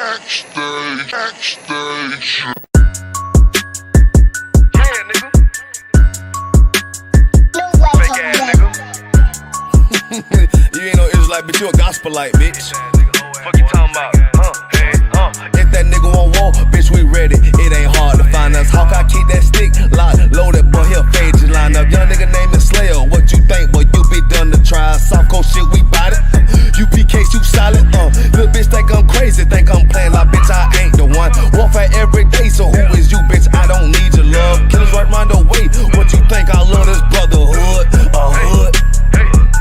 Backstage. Yeah, nigga. Fake ass nigga. You ain't no Israelite, bitch, you a gospelite, bitch. Fuck you talking about? If that nigga won't walk, bitch, we ready. It ain't hard to find us. How can I keep that stick locked, loaded, boy, he'll fade you line up. Young nigga named is Slayer. What you think, boy, you be done to try. Soft coast shit, we bout it. UPK, too solid, little bitch think I'm crazy, think I'm playing like, bitch, I ain't the one. Warfare every day, so who is you, bitch? I don't need your love. Killers right round the way. What you think? I love this brotherhood, a hood.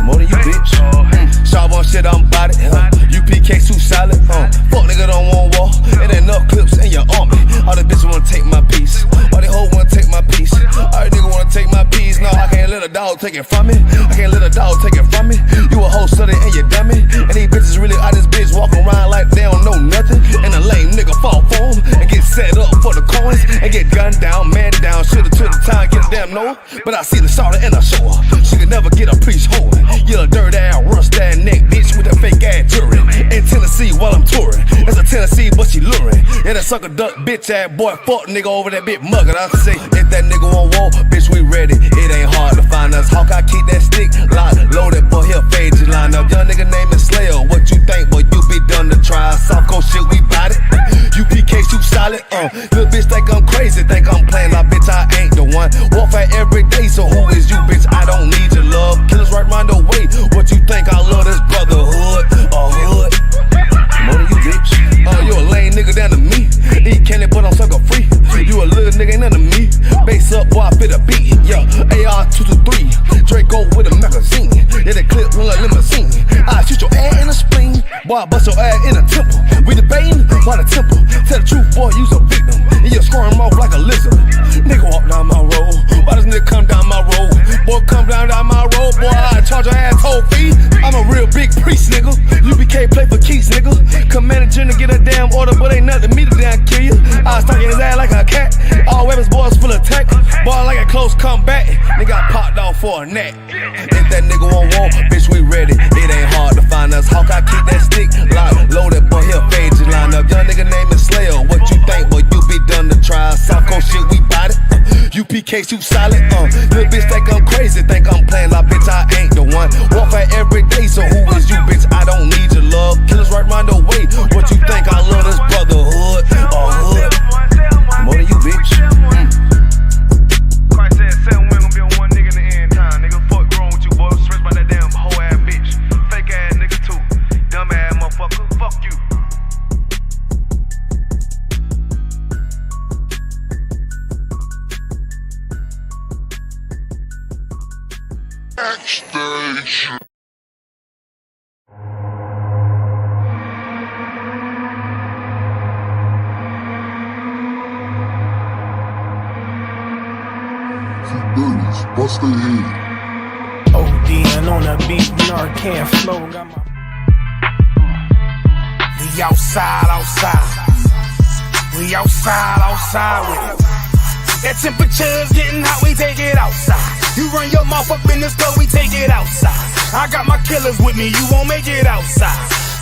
More than you, bitch. Sharp on shit, I'm bout it. UPK too solid. Fuck nigga don't want war. It ain't enough clips in your army. All the bitches wanna take my piece. All they hoes wanna take my piece. All the niggas wanna take my piece. No, I can't let a dog take it from me. I can't let a dog take it from me. You a hoe study and you dummy. And these bitches really out this bitch walking around like they don't know nothing. And a lame nigga fall for them and get set up for the coins and get gunned down, man down. Shoulda took the time, get a damn no. But I see the starter and I show her. She could never get a priest holding. You a dirt ass, rust ass neck bitch with that fake ass jewelry. In Tennessee while I'm touring. It's a Tennessee, but she luring. Yeah, that sucker duck bitch ass boy, fuck nigga over that bitch muggin'. I say, if that nigga won't walk, bitch, we ready. It ain't hard to find us. How can I keep that stick locked, loaded, boy, he'll fade you line up. Young nigga name is Slayer. What you think, boy, you be done to try. Soft coast shit, we bout it. UPK too solid, little bitch think I'm crazy, think I'm playing like, bitch, I ain't the one. Warfare every day, so who is you, bitch? I don't need your love. Killers right round the way. What you think? I love this brotherhood, a hood. More than you, bitch. You a lame nigga down to me. Eat candy, but I'm sucker free. You a little nigga, ain't nothing to me. Base up, boy, I fit a beat. Yeah, AR-223. Draco with a magazine. Yeah, that clip run like limousine. I shoot your ass in the spleen. Boy, I bust your ass in the temple. We debating by the temple. Tell the truth, boy, you's a victim. And you're squirming off like a lizard. Nigga walk down my road. Why does nigga come down my road? Boy, come down my road. Boy, I charge your ass toll fee. I'm a real big priest, nigga. UPK play for keys, nigga. Commanding to get a damn order, but ain't nothing me to damn kill you. I was stalking his ass like a cat. All weapons, boys full of tech. Boy, like a close combat. Nigga got popped off for a neck. If that nigga won't walk, bitch, we ready. It ain't hard to find us. How can I keep that stick locked, loaded, boy, he'll fade you line up. Young nigga name is Slayer. What you think, boy, you be done to try. Soft coast shit, we bout it. UPK too solid, little bitch think I'm crazy, think I'm playing like, bitch, I ain't the one. Warfare every day, so who is you, bitch? I don't need your love. Killers right round the way. What you think? I love this brotherhood, a hood. More than you, bitch. Christ said 7 women gon' be on one nigga in the end time, nigga. Fuck wrong with you, boy. Stressed by that damn hoe ass bitch. Fake ass nigga too. Dumb ass motherfucker. Fuck you. Backstage. Bust their head. ODing on a beat, Narcan flow. Got my. We outside. We outside with it. That temperature's getting hot, we take it outside. You run your mouth up in this club, we take it outside. I got my killers with me, you won't make it outside.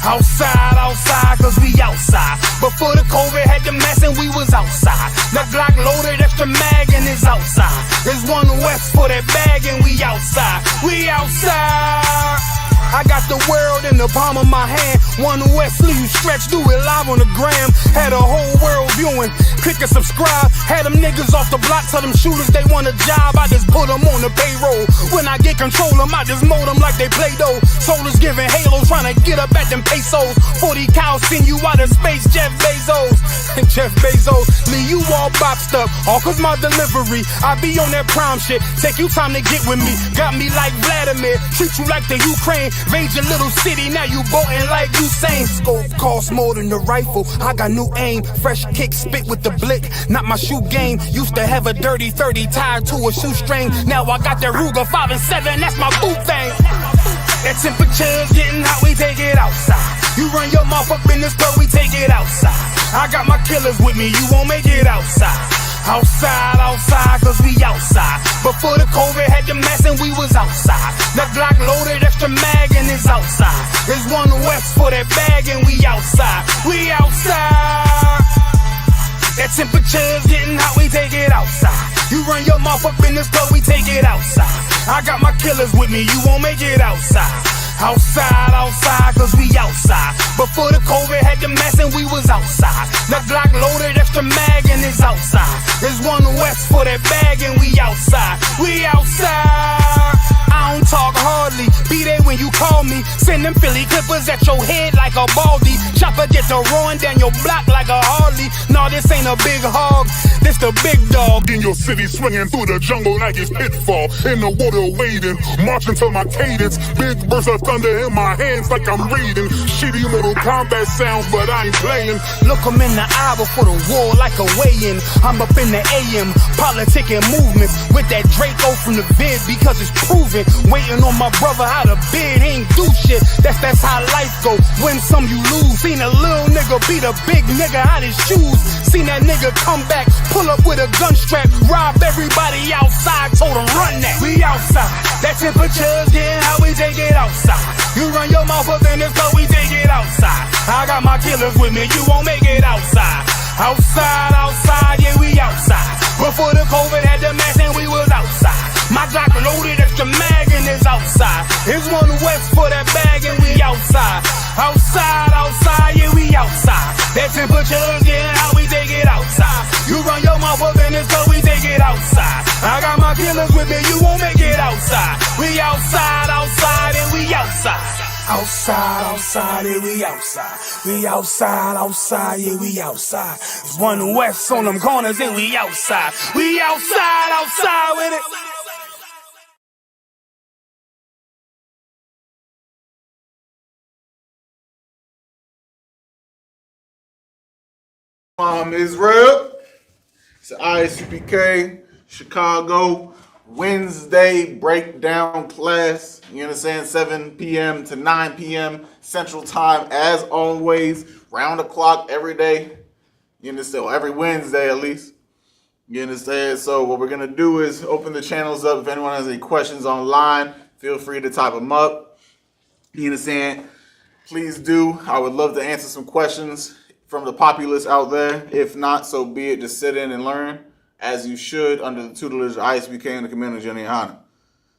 Outside, cause we outside. Before the COVID had the mess and we was outside. The Glock loaded, extra mag and it's outside. There's one west for that bag and we outside. We outside. I got the world in the palm of my hand. One west sleeve stretch, do it live on the gram. Had a whole world viewing, click and subscribe. Had them niggas off the block, tell them shooters they want a job. I just put them on the payroll. When I get control them, I just mold them like they Play-Doh. Soldiers giving halos, trying to get up at them pesos. 40 cows send you out of space, Jeff Bezos. And Jeff Bezos, leave you all boxed up, all cause my delivery. I be on that prime shit, take you time to get with me. Got me like Vladimir, treat you like the Ukraine. Raid your little city, now you boating like Usain. Scope costs more than the rifle, I got new aim. Fresh kick, spit with the blick, not my shoe game. Used to have a dirty 30 tied to a shoestring. Now I got that Ruger 5 and 7, that's my boot thing. That temperature's getting hot, we take it outside. You run your mouth up in this club, we take it outside. I got my killers with me, you won't make it outside. Outside, cause we outside. Before the COVID had the mess and we was outside. The Glock loaded, extra mag and it's outside. There's one west for that bag and we outside. We outside. temperature's getting hot, we take it outside. You run your mouth up in this club, we take it outside. I got my killers with me, you won't make it outside. Outside, cause we outside. Before the COVID had the mask and we was outside. The Glock loaded, extra mag and it's outside. There's one west for that bag and we outside. We outside. I don't talk hardly, be there when you call me. Send them Philly clippers at your head like a baldy. Chopper get to roaring down your block like a Harley. No, this ain't a big hog, this the big dog. In your city, swinging through the jungle like it's pitfall. In the water wading, marching to my cadence. Big bursts of thunder in my hands like I'm reading. Shitty Mortal Kombat sounds, but I ain't playing. Look 'em in the eye before the war like a weigh-in. I'm up in the AM, politicking movements with that Draco from the vid because it's proven. Waiting on my brother how to bid, he ain't do shit. That's how life go. Win some, you lose. Seen a little nigga beat a big nigga out his shoes. Seen that nigga come back, pull up with a gun strap, rob everybody outside, told him run that. We outside. That temperature's getting hot, we take it outside. You run your mouth up in this club, we take it outside. I got my killers with me, you won't make it outside. Outside, yeah, we outside. Before the COVID had the mask and we was outside. My Glock loaded, extra mag and it's outside. It's one west for that bag and we outside. Outside, yeah, we outside. That temperature's getting hot, we take it outside. You run your mouth up in this club, we take it outside. I got my killers with me, you won't make it outside. We outside, and we outside. Outside, yeah, we outside. We outside, yeah, we outside. It's one west on them corners and we outside. We outside with it. Israel. It's Isupk, Chicago, Wednesday breakdown class. You understand? 7 p.m. to 9 p.m. Central Time, as always, round the clock every day. You understand? Well, every Wednesday at least. You understand? So what we're gonna do is open the channels up. If anyone has any questions online, feel free to type them up. You understand? Please do. I would love to answer some questions from the populace out there. If not, so be it. Just sit in and learn, as you should, under the tutelage of Isupk and the commander, Jenny Hana.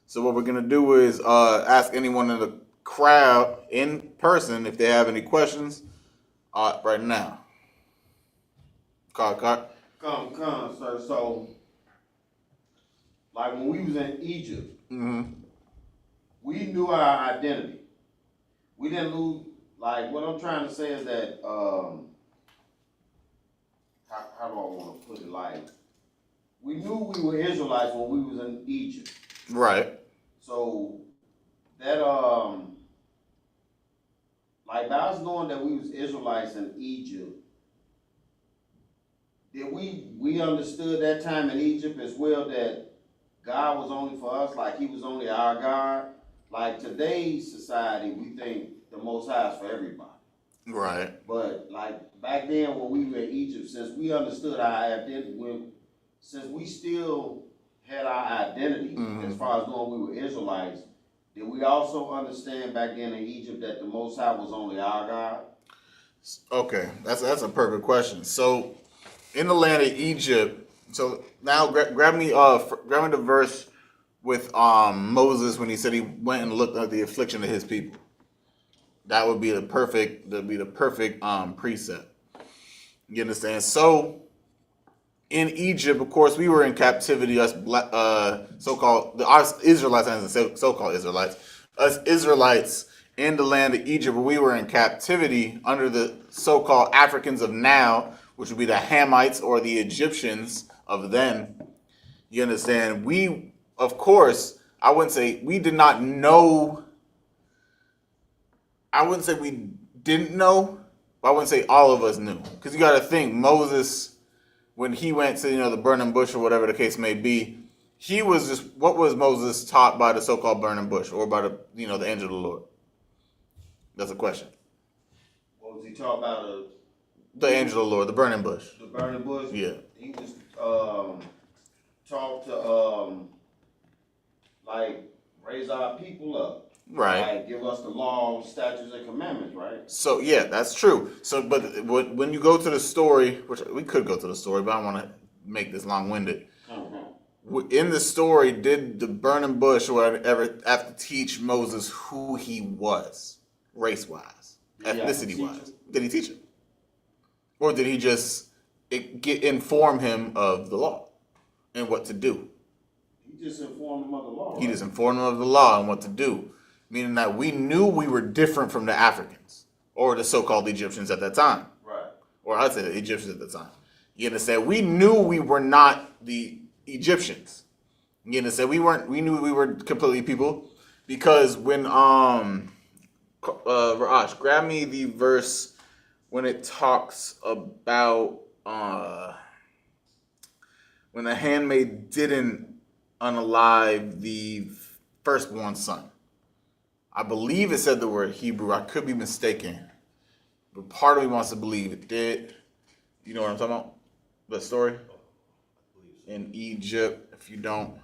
So what we're going to do is ask anyone in the crowd in person if they have any questions right now. Come, sir. So, like when we was in Egypt, we knew our identity. We didn't lose. Like, what I'm trying to say is that, how do I want to put it? Like, we knew we were Israelites when we was in Egypt. Right. So that like by us knowing that we was Israelites in Egypt, did we understood that time in Egypt as well that God was only for us, like he was only our God? Like today's society, we think the Most High is for everybody. Right. But like back then when we were in Egypt, since we understood our identity, since we still had our identity as far as knowing we were Israelites, did we also understand back then in Egypt that the Most High was only our God? Okay, that's a perfect question. So, in the land of Egypt, so now grab me the verse with Moses when he said he went and looked at the affliction of his people. That would be the perfect precept. You understand? So, in Egypt, of course, we were in captivity. Us Israelites and so-called Israelites, us Israelites in the land of Egypt, where we were in captivity under the so-called Africans of now, which would be the Hamites or the Egyptians of then. You understand? We, of course, I wouldn't say we did not know. I wouldn't say we didn't know, but I wouldn't say all of us knew. Because you got to think, Moses, when he went to, the burning bush or whatever the case may be, he was just, what was Moses taught by the so-called burning bush or by the, the angel of the Lord? That's a question. What was he taught about? The angel of the Lord, the burning bush. The burning bush? Yeah. He was taught to, like, raise our people up. Right. Like, give us the law, statutes, and commandments, right? So yeah, that's true. So, but when you go to the story, which we could go to the story, but I don't want to make this long-winded. In the story, did the burning bush or whatever have to teach Moses who he was, race-wise, ethnicity-wise? Did he teach him, or did he just inform him of the law and what to do? He just informed him of the law. He just informed him of the law and what to do. Meaning that we knew we were different from the Africans or the so-called Egyptians at that time. Right. Or I'd say the Egyptians at the time. You understand? We knew we were not the Egyptians. You understand? We knew we were completely people because when Raj, grab me the verse when it talks about when the handmaid didn't unalive the firstborn son. I believe it said the word Hebrew. I could be mistaken. But part of me wants to believe it did. You know what I'm talking about? The story? In Egypt. If you don't,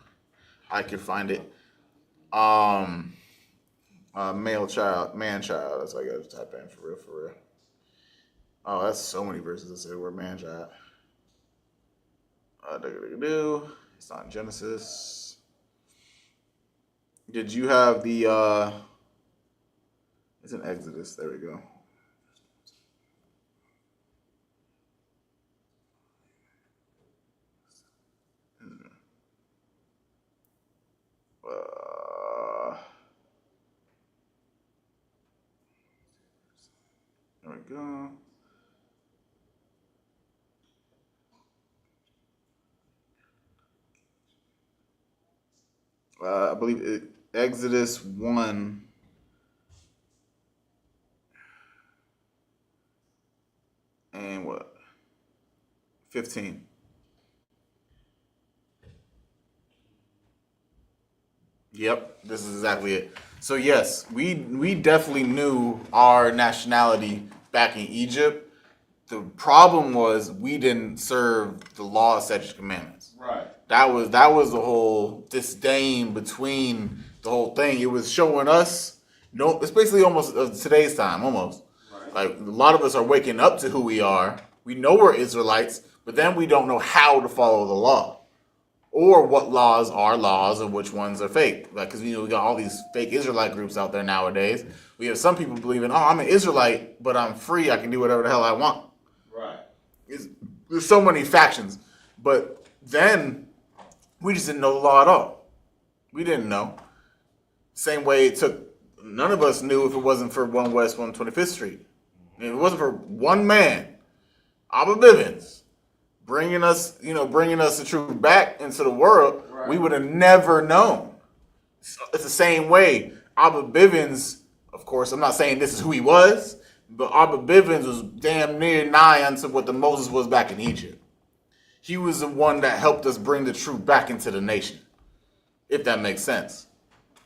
I can find it. Man child. That's what I got to type in for real. Oh, that's so many verses that say the word man child. It's not in Genesis. Did you have the it's in Exodus. There we go. There we go. I believe Exodus 1. And what? 15. Yep, this is exactly it. So yes, we definitely knew our nationality back in Egypt. The problem was we didn't serve the law, statutes, commandments. Right. That was the whole disdain between the whole thing. It was showing us, it's basically almost today's time, almost. Right. Like a lot of us are waking up to who we are. We know we're Israelites, but then we don't know how to follow the law. Or what laws are laws and which ones are fake. Like, because we got all these fake Israelite groups out there nowadays. We have some people believing, I'm an Israelite, but I'm free. I can do whatever the hell I want. Right. There's so many factions. But then we just didn't know the law at all. We didn't know. Same way it took, none of us knew if it wasn't for 1 West 125th Street. If it wasn't for one man, Abba Bivens, bringing us the truth back into the world, right, we would have never known. It's the same way. Abba Bivens, of course, I'm not saying this is who he was, but Abba Bivens was damn near nigh unto what the Moses was back in Egypt. He was the one that helped us bring the truth back into the nation, if that makes sense.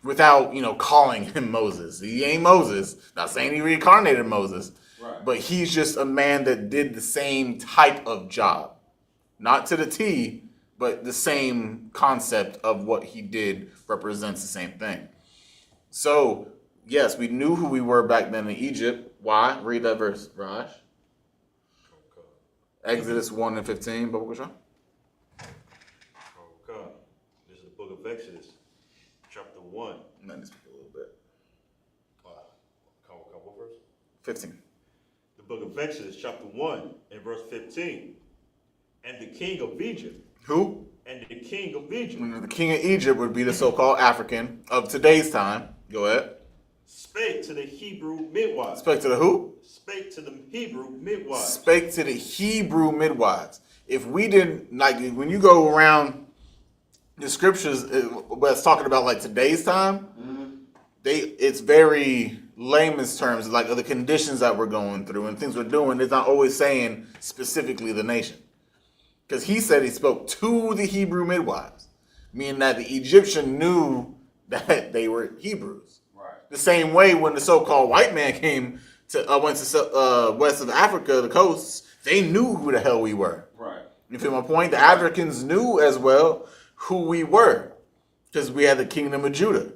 Without, calling him Moses. He ain't Moses. Not saying he reincarnated Moses, right, but he's just a man that did the same type of job. Not to the T, but the same concept of what he did represents the same thing. So, yes, we knew who we were back then in Egypt. Why? Read that verse, Raj. Exodus 1 and 15. Baba Kushan. This is the book of Exodus, chapter 1. Let me speak a little bit. What verse? 15. The book of Exodus, chapter 1, and verse 15. And the king of Egypt. Who? And the king of Egypt. The king of Egypt would be the so-called African of today's time. Go ahead. Spake to the Hebrew midwives. Spake to the who? Spake to the Hebrew midwives. Spake to the Hebrew midwives. If we didn't, like, when you go around the scriptures, what's talking about like today's time, it's very layman's terms, like the conditions that we're going through and things we're doing. It's not always saying specifically the nation. Because he said he spoke to the Hebrew midwives, meaning that the Egyptian knew that they were Hebrews. Right. The same way when the so-called white man went to west of Africa, the coasts, they knew who the hell we were. Right. You feel my point? The Africans knew as well who we were, because we had the kingdom of Judah.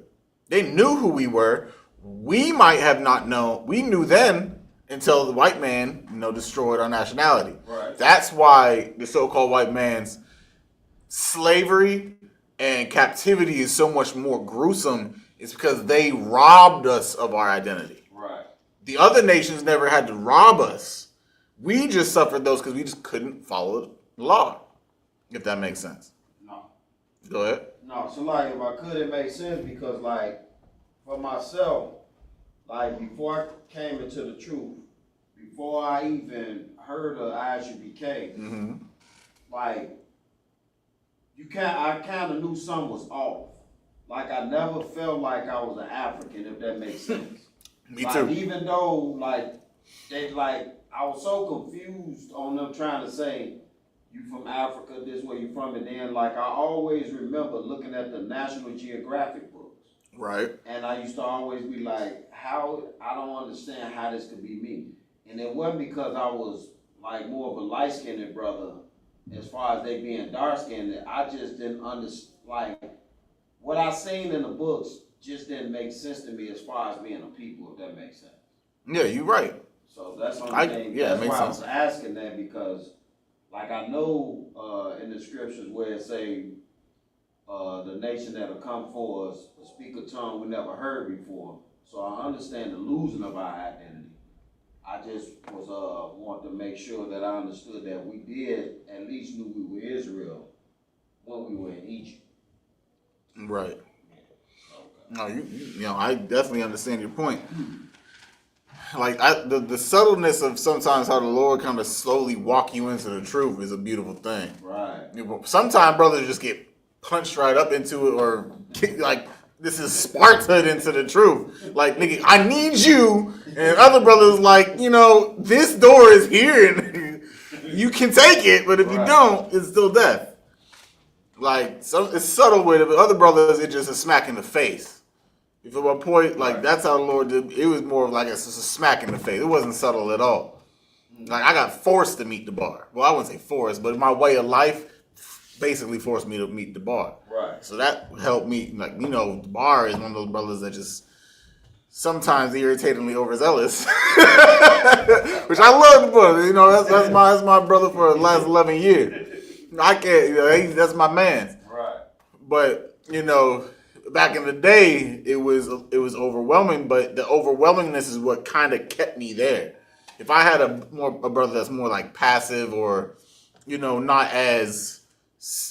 They knew who we were. We might have not known. We knew then until the white man, destroyed our nationality. Right. That's why the so-called white man's slavery and captivity is so much more gruesome. It's because they robbed us of our identity. Right. The other nations never had to rob us. We just suffered those because we just couldn't follow the law. If that makes sense. No. Go ahead. No, so like if I could, it makes sense because like for myself, like before I came into the truth, before I even heard of Isupk, like I kind of knew something was off. Like I never felt like I was an African, if that makes sense. Me like, too. Even though I was so confused on them trying to say, you from Africa, this where you from, and then like I always remember looking at the National Geographic books. Right. And I used to always be like, how, I don't understand how this could be me. And it wasn't because I was like more of a light-skinned brother, as far as they being dark-skinned, I just didn't understand, like, what I seen in the books just didn't make sense to me as far as being a people, if that makes sense. Yeah, you're right. So that's the only thing. Yeah, that's it makes why sense. I was asking that because, like, I know in the scriptures where it say, the nation that'll come for us will speak a tongue we never heard before. So I understand the losing of our identity. I just was wanting to make sure that I understood that we did at least knew we were Israel when we were in Egypt. Right. Okay. No, I definitely understand your point. Like the subtleness of sometimes how the Lord kind of slowly walk you into the truth is a beautiful thing. Right. Sometimes brothers just get punched right up into it, or like this is Sparta into the truth. Like, nigga, I need you, and other brothers like, this door is here, and you can take it, but if you don't, it's still death. Like, it's subtle with it, but other brothers, it's just a smack in the face. You feel my point? Like, that's how the Lord did. It was more of like it's just a smack in the face. It wasn't subtle at all. Like, I got forced to meet the bar. Well, I wouldn't say forced, but my way of life basically forced me to meet the bar. Right. So that helped me. Like, the bar is one of those brothers that just sometimes irritatingly overzealous. Which I love the brother. That's my brother for the last 11 years. I can't, that's my man. Right. But, back in the day, it was overwhelming, but the overwhelmingness is what kind of kept me there. If I had a brother that's more like passive or, not as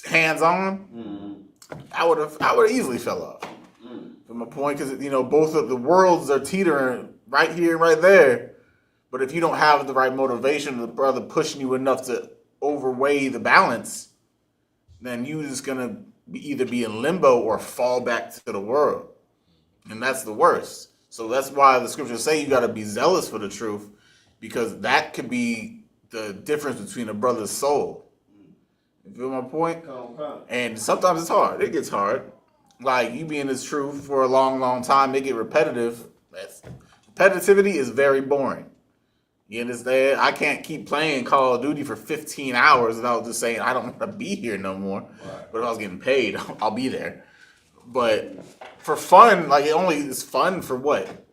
hands-on, I would have easily fell off. From my point, because, both of the worlds are teetering right here and right there. But if you don't have the right motivation, the brother pushing you enough to overweigh the balance, then you just gonna either be in limbo or fall back to the world, and that's the worst. So that's why the scriptures say you got to be zealous for the truth, because that could be the difference between a brother's soul. You feel my point? And sometimes it's hard. It gets hard. Like, you be in this truth for a long, long time, it get repetitive. Repetitivity is very boring. You understand? I can't keep playing Call of Duty for 15 hours without just saying I don't want to be here no more. Right. But if I was getting paid, I'll be there. But for fun, like, it's fun for what?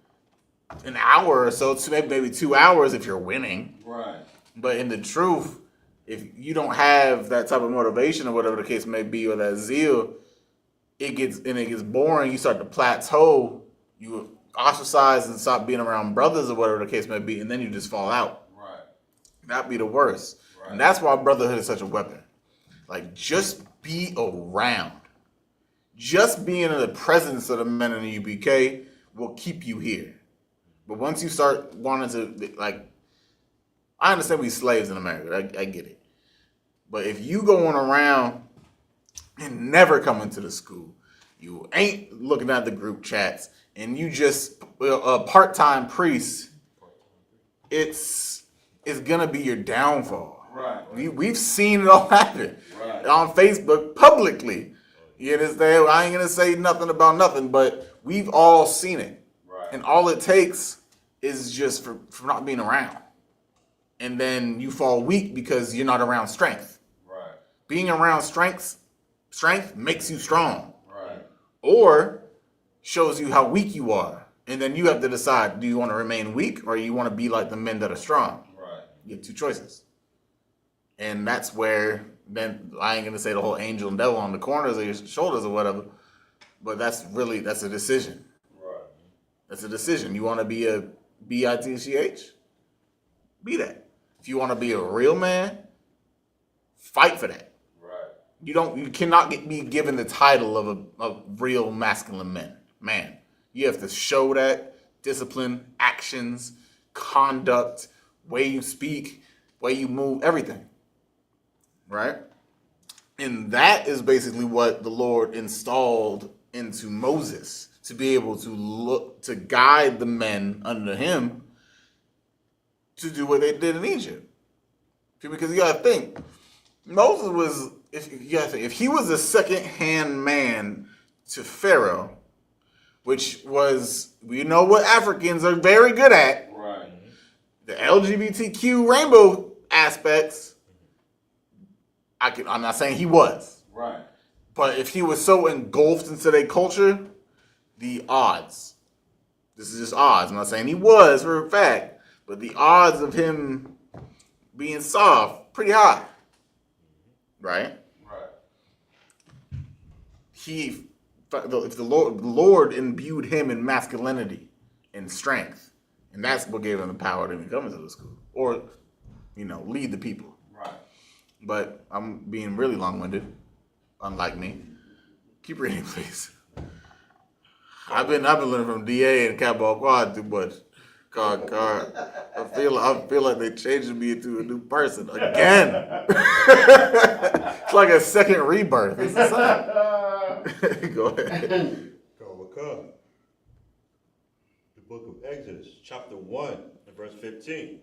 An hour or so, maybe 2 hours if you're winning. Right. But in the truth, if you don't have that type of motivation or whatever the case may be, or that zeal, it gets boring. You start to plateau. You ostracize and stop being around brothers or whatever the case may be, and then you just fall out. Right. That'd be the worst. Right. And that's why brotherhood is such a weapon. Like, just be around. Just being in the presence of the men in the UPK will keep you here. But once you start wanting to, like, I understand we slaves in America. I get it. But if you going around and never coming to the school, you ain't looking at the group chats, and you just a part-time priest, it's gonna be your downfall. Right. We've seen it all happen on Facebook publicly. You understand? I ain't gonna say nothing about nothing, but we've all seen it. Right. And all it takes is just for not being around, and then you fall weak because you're not around strength. Right. Being around strength makes you strong. Right. Or shows you how weak you are. And then you have to decide, do you want to remain weak or you want to be like the men that are strong? Right. You have two choices. And that's where, then I ain't going to say the whole angel and devil on the corners of your shoulders or whatever, but that's a decision. Right. That's a decision. You want to be a bitch? Be that. If you want to be a real man, fight for that. Right. You cannot be given the title of a real masculine man. You have to show that discipline, actions, conduct, way you speak, way you move, everything. Right? And that is basically what the Lord installed into Moses to be able to guide the men under him to do what they did in Egypt. Because you gotta think, Moses was, if he was a second-hand man to Pharaoh, which was, we know what Africans are very good at. Right. The LGBTQ rainbow aspects. I'm not saying he was. Right. But if he was so engulfed into their culture, the odds. This is just odds. I'm not saying he was for a fact, but the odds of him being soft, pretty high. Right? Right. If the Lord imbued him in masculinity and strength, and that's what gave him the power to even come into the school, or lead the people. Right. But I'm being really long-winded, unlike me. Keep reading, please. I've been learning from DA and Cowboy Quad too much. God, I feel like they changing me into a new person again. It's like a second rebirth. It's the same. Go ahead. The book of Exodus, chapter 1, and verse 15.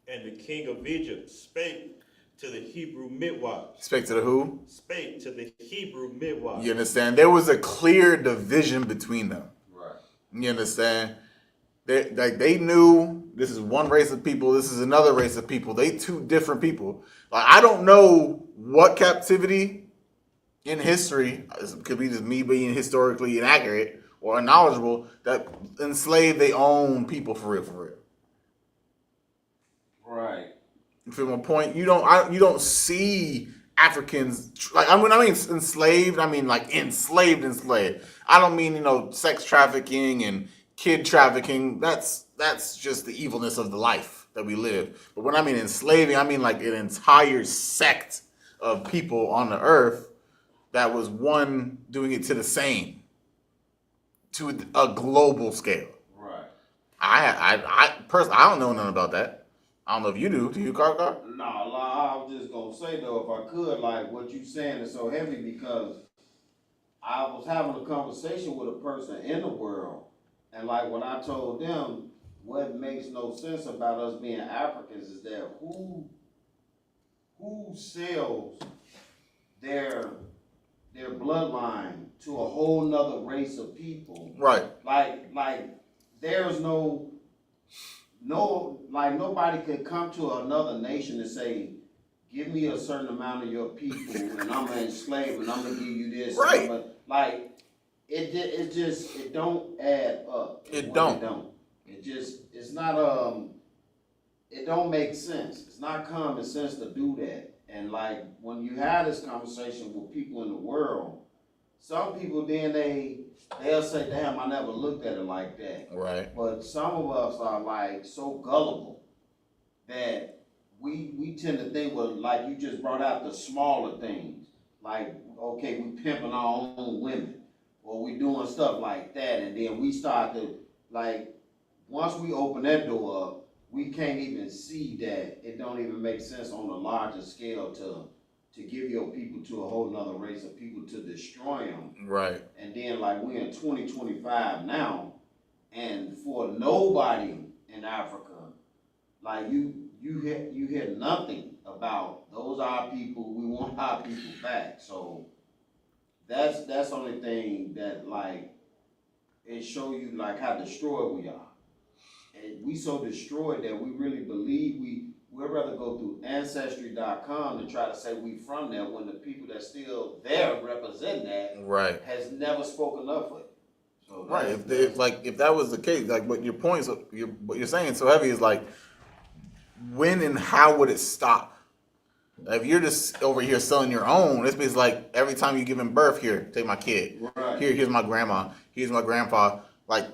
And the king of Egypt spake to the Hebrew midwives. Spake to the who? Spake to the Hebrew midwives. You understand? There was a clear division between them. Right. You understand? They knew this is one race of people, this is another race of people. They two different people. Like, I don't know what captivity in history, it could be just me being historically inaccurate or unknowledgeable, that enslaved their own people for real. Right. You feel my point? You don't see Africans like, I mean enslaved. I mean like enslaved. I don't mean sex trafficking and kid trafficking. That's just the evilness of the life that we live. But when I mean enslaving, I mean like an entire sect of people on the earth that was one doing it to the same, to a global scale. Right. I personally, I don't know nothing about that. I don't know if you do. Do you, Car? No, I was just gonna say though, if I could, like what you saying is so heavy because I was having a conversation with a person in the world, and like when I told them what makes no sense about us being Africans is that who sells their bloodline to a whole nother race of people? Right. Like there's nobody could come to another nation and say, give me a certain amount of your people and I'm gonna enslave and I'm gonna give you this. Right. It don't add up. It don't. It don't make sense. It's not common sense to do that. And like when you have this conversation with people in the world, some people then they'll say, damn, I never looked at it like that. Right. But some of us are like so gullible that we tend to think, well, like you just brought out the smaller things. Like, okay, we pimping our own women or we doing stuff like that. And then we start to, like, once we open that door up, we can't even see that it don't even make sense on a larger scale to give your people to a whole nother race of people to destroy them. Right. And then like we're in 2025 now, and for nobody in Africa, like you hear nothing about those our people. We want our people back. So that's the only thing that like it show you like how destroyed we are. And we so destroyed that we really believe we'd rather go through Ancestry.com to try to say we from there when the people that's still there representing that Right. has never spoken up for it. So So Right. If that was the case, like what your points, what you're saying so heavy is like, when and how would it stop? If you're just over here selling your own, it's basically like every time you give him birth, here, take my kid. Right. Here's my grandma. Here's my grandpa. Like,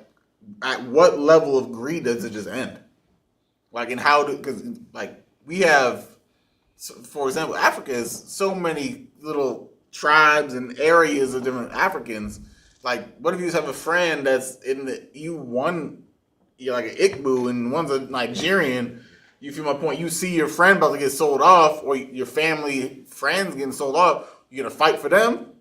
at what level of greed does it just end? Like, and how do, because, like, we have, for example, Africa is so many little tribes and areas of different Africans. Like, what if you just have a friend that's in you're like an Igbo and one's a Nigerian? You feel my point? You see your friend about to get sold off, or your family friends getting sold off. You're gonna fight for them.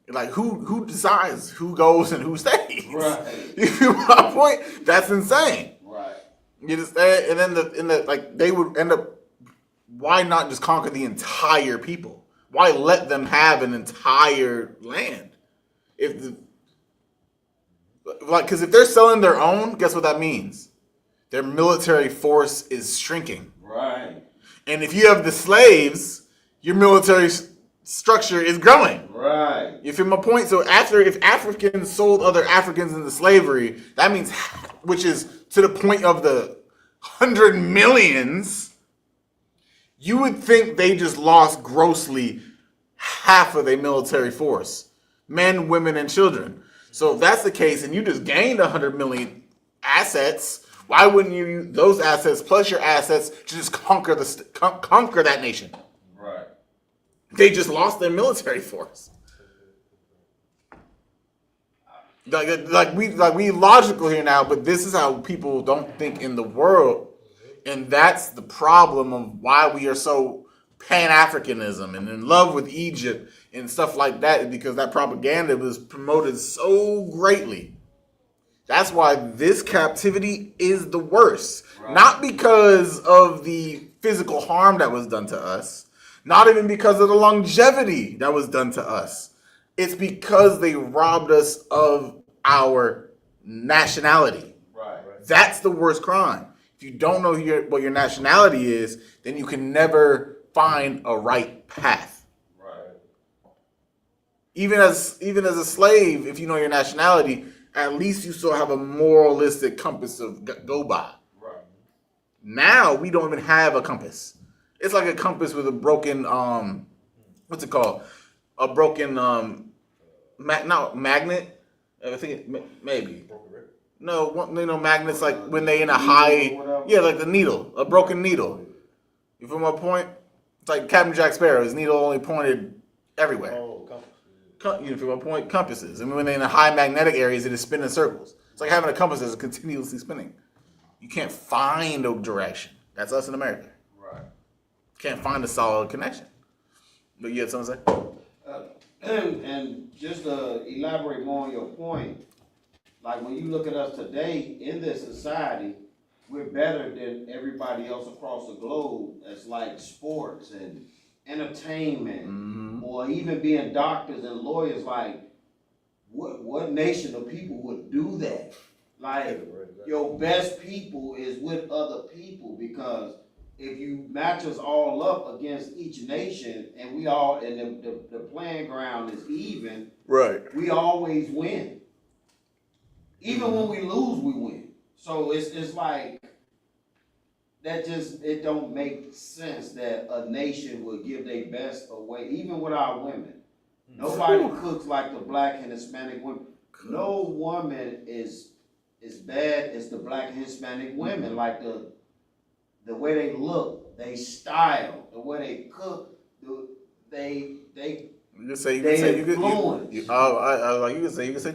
Like, who decides who goes and who stays? Right. You feel my point? That's insane. Right. You just and then like they would end up. Why not just conquer the entire people? Why let them have an entire land? Because if they're selling their own, guess what that means? Their military force is shrinking. Right. And if you have the slaves, your military structure is growing. Right. You feel my point? So if Africans sold other Africans into slavery, that means, which is to the point of the 100 millions, you would think they just lost grossly half of their military force. Men, women, and children. So if that's the case, and you just gained 100 million assets, why wouldn't you use those assets plus your assets to just conquer that nation? Right. They just lost their military force. Like we logical here now, but this is how people don't think in the world, and that's the problem of why we are so Pan-Africanism and in love with Egypt and stuff like that, because that propaganda was promoted so greatly. That's why this captivity is the worst. Right. Not because of the physical harm that was done to us, not even because of the longevity that was done to us. It's because they robbed us of our nationality. Right. That's the worst crime. If you don't know what your nationality is, then you can never find a right path. Right. Even as a slave, if you know your nationality, at least you still have a moralistic compass of go by. Right. Now we don't even have a compass. It's like a compass with a broken what's it called? A broken magnet. I think maybe. No, magnets like when they in a high, like the needle, a broken needle. You feel my point? It's like Captain Jack Sparrow. His needle only pointed everywhere. Oh, compass. You feel my point? Compasses. And when they're in the high magnetic areas, it is spinning circles. It's like having a compass that's continuously spinning. You can't find a direction. That's us in America. Right. Can't find a solid connection. But you had something to say? And just to elaborate more on your point, like when you look at us today in this society, we're better than everybody else across the globe. That's like sports and entertainment, or even being doctors and lawyers. Like, what nation of people would do that? Like, your best people is with other people, because if you match us all up against each nation and we all, and the playing ground is even, right? We always win. Even when we lose, we win. So it's like, that just, it don't make sense that a nation would give their best away, even with our women. Nobody cooks like the black and Hispanic women. No woman is bad as the black and Hispanic women. Like the way they look, they style, the way they cook, you can say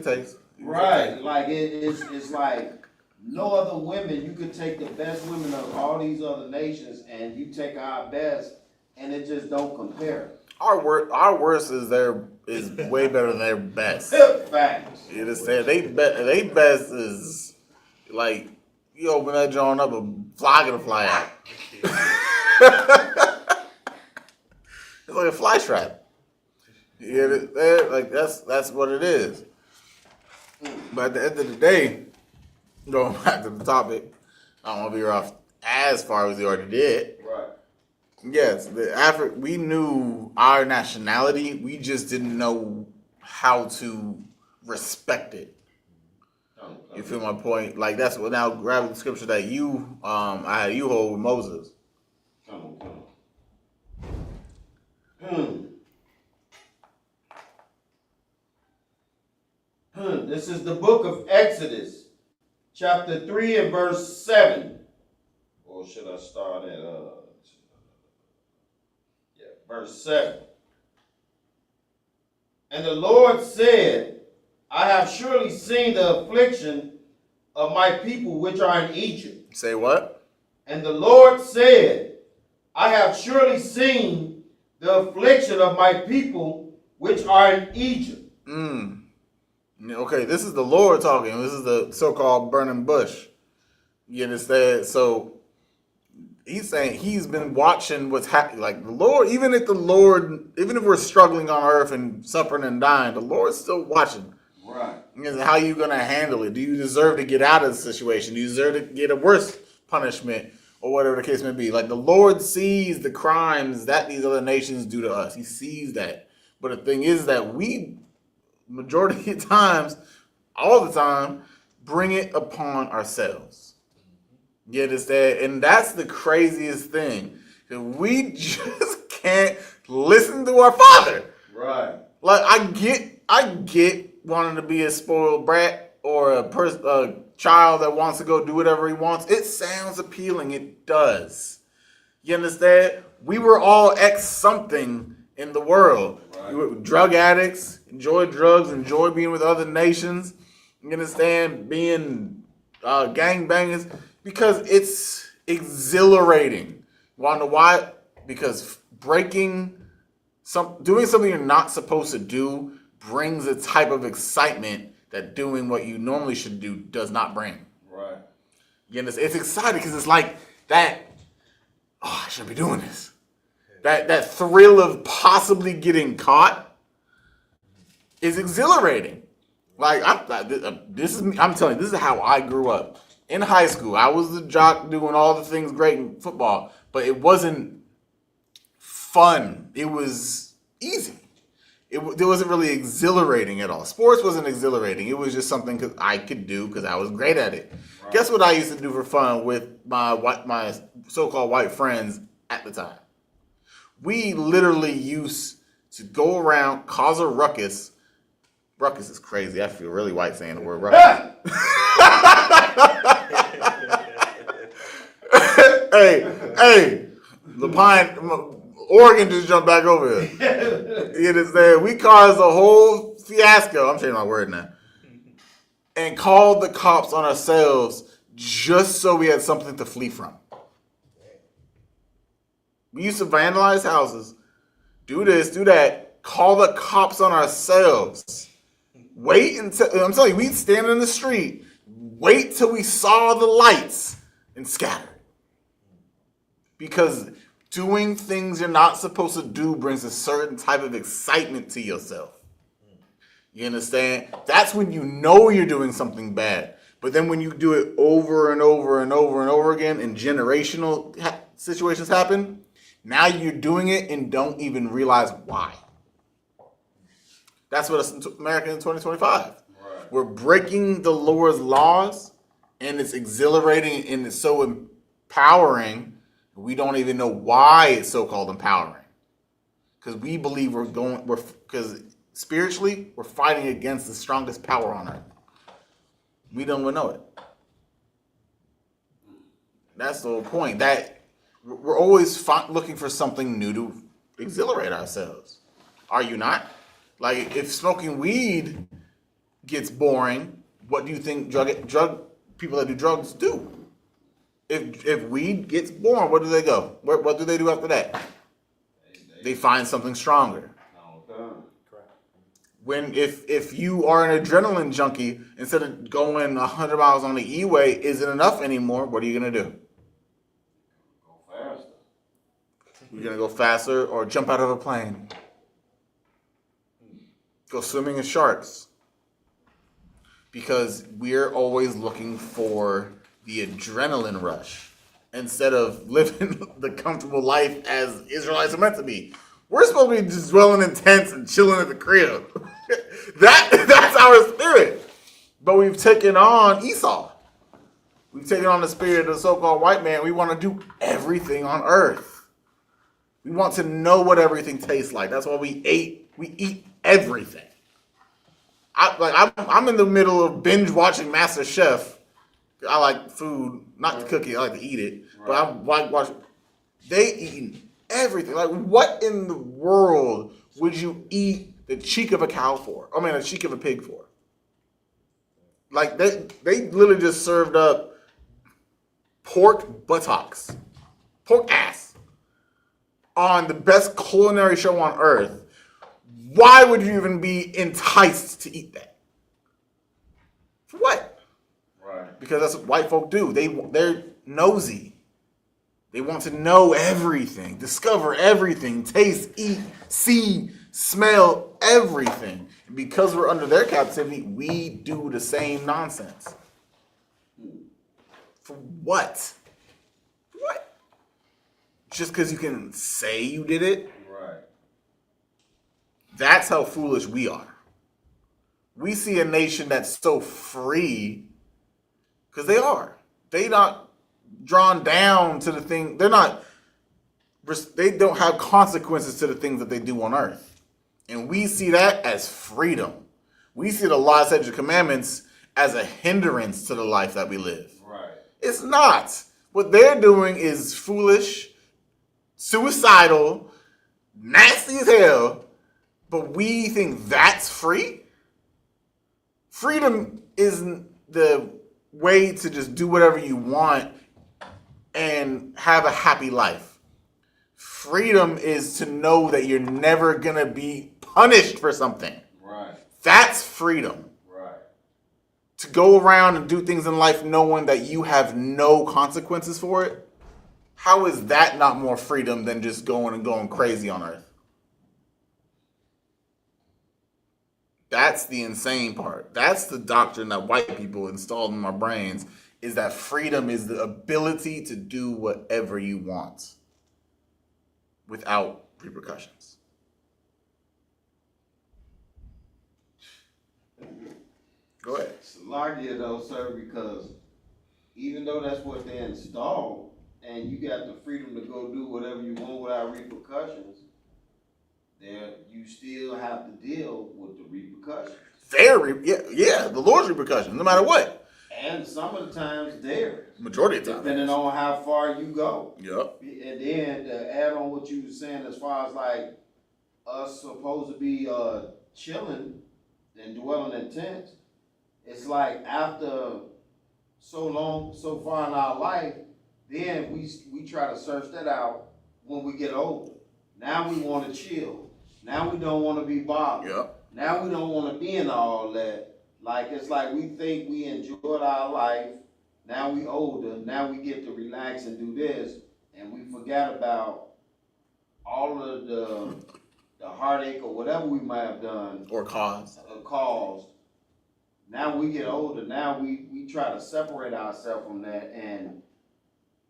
taste. Right, like it's like no other women. You could take the best women of all these other nations, and you take our best, and it just don't compare. Our worst is way better than their best. Facts. You understand? They best is like you open that joint up, a fly gonna fly out. It's like a fly trap. You get it? Like that's what it is. But at the end of the day, going back to the topic, I don't want to veer off as far as we already did. Right. Yes, we knew our nationality. We just didn't know how to respect it. You feel my point? Like that's what now grabbing the scripture that you I had you hold with Moses. Come on. This is the book of Exodus, chapter 3 and verse 7. Or should I start at verse 7. And the Lord said, I have surely seen the affliction of my people which are in Egypt. Say what? And the Lord said, I have surely seen the affliction of my people which are in Egypt. Okay, this is the Lord talking. This is the so-called burning bush. You understand? So he's saying he's been watching what's happening. Like the Lord, even if we're struggling on earth and suffering and dying, the Lord's still watching. Right. How are you going to handle it? Do you deserve to get out of the situation? Do you deserve to get a worse punishment or whatever the case may be? Like the Lord sees the crimes that these other nations do to us. He sees that. But the thing is that we, majority of times, all the time, bring it upon ourselves. You understand? And that's the craziest thing. We just can't listen to our Father. Right. Like I get wanting to be a spoiled brat or a child that wants to go do whatever he wants. It sounds appealing. It does. You understand? We were all ex something in the world. Right. We were drug addicts, enjoy drugs, enjoy being with other nations. You understand? Being gangbangers. Because it's exhilarating. Want to know why? Because doing something you're not supposed to do brings a type of excitement that doing what you normally should do does not bring. Right. You understand? It's exciting because it's like that. Oh, I shouldn't be doing this. That thrill of possibly getting caught is exhilarating. Like I'm telling you, this is how I grew up. In high school, I was the jock doing all the things great in football, but it wasn't fun. It was easy. It wasn't really exhilarating at all. Sports wasn't exhilarating. It was just something I could do because I was great at it. Right. Guess what I used to do for fun with my so-called white friends at the time? We literally used to go around, cause a ruckus. Ruckus is crazy. I feel really white saying the word ruckus. Hey, Lapine, Oregon just jumped back over here. You understand? We caused a whole fiasco. I'm changing my word now. And called the cops on ourselves just so we had something to flee from. We used to vandalize houses, do this, do that, call the cops on ourselves. Wait until, I'm telling you, we'd stand in the street, wait till we saw the lights and scatter. Because doing things you're not supposed to do brings a certain type of excitement to yourself. You understand? That's when you know you're doing something bad. But then when you do it over and over and over and over again and generational situations happen, now you're doing it and don't even realize why. That's what America in 2025. Right. We're breaking the Lord's laws, and it's exhilarating and it's so empowering. We don't even know why it's so-called empowering. Because we believe because spiritually, we're fighting against the strongest power on earth. We don't even know it. That's the whole point. That we're always looking for something new to exhilarate ourselves. Are you not? Like, if smoking weed gets boring, what do you think drug people that do drugs do? If weed gets boring, where do they go? What do they do after that? They find something stronger. If you are an adrenaline junkie, instead of going 100 miles on the E-way isn't enough anymore, what are you going to do? Go faster. You're going to go faster or jump out of a plane. Go swimming with sharks. Because we're always looking for the adrenaline rush instead of living the comfortable life as Israelites are meant to be. We're supposed to be just dwelling in tents and chilling at the crib. That's our spirit. But we've taken on Esau. We've taken on the spirit of the so-called white man. We want to do everything on earth. We want to know what everything tastes like. That's why we eat everything. I'm in the middle of binge watching Master Chef. I like food, not to cook it. I like to eat it. Right. But I like watching. They eating everything. Like, what in the world would you eat the cheek of a cow for? I mean, the cheek of a pig for? Like, they literally just served up pork buttocks, pork ass, on the best culinary show on earth. Why would you even be enticed to eat that? For what? Right. Because that's what white folk do. They're nosy. They want to know everything, discover everything, taste, eat, see, smell everything. And because we're under their captivity, we do the same nonsense. For what? What? Just because you can say you did it? Right. That's how foolish we are. We see a nation that's so free because they are. They not drawn down to the thing. They don't have consequences to the things that they do on earth. And we see that as freedom. We see the law, statutes, and commandments as a hindrance to the life that we live. Right. It's not. What they're doing is foolish, suicidal, nasty as hell, but we think that's free? Freedom isn't the way to just do whatever you want and have a happy life. Freedom is to know that you're never going to be punished for something. Right. That's freedom. Right. To go around and do things in life knowing that you have no consequences for it, how is that not more freedom than just going crazy on earth? That's the insane part. That's the doctrine that white people installed in our brains, is that freedom is the ability to do whatever you want without repercussions. Go ahead. It's a lot here though, sir, because even though that's what they installed, and you got the freedom to go do whatever you want without repercussions, there you still have to deal with the repercussions. The Lord's repercussions, no matter what. And some of the times theirs. Majority of the time. Depending on how far you go. Yep. And then to add on what you were saying as far as like us supposed to be chilling and dwelling in tents, it's like after so far in our life, then we try to search that out when we get older. Now we want to chill. Now we don't want to be bothered. Yep. Now we don't want to be in all that. Like, it's like we think we enjoyed our life. Now we older. Now we get to relax and do this. And we forgot about all of the heartache or whatever we might have done. Or caused. Now we get older. Now we try to separate ourselves from that. And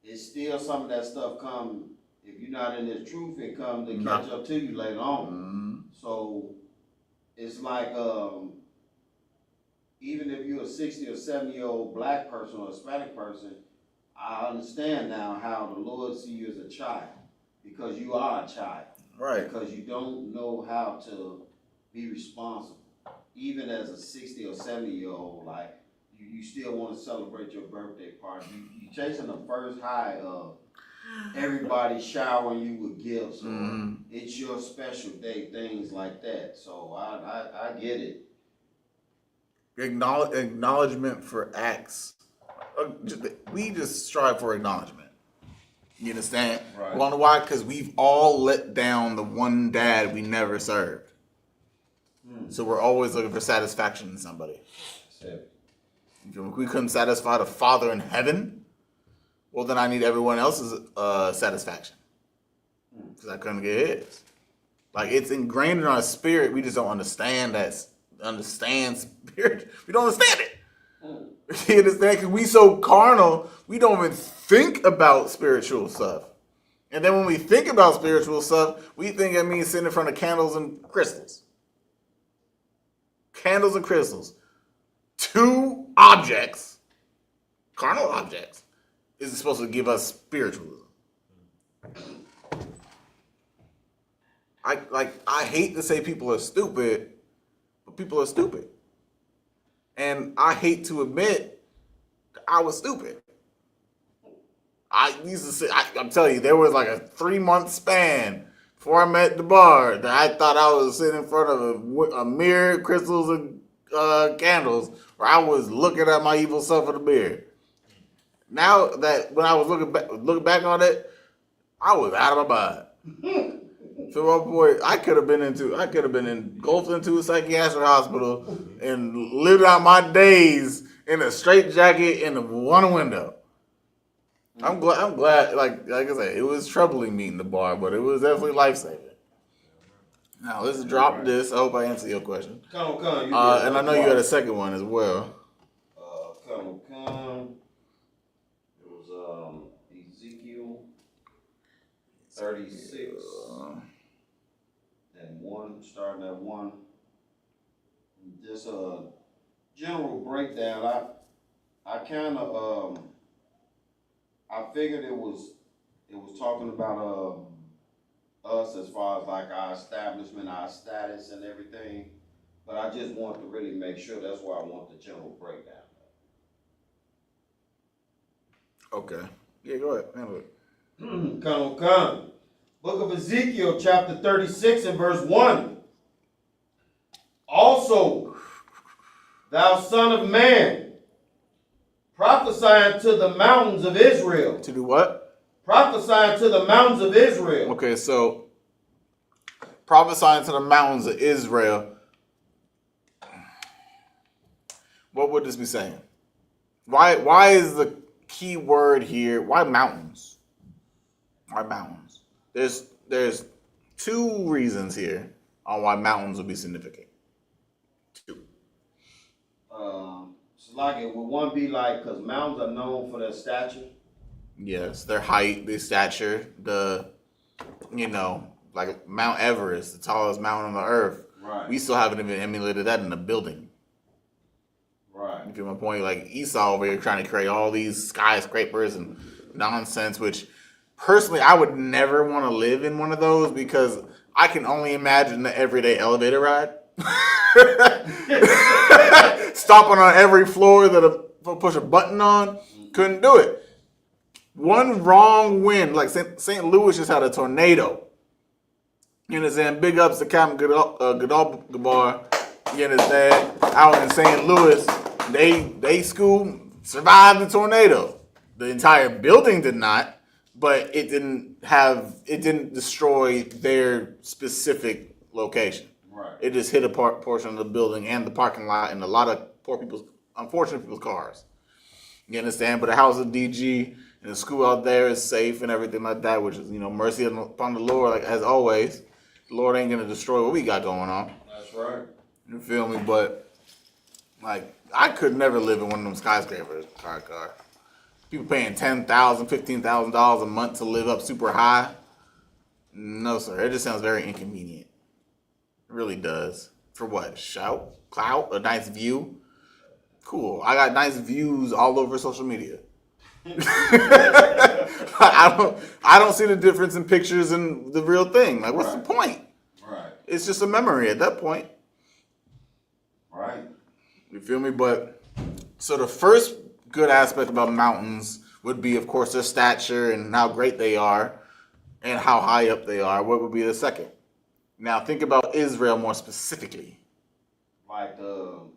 it's still some of that stuff come. If you're not in this truth, it comes to catch up to you later on. Mm-hmm. So it's like, even if you're a 60 or 70-year-old black person or Hispanic person, I understand now how the Lord sees you as a child, because you are a child. Right. Because you don't know how to be responsible. Even as a 60 or 70-year-old, like, you still want to celebrate your birthday party. You're chasing the first high of everybody showering you with gifts, or it's your special day, things like that. So I get it. Acknowledgement for acts. We just strive for acknowledgement. You understand? Right. You wanna know why? Because we've all let down the one dad we never served. So we're always looking for satisfaction in somebody. If we couldn't satisfy the Father in heaven, well, then I need everyone else's satisfaction, because I couldn't get his. Like, it's ingrained in our spirit. We just don't understand spirit. We don't understand it. You understand? Because we so carnal, we don't even think about spiritual stuff. And then when we think about spiritual stuff, we think it means sitting in front of candles and crystals. Candles and crystals. two objects, carnal objects, is supposed to give us spiritualism. I hate to say people are stupid, but people are stupid. And I hate to admit I was stupid. I used to say, I'm telling you, there was like a 3-month span before I met the bar that I thought I was sitting in front of a mirror, crystals, and candles, where I was looking at my evil self in the mirror. Now that when I was looking back on it, I was out of my mind. So my boy, I could have been engulfed into a psychiatric hospital and lived out my days in a straitjacket in one window. I'm glad. Like I said, it was troubling meeting the bar, but it was definitely life saving. Now let's drop this. I hope I answered your question. Come. And I know you had a second one as well. Come. It was Ezekiel 36 and 1, starting at 1. Just a general breakdown. I kind of I figured it was talking about us as far as like our establishment, our status, and everything. But I just want to really make sure. That's why I want the general breakdown. Okay. Yeah, go ahead. Handle it. Come. Book of Ezekiel, chapter 36 and verse 1. Also, thou son of man, prophesy to the mountains of Israel. To do what? Prophesy to the mountains of Israel. Okay, so prophesying to the mountains of Israel. What would this be saying? Why is the key word here? Why mountains? Why mountains? There's two reasons here on why mountains would be significant. Two. It's like it would one be like because mountains are known for their stature. Yes, their height, their stature, like Mount Everest, the tallest mountain on the earth. Right. We still haven't even emulated that in a building. Right. You feel my point? Like Esau over here trying to create all these skyscrapers and nonsense, which personally I would never want to live in one of those because I can only imagine the everyday elevator ride. Stopping on every floor that I push a button on. Couldn't do it. One wrong wind, like St. Louis just had a tornado. You understand? Big ups to Captain Goodall Gabar. You understand? Out in St. Louis, they school survived the tornado. The entire building did not, but it didn't destroy their specific location. Right. It just hit a portion of the building and the parking lot and a lot of unfortunate people's cars. You understand? But the house of DG and the school out there is safe and everything like that, which is, mercy upon the Lord, like as always. The Lord ain't gonna destroy what we got going on. That's right. You feel me? But like I could never live in one of them skyscrapers car. People paying $10,000, $15,000 a month to live up super high. No, sir. It just sounds very inconvenient. It really does. For what? Shout? Clout? A nice view? Cool. I got nice views all over social media. I don't see the difference in pictures and the real thing. Like, what's the point? Right. It's just a memory at that point. Right. You feel me? But so the first good aspect about mountains would be, of course, their stature and how great they are and how high up they are. What would be the second? Now think about Israel more specifically. Like how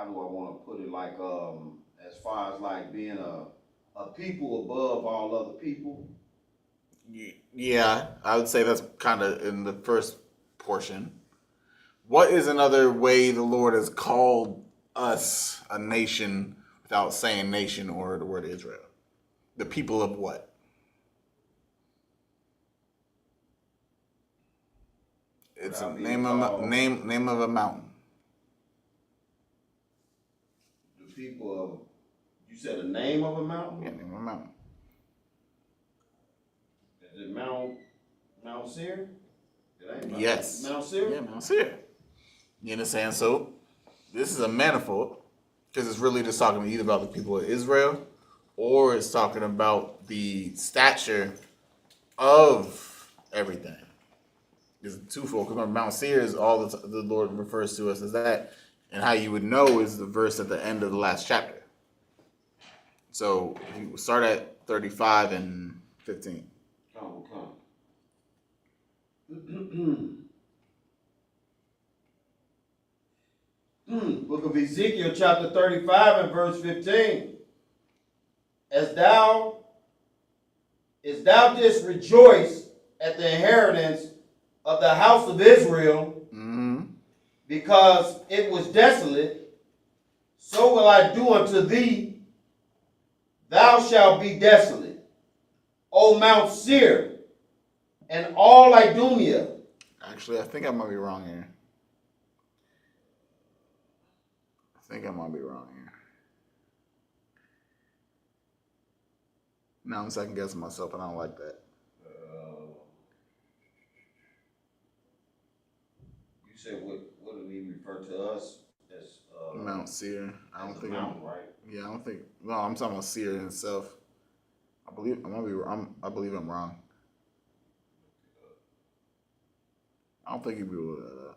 do I want to put it? Like as far as like being a people above all other people. Yeah, I would say that's kind of in the first portion. What is another way the Lord has called us a nation without saying nation or the word Israel? The people of what? It's a name of a mountain. The people of, you said the name of a mountain? Yeah, name of a mountain. Is it Mount Seir? It ain't Yes. Mount Seir? Yeah, Mount Seir. You understand? So this is a manifold because it's really just talking either about the people of Israel or it's talking about the stature of everything. It's twofold. Because Mount Seir is all the Lord refers to us as that. And how you would know is the verse at the end of the last chapter. So if you start at 35 and 15. Come. Book of Ezekiel, chapter 35 and verse 15. As thou didst rejoice at the inheritance of the house of Israel, because it was desolate, so will I do unto thee. Thou shalt be desolate, O Mount Seir, and all Idumea. Actually, I think I might be wrong here. Now I'm second guessing myself, and I don't like that. You said what do we refer to us as? Mount Seir. I don't think. Mountain, right? Yeah, I don't think. No, I'm talking about Seir in itself. I believe I'm wrong. I don't think you'd be able to.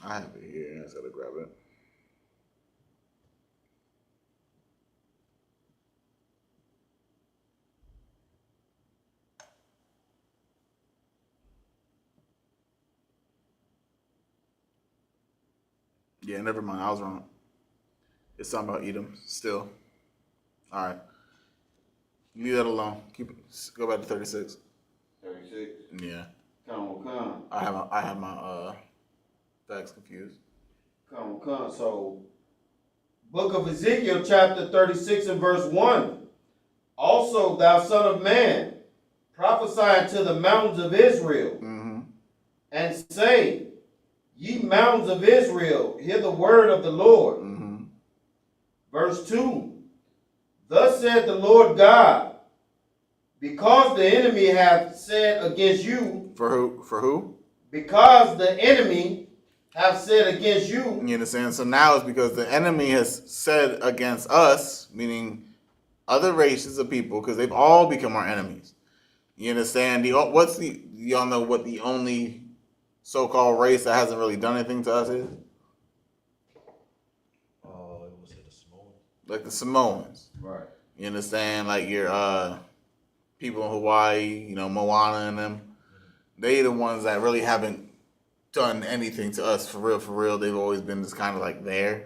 I have it here. I just gotta grab it. Yeah, never mind. I was wrong. It's talking about Edom still. All right. Leave that alone. Keep it. Go back to 36. 36. Yeah. Come. I have my facts confused. Come. So, book of Ezekiel, chapter 36 and verse 1. Also, thou son of man, prophesy unto the mountains of Israel, and say, ye mountains of Israel, hear the word of the Lord. Verse 2. Thus said the Lord God, because the enemy hath said against you. For who? Because the enemy hath said against you. You understand? So now it's because the enemy has said against us, meaning other races of people, because they've all become our enemies. You understand? Y'all know what the only so-called race that hasn't really done anything to us is? Was it the Samoans? Like the Samoans. Right. You understand? Like your people in Hawaii, Moana and them. They the ones that really haven't done anything to us for real. They've always been just kind of like there,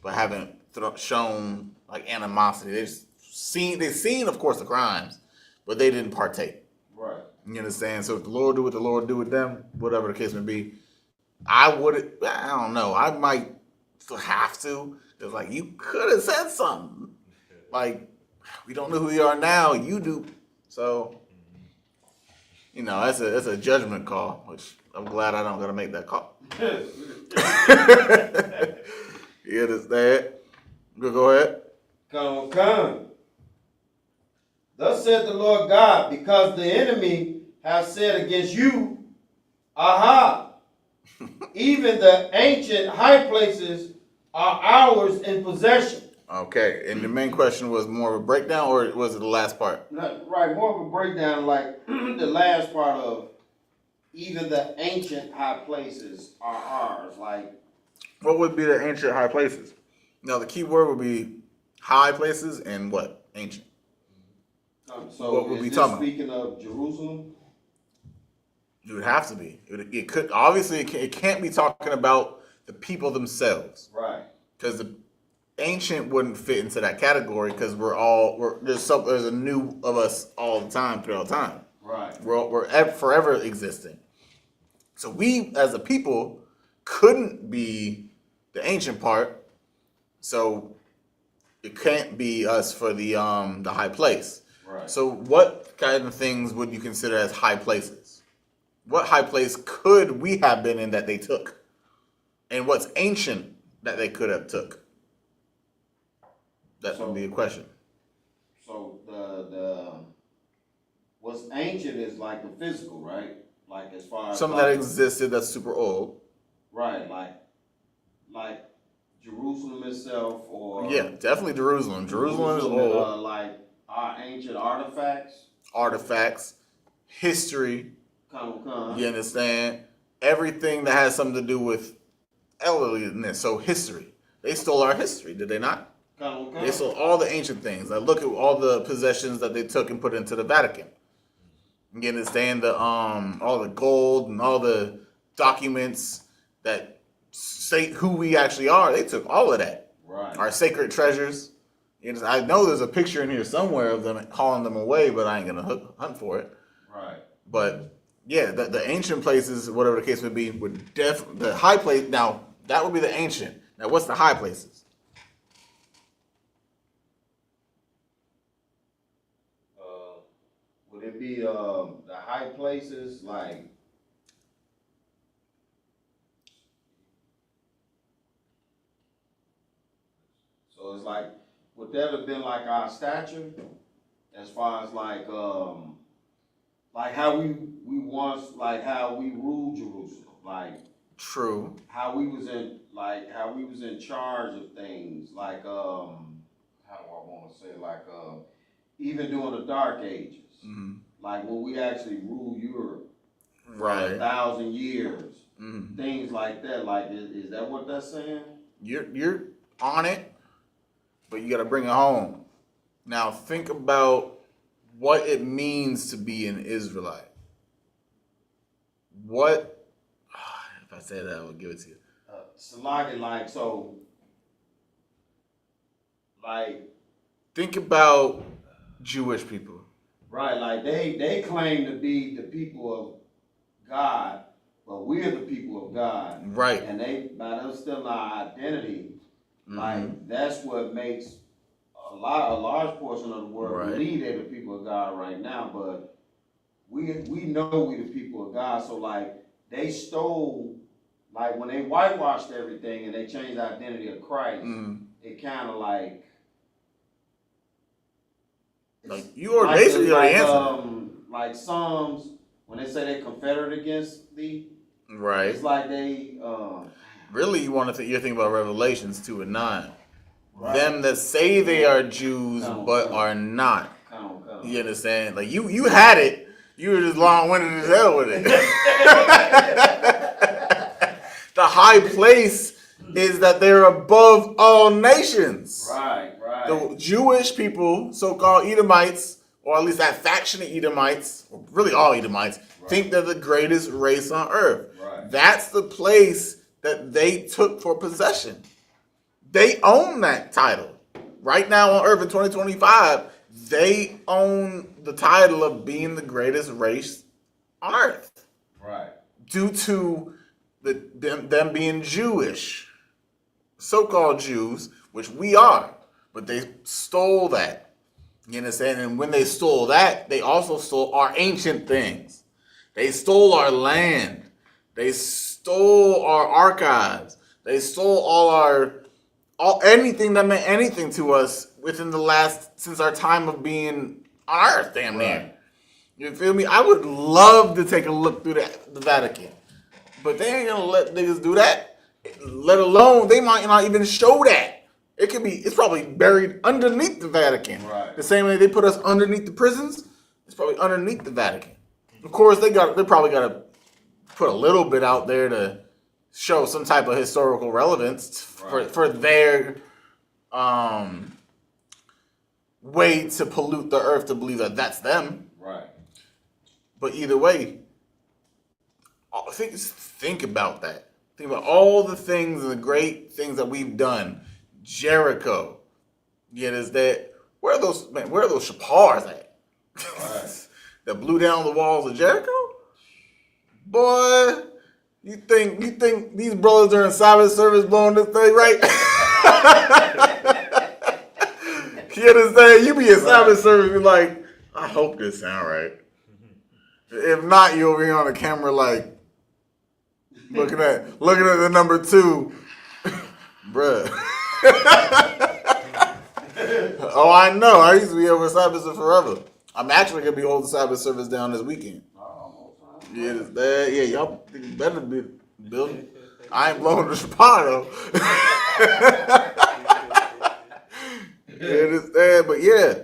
but haven't shown like animosity. They've seen, of course, the crimes, but they didn't partake. Right. You understand? So if the Lord do what the Lord do with them, whatever the case may be, I don't know. I might still have to. It's like, you could have said something. Like, we don't know who you are now. You do. So, that's a judgment call, which I'm glad I don't got to make that call. You understand? Go ahead. Come. Thus said the Lord God, because the enemy hath said against you, aha, even the ancient high places are ours in possession. Okay, and the main question was more of a breakdown, or was it the last part? Right, more of a breakdown, like the last part of even the ancient high places are ours. Like, what would be the ancient high places? Now, the key word would be high places and what? Ancient. So what would is we this talking about? speaking of Jerusalem? It would have to be. It could obviously it can't be talking about the people themselves, Right. because the ancient wouldn't fit into that category, because there's a new of us all the time throughout time. Right. We're forever existing. So we as a people couldn't be the ancient part. So it can't be us for the high place. Right. So what kind of things would you consider as high places? What high place could we have been in that they took? And what's ancient that they could have took? That would be a question. So the what's ancient is like the physical, right? Like as far as something that existed that's super old. Right, like Jerusalem itself, or Yeah, definitely Jerusalem. Jerusalem is old. Like our ancient artifacts, history. Come. You understand? Everything that has something to do with elderliness. So history. They stole our history, did they not? Come. They stole all the ancient things. Like look at all the possessions that they took and put into the Vatican. You understand the all the gold and all the documents that state who we actually are. They took all of that. Right. Our sacred treasures. I know there's a picture in here somewhere of them hauling them away, but I ain't gonna hunt for it. Right. But yeah, the ancient places, whatever the case would be, would the high place. Now that would be the ancient. Now what's the high places? Would it be the high places like? So it's like, would that have been like our stature, as far as like how we once, like how we ruled Jerusalem, like True. how we was in charge of things, like how do I want to say, like even during the Dark Ages, like when we actually ruled Europe for Right. 1,000 years, things like that. Like, is that what that's saying? You're on it, but you got to bring it home. Now think about what it means to be an Israelite. What, if I say that, I will give it to you. Think about Jewish people. Right, like they claim to be the people of God, but we're the people of God. Right. And by them stealing our identity, like that's what makes a large portion of the world believe they're the people of God right now. But we know we the people of God. So like they stole, like when they whitewashed everything and they changed the identity of Christ, it kind of like you are basically the answer. Like Psalms, when they say they confederate against thee, Right. it's like they really you want to you're thinking about Revelations 2:9. Right. Them that say they are Jews but are not. You understand? Like you had it. You were just long-winded as hell with it. The high place is that they're above all nations. Right. The Jewish people, so-called Edomites, or at least that faction of Edomites, or really all Edomites, think they're the greatest race on earth. Right. That's the place that they took for possession. They own that title. Right now on earth in 2025, they own the title of being the greatest race on earth. Right. Due to them being Jewish, so-called Jews, which we are. But they stole that. You understand? And when they stole that, they also stole our ancient things. They stole our land. They stole our archives. They stole anything that meant anything to us since our time of being on Earth, damn near. You feel me? I would love to take a look through the Vatican. But they ain't gonna let niggas do that. Let alone, they might not even show that. It's probably buried underneath the Vatican. Right. The same way they put us underneath the prisons, it's probably underneath the Vatican. Of course, they probably got to put a little bit out there to show some type of historical relevance for their way to pollute the earth to believe that that's them. Right. But either way, think about that. Think about all the things and the great things that we've done. Jericho. Where are those Shapars at? Right. That blew down the walls of Jericho? Boy, you think these brothers are in Sabbath service blowing this thing, right? You understand? You be in Sabbath service, be like, I hope this sound right. If not, you'll be on the camera like looking at the number 2. Bruh. Oh, I know. I used to be over Sabbath forever. I'm actually going to be holding Sabbath service down this weekend. You understand? Yeah, y'all better be building. I ain't blowing the spot though. You understand? But yeah.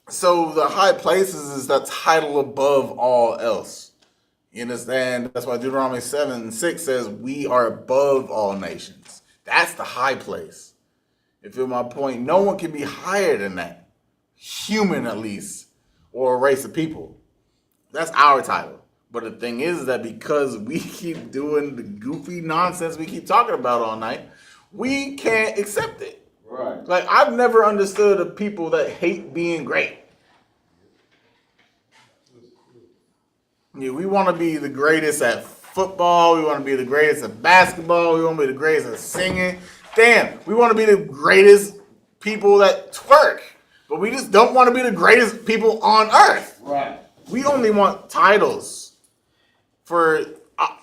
So the high places is the title above all else. You understand? That's why Deuteronomy 7:6 says we are above all nations. That's the high place. You feel my point? No one can be higher than that. Human at least. Or a race of people. That's our title. But the thing is that because we keep doing the goofy nonsense we keep talking about all night, we can't accept it. Right. Like, I've never understood the people that hate being great. Yeah, we want to be the greatest at football. We want to be the greatest at basketball. We want to be the greatest at singing. Damn, we want to be the greatest people that twerk. But we just don't want to be the greatest people on earth. Right. We only want titles for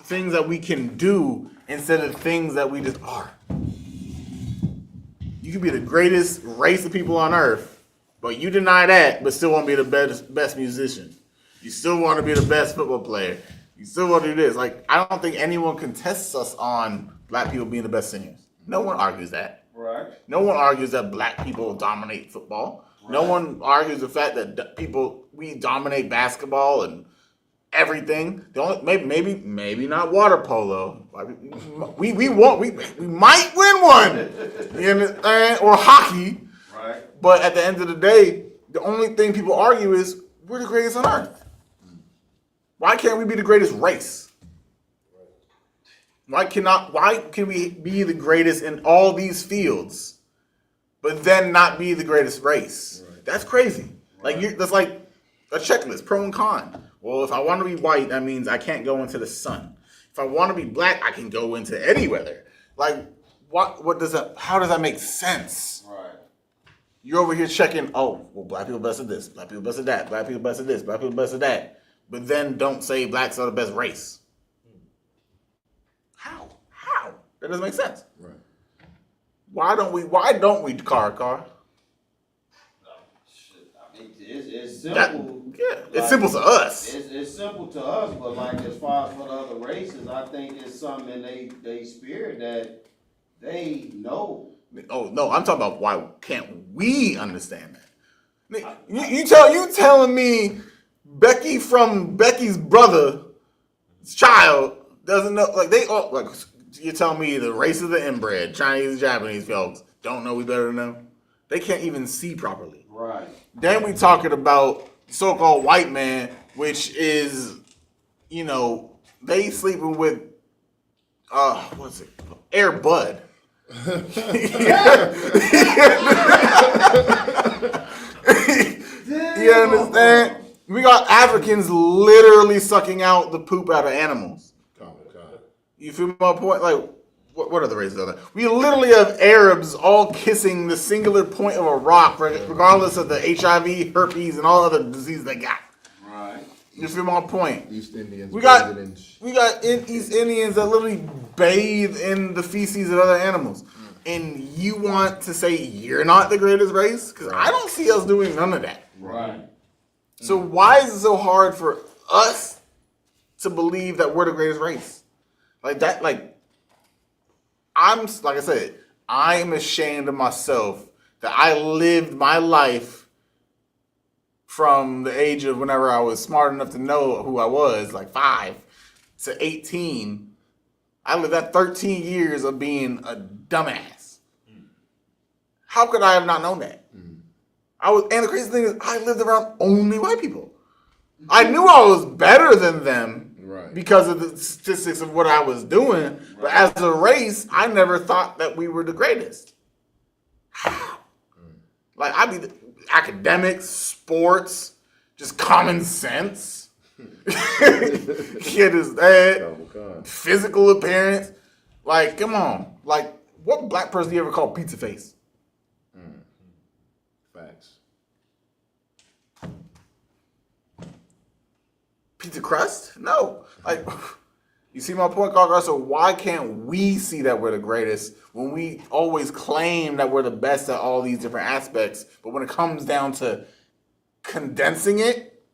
things that we can do instead of things that we just are. You can be the greatest race of people on earth, but you deny that, but still want to be the best musician. You still want to be the best football player. You still want to do this. Like, I don't think anyone contests us on black people being the best singers. No one argues that. Right. No one argues that black people dominate football. Right. No one argues the fact that we dominate basketball and everything. The only maybe not water polo. We might win one. You understand? Or hockey. Right. But at the end of the day, the only thing people argue is we're the greatest on earth. Why can't we be the greatest race? Why can we be the greatest in all these fields, but then not be the greatest race? Right. That's crazy. Right. That's like a checklist, pro and con. Well, if I want to be white, that means I can't go into the sun. If I want to be black, I can go into any weather. Like, what does that? How does that make sense? Right. You're over here checking. Oh, well, black people best at this, black people best at that, black people best at this, black people best at that. But then don't say blacks are the best race. How? That doesn't make sense. Right. Why don't we car? I mean, it's simple. It's simple to us. It's simple to us, but like as far as for the other races, I think it's something in they spirit that they know. Oh no, I'm talking about why can't we understand that? You telling me Becky from Becky's brother's child doesn't know, like you're telling me the race of the inbred, Chinese and Japanese folks don't know we better than them? They can't even see properly. Right. Then we talking about so-called white man, which is, they sleeping with, what's it? Air Bud. You understand? We got Africans literally sucking out the poop out of animals. Oh, God. You feel my point? Like, what are the races of that? We literally have Arabs all kissing the singular point of a rock, regardless of the HIV, herpes, and all other diseases they got. Right. You feel my point? East Indians. We got East Indians that literally bathe in the feces of other animals. And you want to say you're not the greatest race? Because I don't see us doing none of that. Right. So why is it so hard for us to believe that we're the greatest race? Like that, like I said, I am ashamed of myself that I lived my life from the age of whenever I was smart enough to know who I was, like 5 to 18. I lived that 13 years of being a dumbass. How could I have not known that? And the crazy thing is, I lived around only white people. I knew I was better than them because of the statistics of what I was doing. But as a race, I never thought that we were the greatest. How? Like, academics, sports, just common sense. Kid is that. Physical appearance. Like, come on. Like, what black person do you ever call pizza face? Facts. Pizza crust? No. Like, you see my point, Carl? So why can't we see that we're the greatest when we always claim that we're the best at all these different aspects? But when it comes down to condensing it,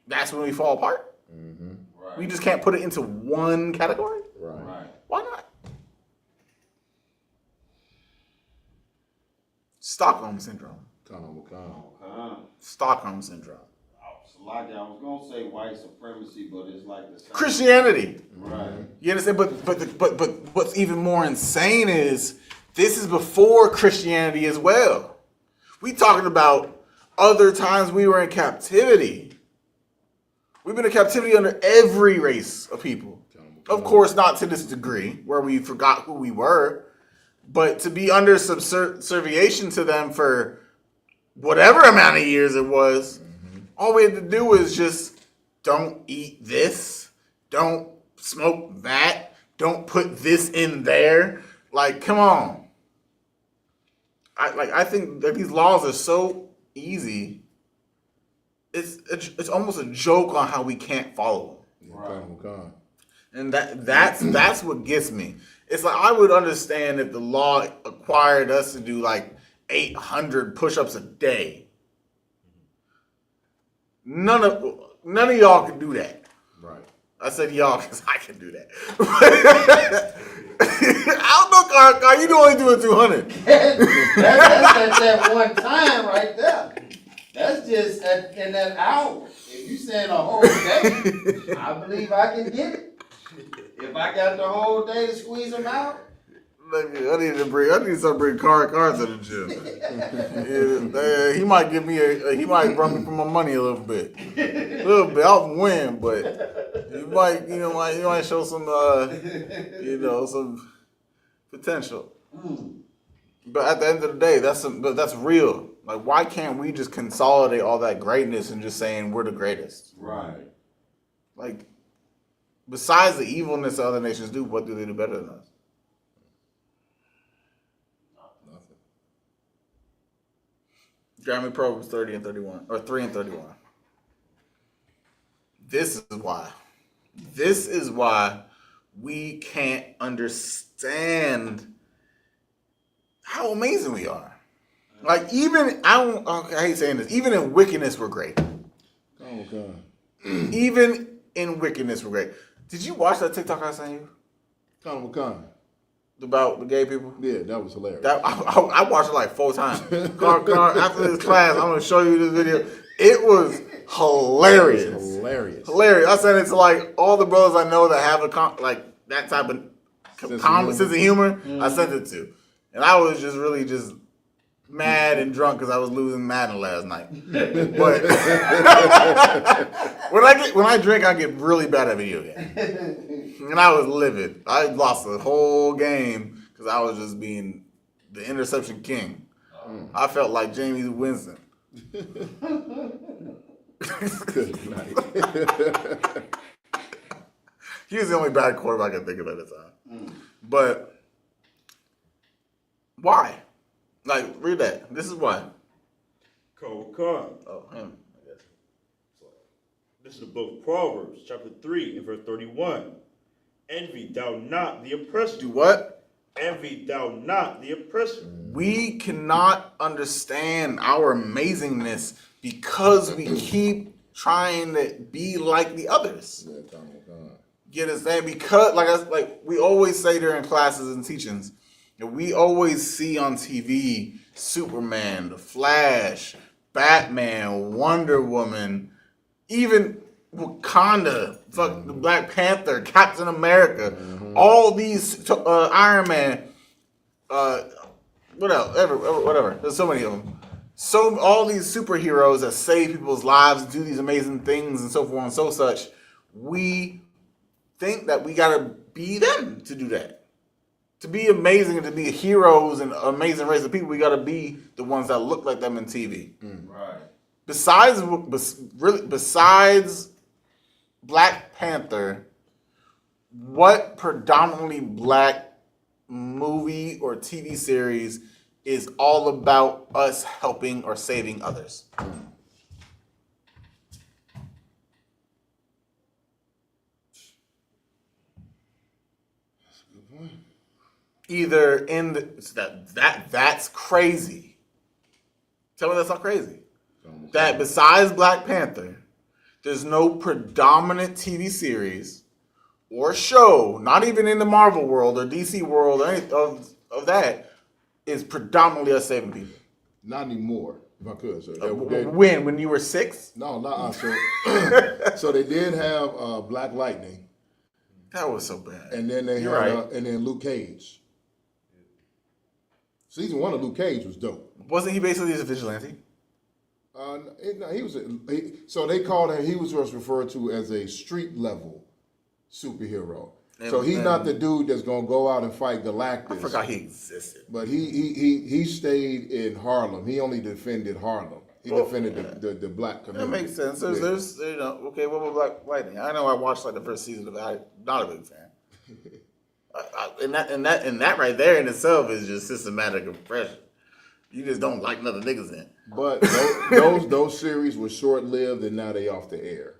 that's when we fall apart. Right. We just can't put it into one category? Right. Why not? Stockholm Syndrome. Stockholm Syndrome. Like I was gonna say white supremacy, but it's like the same. Christianity. Right. You understand? But what's even more insane is this is before Christianity as well. We talking about other times we were in captivity. We've been in captivity under every race of people. Of course, not to this degree where we forgot who we were, but to be under subserviation to them for whatever amount of years it was. All we had to do was just don't eat this, don't smoke that, don't put this in there. Like, come on. I think that these laws are so easy. It's almost a joke on how we can't follow them. Right. And that's what gets me. It's like I would understand if the law required us to do like 800 push-ups a day. None of y'all can do that. Right. I said y'all because I can do that. I don't know, Car, you only doing 200. That's that one time right there. That's just in that hour. If you saying a whole day, I believe I can get it. If I got the whole day to squeeze them out. I need to start bringing cars to the gym. Yeah, he might give me he might run me for my money a little bit. I'll win, but you might show some, some potential. But at the end of the day, that's real. Like, why can't we just consolidate all that greatness and just saying we're the greatest? Right. Like, besides the evilness other nations do, what do they do better than us? Grammy Proverbs 30 and 31, or 3 and 31. This is why we can't understand how amazing we are. Like, I hate saying this, even in wickedness, we're great. Oh, God. Even in wickedness, we're great. Did you watch that TikTok I sent you? About the gay people? Yeah, that was hilarious. I watched it like 4 times. After this class, I'm going to show you this video. It was hilarious. Hilarious. I sent it to like all the brothers I know that have that type of sense of humor. I sent it to. And I was just really just mad and drunk because I was losing Madden last night. But when I drink, I get really bad at video games. And I was livid. I lost the whole game because I was just being the interception king. I felt like Jameis Winston. Good night. He was the only bad quarterback I can think of at the time. But why? Like, read that. This is why. Come. Oh, him, I guess. This is the book of Proverbs, chapter 3, and verse 31. Envy thou not the oppressor. Do what? Envy thou not the oppressor. We cannot understand our amazingness because we keep trying to be like the others. You understand? Because, like we always say during classes and teachings, we always see on TV Superman, The Flash, Batman, Wonder Woman, even Wakanda, the Black Panther, Captain America, all these, Iron Man, what else? Whatever. There's so many of them. So all these superheroes that save people's lives, do these amazing things, and so forth and so such. We think that we gotta be them to do that. To be amazing and to be heroes and amazing race of people, we gotta be the ones that look like them in TV. Right. Besides Black Panther, what predominantly black movie or TV series is all about us helping or saving others? Either in that's crazy. Tell me that's not crazy. That besides Black Panther, there's no predominant TV series or show, not even in the Marvel world or DC world or any of that, is predominantly us saving people. Not anymore, if I could, sir. When you were 6? No, not so. So they did have Black Lightning. That was so bad. And then they had and then Luke Cage. Season 1 of Luke Cage was dope. Wasn't he basically a vigilante? He was. So they called him. He was referred to as a street level superhero. So he's not the dude that's gonna go out and fight Galactus. I forgot he existed. But he stayed in Harlem. He only defended Harlem. He defended the black community. That makes sense. There's okay, what about Black Lightning? I know I watched like the first season of it. I'm not a big fan. And that right there in itself is just systematic oppression. You just don't like another niggas in. But those series were short lived and now they off the air.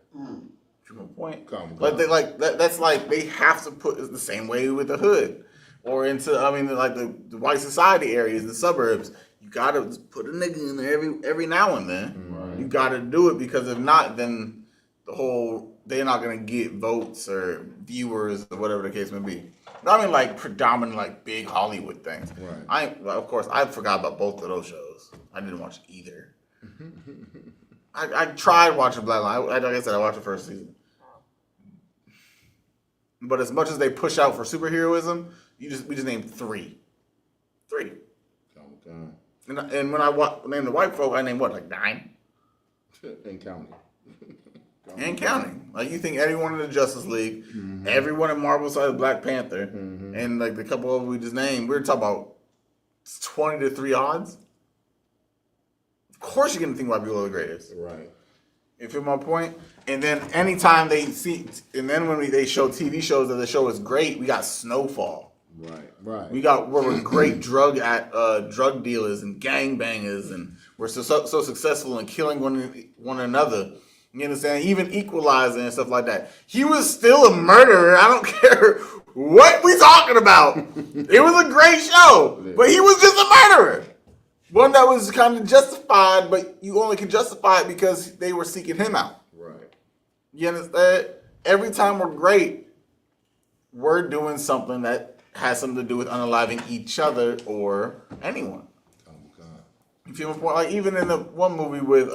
To a point. But they that's like they have to put the same way with the hood. Or into like the white society areas, the suburbs. You gotta put a nigga in there every now and then. Right. You gotta do it because if not, then they're not gonna get votes or viewers or whatever the case may be. But I mean like predominant like big Hollywood things. Right. Of course I forgot about both of those shows. I didn't watch either. I tried watching Black Lightning. Like I said, I watched the first season. But as much as they push out for superheroism, we just named 3. 3. And when I named the white folk, I named what, like 9? And counting. And counting. Like you think everyone in the Justice League, everyone in Marvel besides Black Panther, and like the couple of them we just named, we're talking about 20-3 odds. Of course you're gonna think white people are the greatest. Right. You feel my point? And then anytime they when they show TV shows that the show is great, we got Snowfall. Right. We got where we're great drug dealers and gangbangers, and we're so successful in killing one another. You understand? Even Equalizer and stuff like that. He was still a murderer. I don't care what we talking about. It was a great show, but he was just a murderer. One that was kind of justified, but you only can justify it because they were seeking him out. Right. You understand? Every time we're great, we're doing something that has something to do with unaliving each other or anyone. Oh God. You feel my point? Like even in the one movie with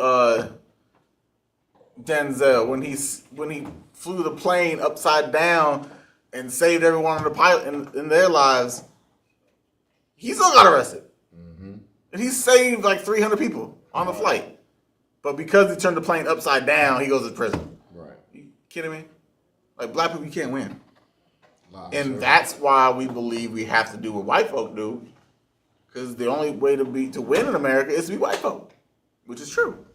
Denzel, when he flew the plane upside down and saved everyone on the pilot in their lives, he still got arrested. And he saved like 300 people on the flight. But because he turned the plane upside down, he goes to prison. Right. You kidding me? Like black people, you can't win. And that's why we believe we have to do what white folk do. Because the only way to win in America is to be white folk. Which is true.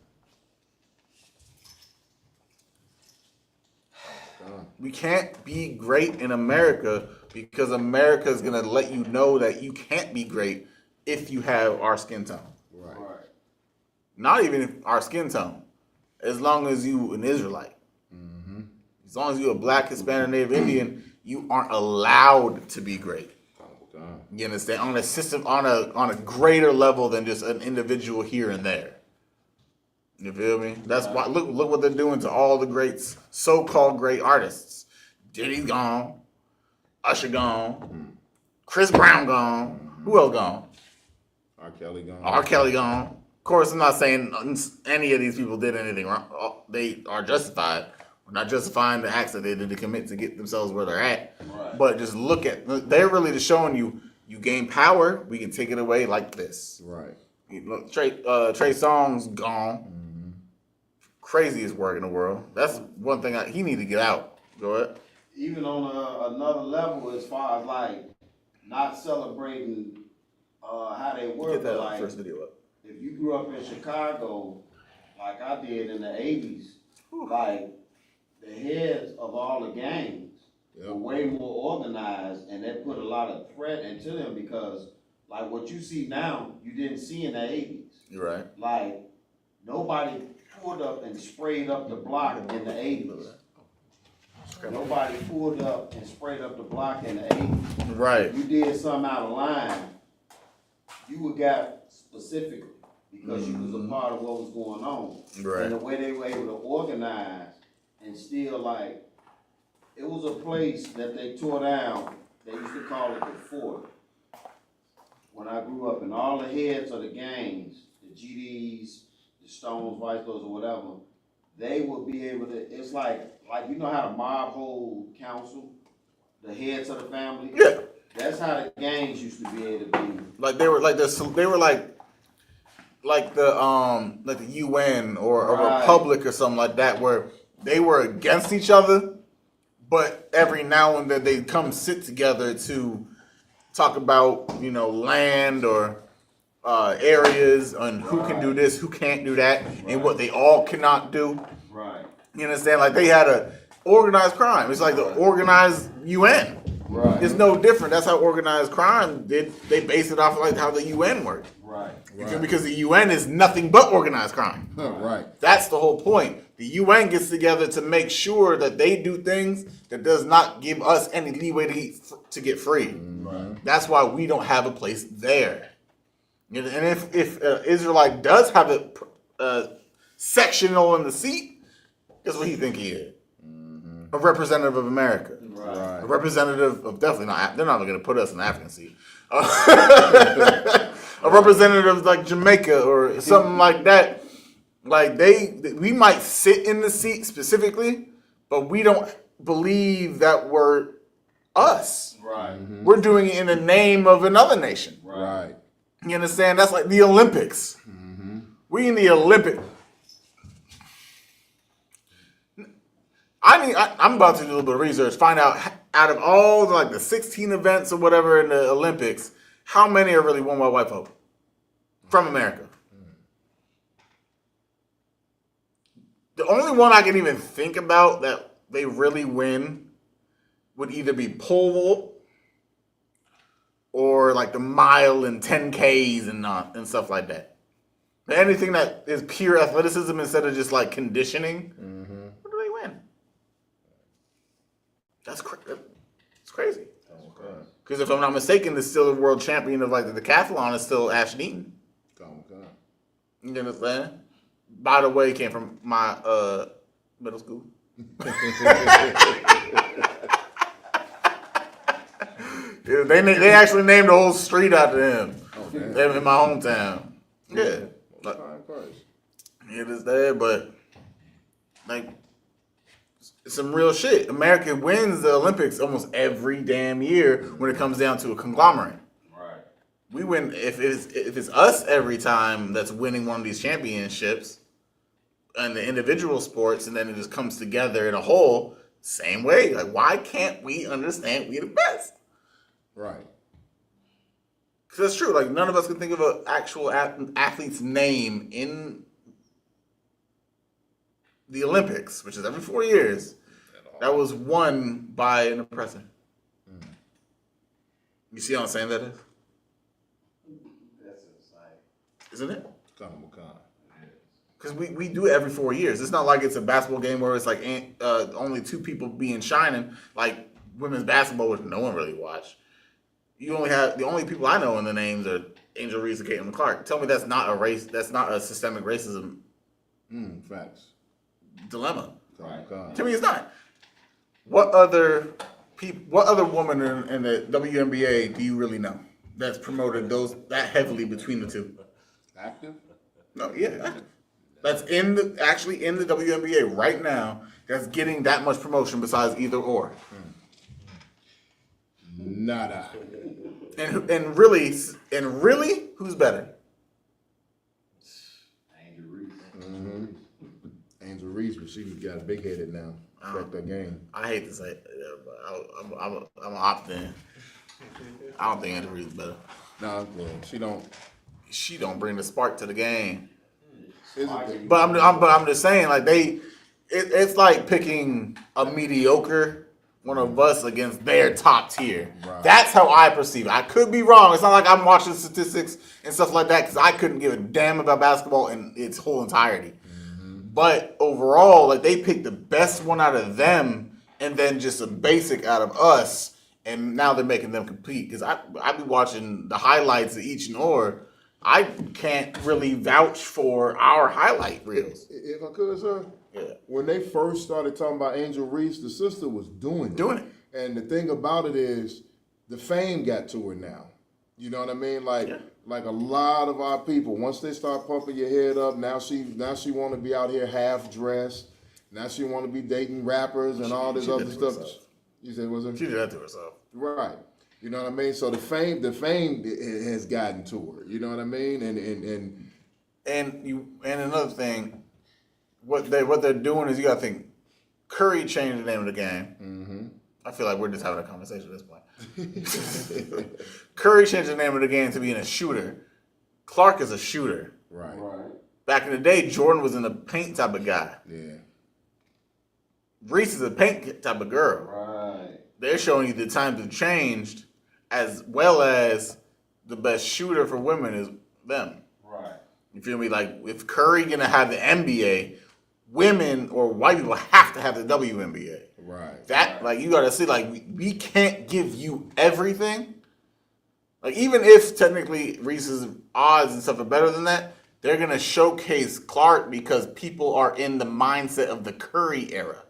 We can't be great in America because America is going to let you know that you can't be great if you have our skin tone. Right. Not even our skin tone. As long as you an Israelite. As long as you a black, Hispanic, Native Indian, you aren't allowed to be great. You understand? On a system, on a greater level than just an individual here and there. You feel me? That's why look what they're doing to all the greats, so-called great artists. Diddy's gone, Usher gone, Chris Brown gone. Who else gone? R. Kelly gone. Of course, I'm not saying any of these people did anything wrong. They are justified. We're not justifying the acts that they did to commit to get themselves where they're at. Right. But just look at, they're really just showing you gain power, we can take it away like this. Right. Look, Trey Songz gone. Craziest work in the world. That's one thing he need to get out. Go ahead. Even on another level, as far as like not celebrating how they work. Get that like, first video up. If you grew up in Chicago, like I did in the 80s, like the heads of all the gangs were way more organized, and they put a lot of threat into them because, like what you see now, you didn't see in the 80s. You're right. Like nobody pulled up and sprayed up the block in the 80s. Nobody pulled up and sprayed up the block in the 80s. Right. If you did something out of line, you would got specifically because you was a part of what was going on. Right. And the way they were able to organize and still like, it was a place that they tore down. They used to call it the fort. When I grew up, and all the heads of the gangs, the GDs, the Stones, Vice Lords, or whatever, they would be able to. It's like you know how the mob hold council, the heads of the family. Yeah. That's how the gangs used to be able to be. Like they were like this. They were like the UN or a Right. republic or something like that, where they were against each other, but every now and then they come sit together to talk about land or areas and who can do this, who can't do that, and what they all cannot do. Right. You understand? Like they had a organized crime. It's like the organized UN. Right. It's no different. That's how organized crime did. They base it off of like how the UN worked. Right. Because the UN is nothing but organized crime. Right. That's the whole point. The UN gets together to make sure that they do things that does not give us any leeway to get free. Right. That's why we don't have a place there. And if Israelite does have a sectional in the seat, guess what he think he is? A representative of America. Right. A representative of definitely not. They're not going to put us in the African seat. A representative like Jamaica or something like that. Like we might sit in the seat specifically, but we don't believe that we're us. Right. We're doing it in the name of another nation. Right. You understand? That's like the Olympics. We in the Olympics. I'm about to do a little bit of research, find out of all the 16 events or whatever in the Olympics, how many are really won by white folk from America. The only one I can even think about that they really win would either be pole vault or like the mile and 10Ks and stuff like that. But anything that is pure athleticism instead of just like conditioning, what do they win? That's crazy. Because if I'm not mistaken, there's still a world champion of like the decathlon is still Ash Deaton. You understand? By the way, came from my middle school. Yeah, they actually named the whole street after him. In my hometown. Yeah. Like, it is there, but like some real shit. America wins the Olympics almost every damn year when it comes down to a conglomerate. Right. We win if it's us every time that's winning one of these championships and the individual sports, and then it just comes together in a whole. Same way. Like, why can't we understand we the best? Right. Because that's true. Like, none of us can think of an actual athlete's name in the Olympics, which is every 4 years, that was won by an oppressor. You see how I'm saying that is? That's insane. Isn't it? Comical con. Because we do it every 4 years. It's not like it's a basketball game where it's like only two people being shining, like women's basketball, which no one really watched. You only have the only people I know in the names are Angel Reese and Caitlin Clark. Tell me that's not a race. That's not a systemic racism Facts. dilemma. Comical con. To me, it's not. What other woman in the WNBA do you really know that's promoted that heavily between the two? Active? No, yeah, active. That's actually in the WNBA right now. That's getting that much promotion besides either or. Nada. And really, who's better? Angel Reese. Angel Reese, but she got big headed now. Fuck that game. I hate to say it, but I'm an opt-in. I don't think Angel Reese is better. No, well, she don't. She don't bring the spark to the game. But I'm just saying, like it's like picking a mediocre one of us against their top tier. Right. That's how I perceive it. I could be wrong. It's not like I'm watching statistics and stuff like that because I couldn't give a damn about basketball in its whole entirety. But overall, like they picked the best one out of them and then just a basic out of us, and now they're making them compete. Because I be watching the highlights of each and or. I can't really vouch for our highlight reels. if I could, sir, Yeah. when they first started talking about Angel Reese, the sister was doing it. And the thing about it is, the fame got to her now. You know what I mean? Like a lot of our people, once they start pumping your head up, now she want to be out here half dressed. Now she want to be dating rappers and all this other stuff. You said, was it? She did that to herself. Right. You know what I mean? So the fame has gotten to her. You know what I mean? And another thing, what they're doing is, you got to think, Curry changed the name of the game. Mm-hmm. I feel like we're just having a conversation at this point. Curry changed the name of the game to being a shooter. Clark is a shooter. Right. Back in the day, Jordan was in the paint type of guy. Yeah. Reese is a paint type of girl. Right. They're showing you the times have changed, as well as the best shooter for women is them. Right. You feel me? Like, if Curry gonna have the NBA, women or white people have to have the WNBA. Right. Like, you gotta see, like, we can't give you everything. Like, even if technically Reese's odds and stuff are better than that, they're gonna showcase Clark because people are in the mindset of the Curry era.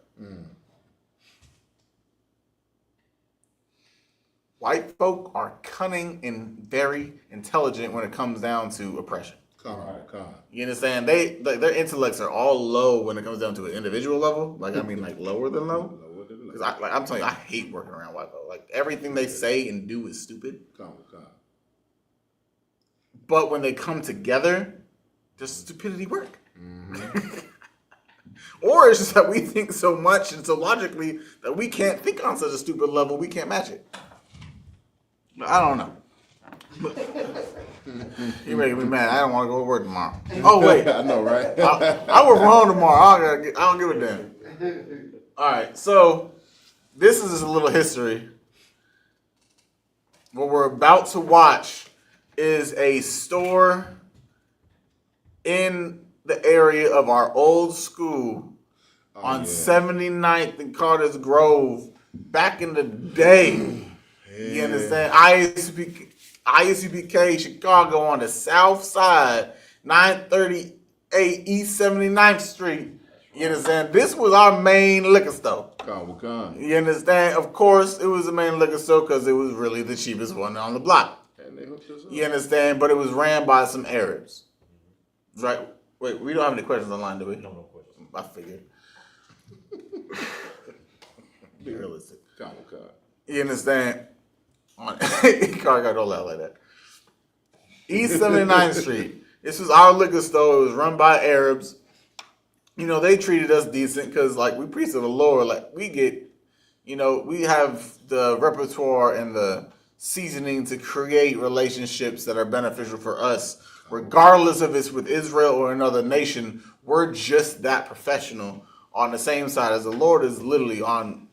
White folk are cunning and very intelligent when it comes down to oppression. Come on. You understand? Their intellects are all low when it comes down to an individual level. Like, I mean, like, lower than low. Because I'm telling you, I hate working around white folk. Like, everything they say and do is stupid. Come. But when they come together, does stupidity work? Mm-hmm. Or it's just that we think so much and so logically that we can't think on such a stupid level, we can't match it. I don't know. You making me mad. I don't want to go to work tomorrow. Oh, wait. I know, right? I work from home tomorrow. I don't give a damn. All right, so this is just a little history. What we're about to watch is a store in the area of our old school on 79th and Carter's Grove back in the day. You understand? Isupk Chicago on the south side, 938 East 79th Street. You understand? This was our main liquor store. You understand? Of course, it was the main liquor store because it was really the cheapest one on the block. You understand? But it was ran by some Arabs. Right? Wait, we don't have any questions online, do we? No questions. I figured. Be realistic. You understand? Car got all out like that. East 79th Street. This was our liquor store. It was run by Arabs. You know, they treated us decent because, like, we priests of the Lord. Like, we get, you know, we have the repertoire and the seasoning to create relationships that are beneficial for us, regardless if it's with Israel or another nation. We're just that professional on the same side as the Lord is literally on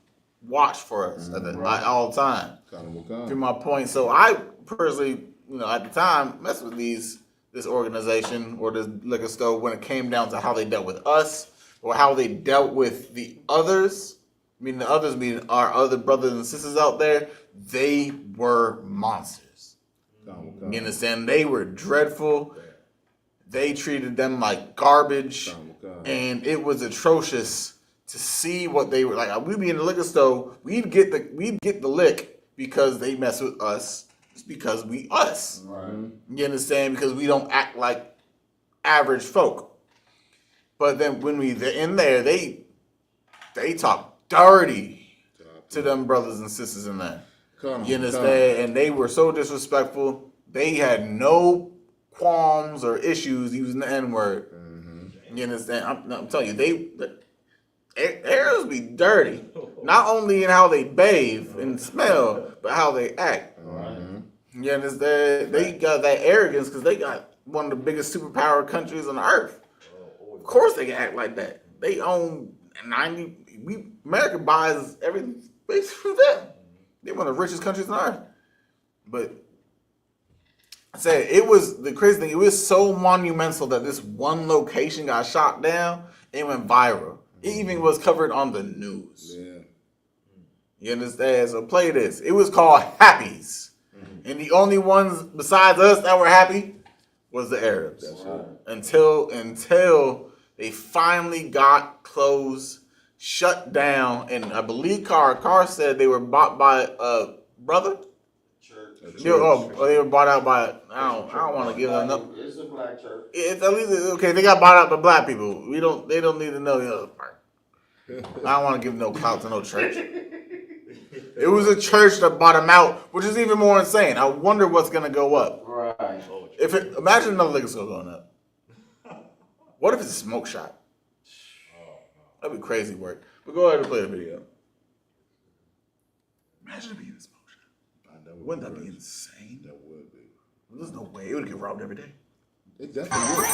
watch for us at all the time. To my point. So I personally, you know, at the time, messed with this organization or this liquor store when it came down to how they dealt with us or how they dealt with the others. I mean, the others meaning our other brothers and sisters out there. They were monsters. You understand? They were dreadful. They treated them like garbage, and it was atrocious to see what they were like. We'd be in the liquor store. We'd get the lick because they mess with us. It's because we us. Right. You understand? Because we don't act like average folk. But then when they're in there, they talk dirty to them brothers and sisters in there. You understand? And they were so disrespectful. They had no qualms or issues using the N-word. Mm-hmm. You understand? I'm telling you, Arabs be dirty. Not only in how they bathe and smell, but how they act. Mm-hmm. You understand? They got that arrogance because they got one of the biggest superpower countries on earth. Of course they can act like that. They own 90. America buys everything from them. They're one of the richest countries on earth. But I said it was the crazy thing. It was so monumental that this one location got shot down. It went viral. It even was covered on the news. Yeah. You understand? So play this. It was called Happies. Mm-hmm. And the only ones besides us that were happy was the Arabs. That's right. Until They finally got closed, shut down, and I believe Carr said they were bought by a brother. They were bought out by. I don't want to give them no. It's a black church. It's at least okay. They got bought out by black people. They don't need to know the other part. I don't want to give no clout to no church. It was a church that bought them out, which is even more insane. I wonder what's gonna go up. Right. Imagine another liquor store going up. What if it's a smoke shop? That'd be crazy work. But go ahead and play the video. Imagine it being a smoke shop. Wouldn't that be insane? That would be. There's no way it would get robbed every day. It definitely would.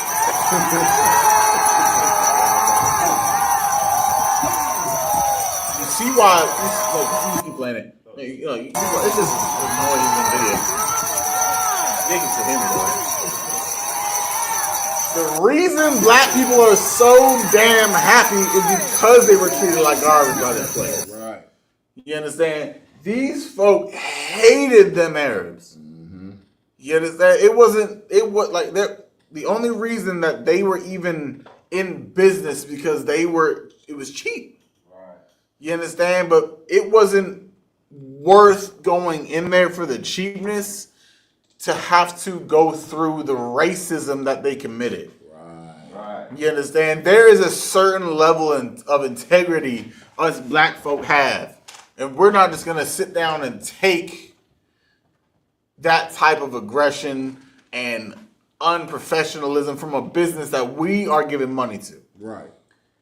You see why? You keep playing it. It's just noise in the video. They can him anyway. The reason black people are so damn happy is because they were treated like garbage by that place. Right. You understand? These folk hated them Arabs. Mm-hmm. You understand? It was like the only reason that they were even in business because it was cheap. Right. You understand? But it wasn't worth going in there for the cheapness to have to go through the racism that they committed. Right. You understand? There is a certain level of integrity us black folk have. And we're not just going to sit down and take that type of aggression and unprofessionalism from a business that we are giving money to. Right.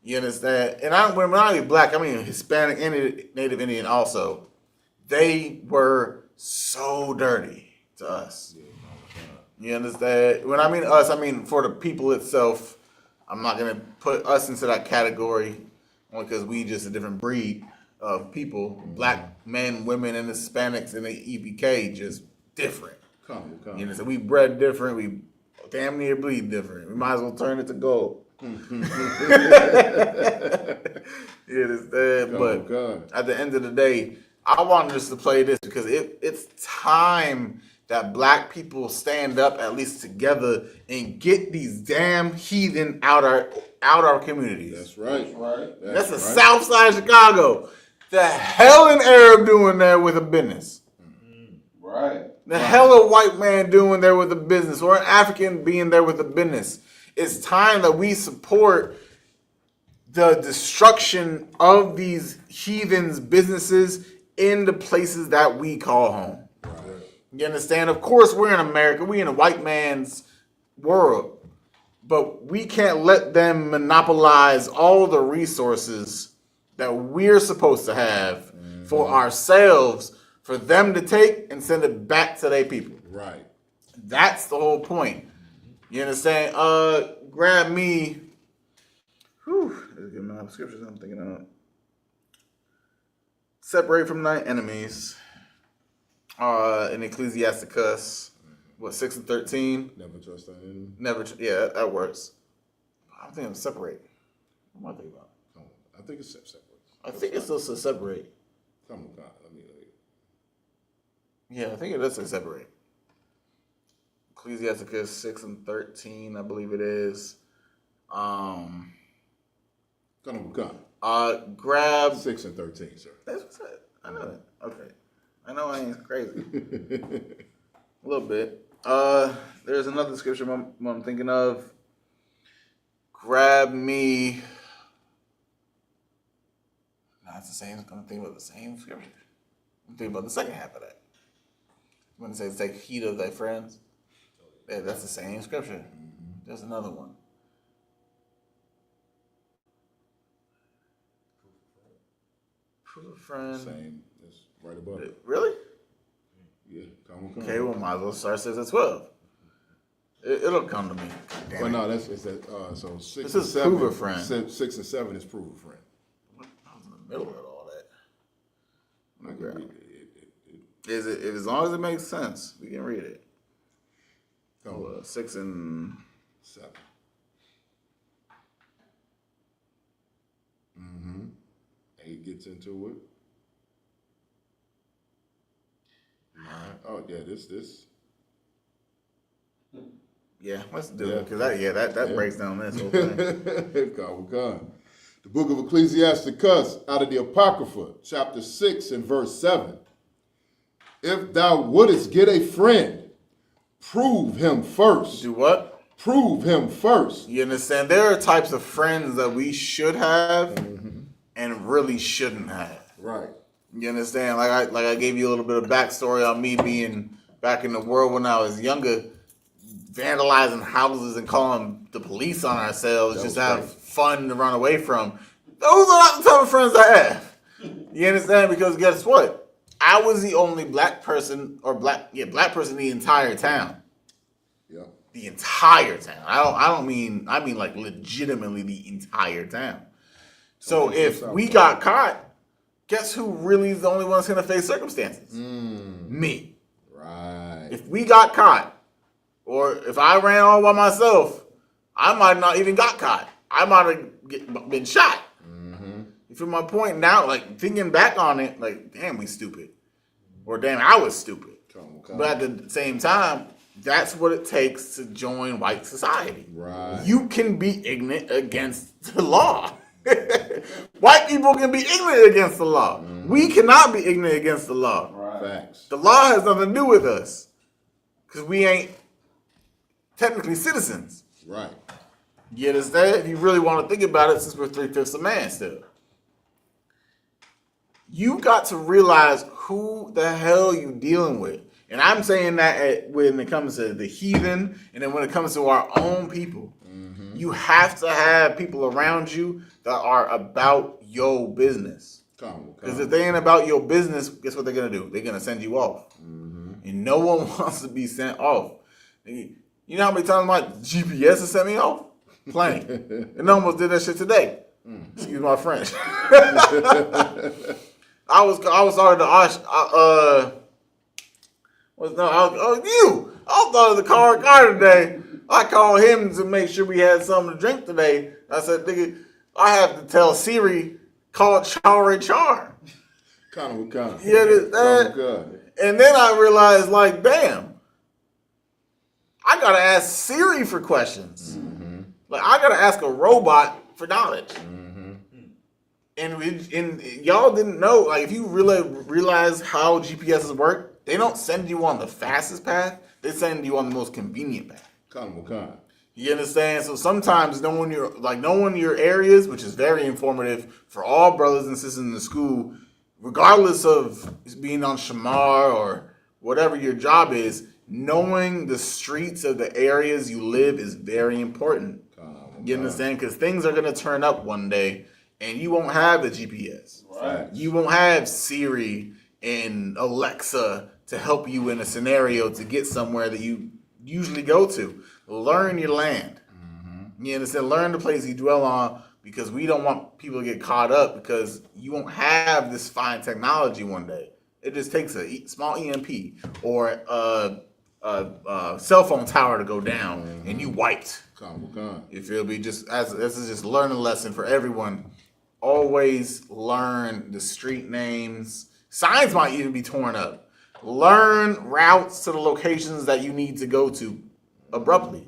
You understand? And when I mean black, I mean Hispanic and Native Indian also. They were so dirty to us. You understand? When I mean us, I mean for the people itself. I'm not going to put us into that category only because we just a different breed of people. Black men, women, and Hispanics and the EPK just different. Come. You understand? We bred different. We damn near bleed different. We might as well turn it to gold. You understand? But at the end of the day, I wanted us to play this because it's time that black people stand up at least together and get these damn heathen out our communities. That's right. That's the south side of Chicago. The hell an Arab doing there with a business? Right. The hell a white man doing there with a business or an African being there with a business? It's time that we support the destruction of these heathens' businesses in the places that we call home. You understand? Of course, we're in America. We're in a white man's world. But we can't let them monopolize all the resources that we're supposed to have for ourselves, for them to take and send it back to their people. Right. That's the whole point. You understand? Grab me. There's a good amount of scriptures I'm thinking of. Separate from thy enemies. In Ecclesiasticus, 6 and 13? Never trust an enemy. Yeah, that works. I'm thinking of separate. What am I thinking about? I think it's separate. I think it's supposed to separate. Come on, God. Let me. Yeah, I think it does say separate. Ecclesiasticus 6 and 13, I believe it is. Grab 6 and 13, sir. That's what's it. I know that. Okay. I know I ain't crazy. A little bit. There's another scripture I'm thinking of. Grab me. No, it's the same. I'm thinking about the same scripture. I'm thinking about the second half of that. When it says, take heed of thy friends. Yeah, that's the same scripture. There's another one. Prove a friend. Same. It's right above it. Really? Yeah. Come. Okay, well, might as well start 6 at 12. It'll come to me. Well, no, it's that. So 6 this and is 7. prove a friend. 6 and 7 is prove a friend. I was in the middle of all that. I can read it. Is it? If as long as it makes sense, we can read it. Go. 6 and 7. 8 gets into it. 9. Oh yeah, this. Yeah, let's do it because that breaks down this whole thing. God. The book of Ecclesiasticus out of the Apocrypha, chapter 6 and verse 7. If thou wouldest get a friend, prove him first. Do what? Prove him first. You understand? There are types of friends that we should have and really shouldn't have. Right. You understand? Like I gave you a little bit of backstory on me being back in the world when I was younger, vandalizing houses and calling the police on ourselves just to have fun to run away from. Those are not the type of friends I have. You understand? Because guess what? I was the only black person black person in the entire town. Yeah. The entire town. I mean like legitimately the entire town. So if we got caught, guess who really is the only one that's gonna face circumstances? Me. Right. If we got caught, or if I ran all by myself, I might not even got caught. I might have been shot. You feel my point? Now, like thinking back on it, like damn, we stupid, or damn, I was stupid. But at the same time, that's what it takes to join white society. Right. You can be ignorant against the law. White people can be ignorant against the law. We cannot be ignorant against the law. Right. Facts. The law has nothing to do with us because we ain't technically citizens. Right. You understand? If you really want to think about it, since we're 3/5 of man still. You got to realize who the hell you dealing with. And I'm saying that when it comes to the heathen and then when it comes to our own people. You have to have people around you that are about your business. Because if they ain't about your business, guess what they're going to do? They're going to send you off. And no one wants to be sent off. You know how many times my GPS has sent me off? Plenty. And almost did that shit today. Excuse my French. I was talking to I thought of the car today. I called him to make sure we had something to drink today. I said, nigga, I have to tell Siri, call Char. Kind of. You understand? And then I realized, like, damn, I gotta ask Siri for questions. Like, I gotta ask a robot for knowledge. And y'all didn't know, like, if you really realize how GPSs work, they don't send you on the fastest path. They send you on the most convenient path. You understand? So sometimes knowing your areas, which is very informative for all brothers and sisters in the school, regardless of being on Shamar or whatever your job is, knowing the streets of the areas you live is very important. You understand? Because things are going to turn up one day and you won't have the GPS. Right. You won't have Siri and Alexa to help you in a scenario to get somewhere that you usually go to. Learn your land. You understand? Learn the place you dwell on, because we don't want people to get caught up because you won't have this fine technology one day. It just takes a small EMP or a cell phone tower to go down and you wiped. You feel me? This is just learning lesson for everyone. Always learn the street names. Signs might even be torn up. Learn routes to the locations that you need to go to abruptly.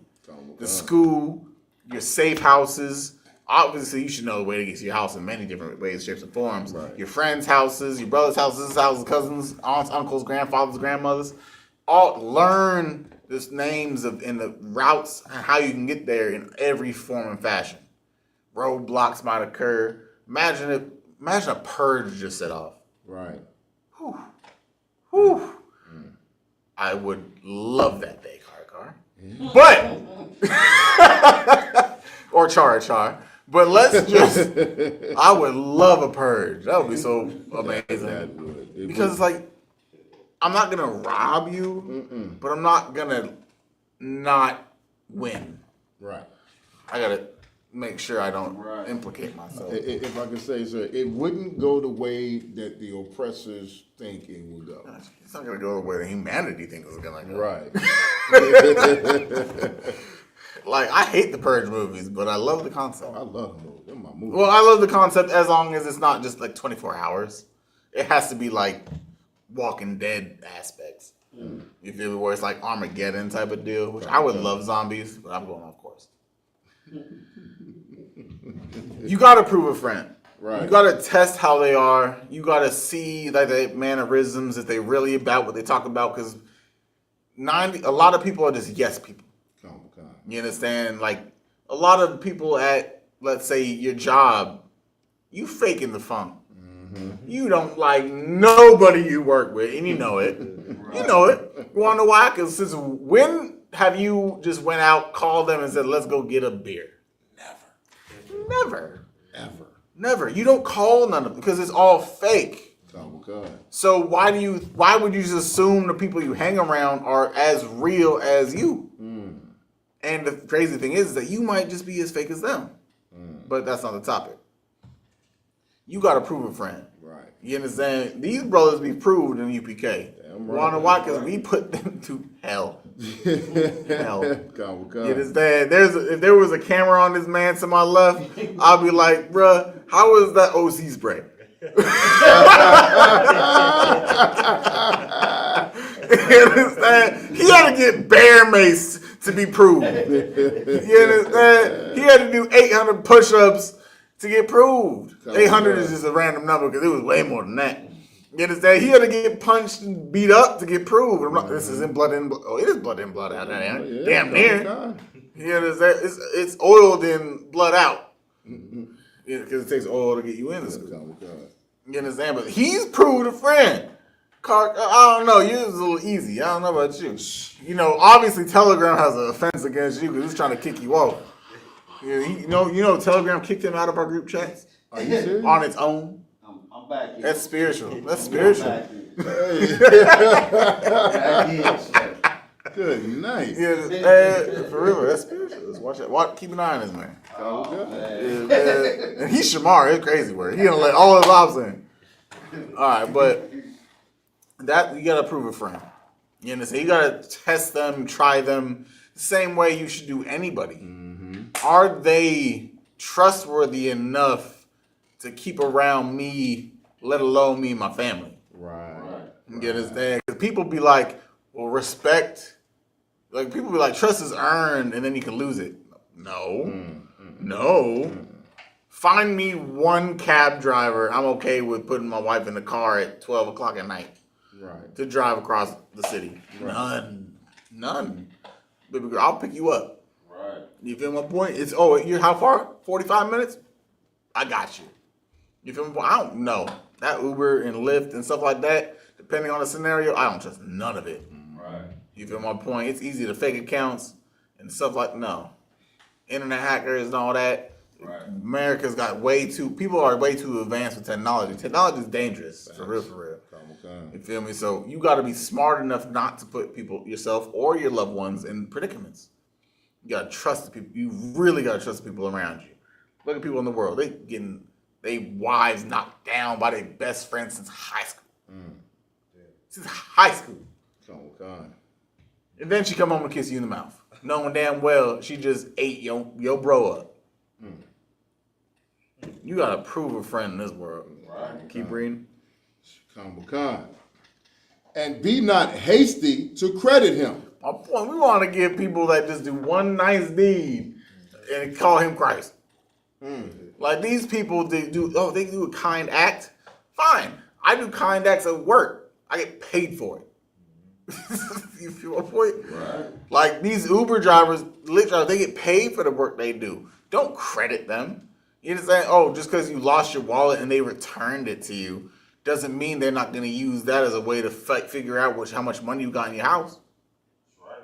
The school, your safe houses. Obviously, you should know the way to get to your house in many different ways, shapes, and forms. Right. Your friends' houses, your brother's houses, cousins, aunts, uncles, grandfathers, grandmothers. All learn the names and the routes and how you can get there in every form and fashion. Roadblocks might occur. Imagine a purge just set off. Right. Whew. I would love that day, car. But or char. But let's just I would love a purge. That would be so amazing. Because it's like I'm not gonna rob you, but I'm not gonna not win. Right. I gotta make sure I don't implicate myself. If I could say so, it wouldn't go the way that the oppressors think it would go. It's not gonna go the way that humanity thinks it's gonna go. Right. Like, I hate the Purge movies, but I love the concept. I love the movie. They're my movies. Well, I love the concept as long as it's not just like 24 hours. It has to be like Walking Dead aspects. You feel me? Where it's like Armageddon type of deal, which I would love zombies, but I'm going off course. You gotta prove a friend. Right. You gotta test how they are. You gotta see like their mannerisms, if they really about what they talk about, because a lot of people are just yes people. You understand? Like a lot of people at, let's say, your job, you faking the funk. You don't like nobody you work with, and you know it. You know it. You wanna know why? Because since when have you just went out, called them, and said, "Let's go get a beer"? Never. Never. You don't call none of them because it's all fake. Oh God. So why would you just assume the people you hang around are as real as you? And the crazy thing is that you might just be as fake as them. But that's not the topic. You got to prove a friend. Right. You understand? These brothers be proved in UPK. Wanna why? Because we put them to hell. Hell. You understand? If there was a camera on this man to my left, I'll be like, bruh, how is that OC spray? You understand? He had to get bear maced to be proved. You understand? He had to do 800 push-ups to get proved. 800 is just a random number because it was way more than that. You understand? He had to get punched and beat up to get proved. This isn't blood in blood. Oh, it is blood in, blood out. Damn near. You understand? It's oiled in, blood out. Because it takes oil to get you in the school. You understand? But he's proved a friend. I don't know. Yours is a little easy. I don't know about you. You know, obviously Telegram has an offense against you because it's trying to kick you off. You know, Telegram kicked him out of our group chats. Are you serious? On its own. I'm back here. That's spiritual. That's spiritual. Good night. Yeah, for real, that's spiritual. Let's watch it. Keep an eye on this man. And he's Shamar. It's crazy word. He gonna let all his lives in. All right, but that you gotta prove a friend. You understand? You gotta test them, try them, the same way you should do anybody. Are they trustworthy enough to keep around me, let alone me and my family? Right. You understand? Because people be like, well, respect. Like, people be like, trust is earned and then you can lose it. No. Find me one cab driver I'm okay with putting my wife in the car at 12 o'clock at night. Right. To drive across the city. Right. None. Baby girl, I'll pick you up. Right. You feel my point? It's, you're how far? 45 minutes? I got you. You feel my point? I don't know. That Uber and Lyft and stuff like that, depending on the scenario, I don't trust none of it. Right. You feel my point? It's easy to fake accounts and stuff like, no. Internet hackers and all that. Right. America's got people are way too advanced with technology. Technology is dangerous, for real. You feel me? So you got to be smart enough not to put yourself or your loved ones in predicaments. You got to trust the people. You really got to trust the people around you. Look at people in the world. They getting their wives knocked down by their best friends since high school. Since high school. Oh, God. And then she come home and kiss you in the mouth, knowing damn well she just ate your bro up. You got to prove a friend in this world. Right. Keep reading. And be not hasty to credit him. My point, we want to give people that just do one nice deed and call him Christ. Like these people, they do a kind act. Fine. I do kind acts at work. I get paid for it. You feel my point? Right. Like these Uber drivers, Lyft drivers, they get paid for the work they do. Don't credit them. You understand? Just because you lost your wallet and they returned it to you doesn't mean they're not going to use that as a way to figure out how much money you got in your house. Right.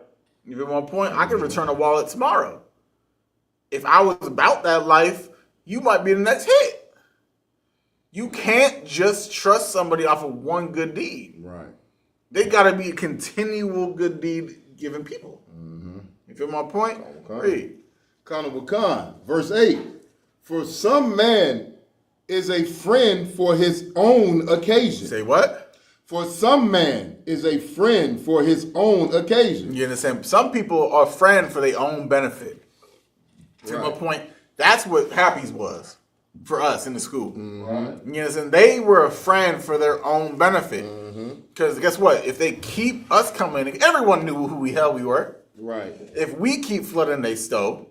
You feel my point? I could return a wallet tomorrow. If I was about that life, you might be the next hit. You can't just trust somebody off of one good deed. Right. They got to be a continual good deed given people. You feel my point? Read. Verse 8. For some man is a friend for his own occasion. Say what? For some man is a friend for his own occasion. You understand? Some people are friend for their own benefit. To my point, that's what Happy's was. for us in the school. Mm-hmm. You know what I'm saying? They were a friend for their own benefit. Because guess what? If they keep us coming, everyone knew who the hell we were. Right. If we keep flooding their stove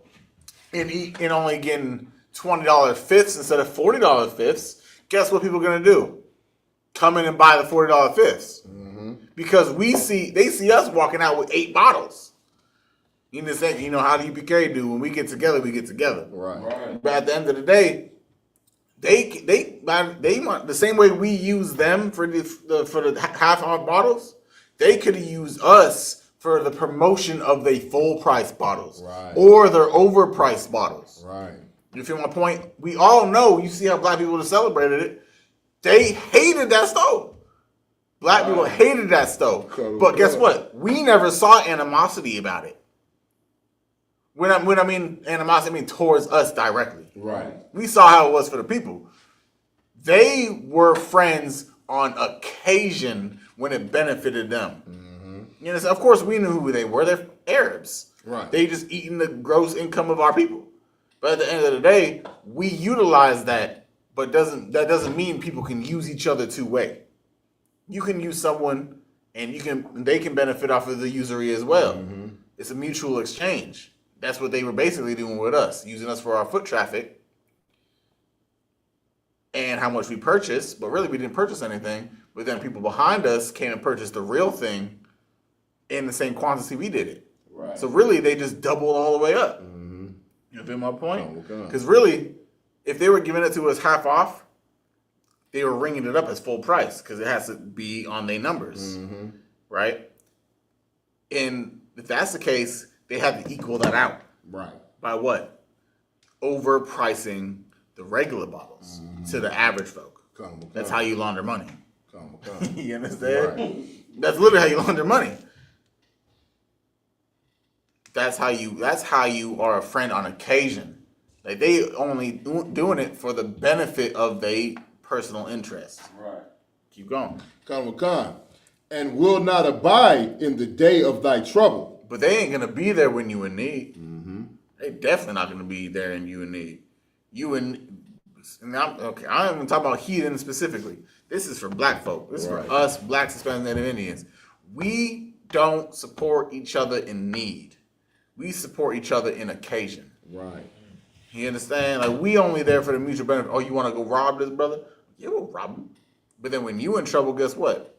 and only getting $20 fifths instead of $40 fifths, guess what people are gonna do? Come in and buy the $40 fifths. Because they see us walking out with 8 bottles. You know how the UPK do. When we get together, we get together. Right. But at the end of the day, they want the same way we use them for the half-off bottles. They could have used us for the promotion of their full-price bottles, Right. or their overpriced bottles. Right. You feel my point? We all know. You see how black people have celebrated it. They hated that stove. Black people hated that stove. But guess what? We never saw animosity about it. When I mean animosity, I mean towards us directly. Right. We saw how it was for the people. They were friends on occasion when it benefited them. You know, of course, we knew who they were. They're Arabs. Right. They just eating the gross income of our people. But at the end of the day, we utilize that, but that doesn't mean people can use each other two-way. You can use someone, and they can benefit off of the usury as well. It's a mutual exchange. That's what they were basically doing with us, using us for our foot traffic and how much we purchased. But really, we didn't purchase anything. But then people behind us came and purchased the real thing in the same quantity we did it. Right. So really, they just doubled all the way up. You feel my point? Oh, Because really, if they were giving it to us half off, they were ringing it up as full price because it has to be on their numbers, right? And if that's the case, they had to equal that out. Right. By what? Overpricing the regular bottles to the average folk. That's how you launder money. You understand? Right. That's literally how you launder money. That's how you are a friend on occasion. Like they only doing it for the benefit of their personal interest. Right. Keep going. Khan. And will not abide in the day of thy trouble. But they ain't gonna be there when you in need. They definitely not gonna be there in you in need. I don't even talk about heathen specifically. This is for black folk. This is for us, blacks, Hispanics, Native Indians. We don't support each other in need. We support each other in occasion. Right. You understand? Like, we only there for the mutual benefit. Oh, you want to go rob this brother? Yeah, we'll rob him. But then when you in trouble, guess what?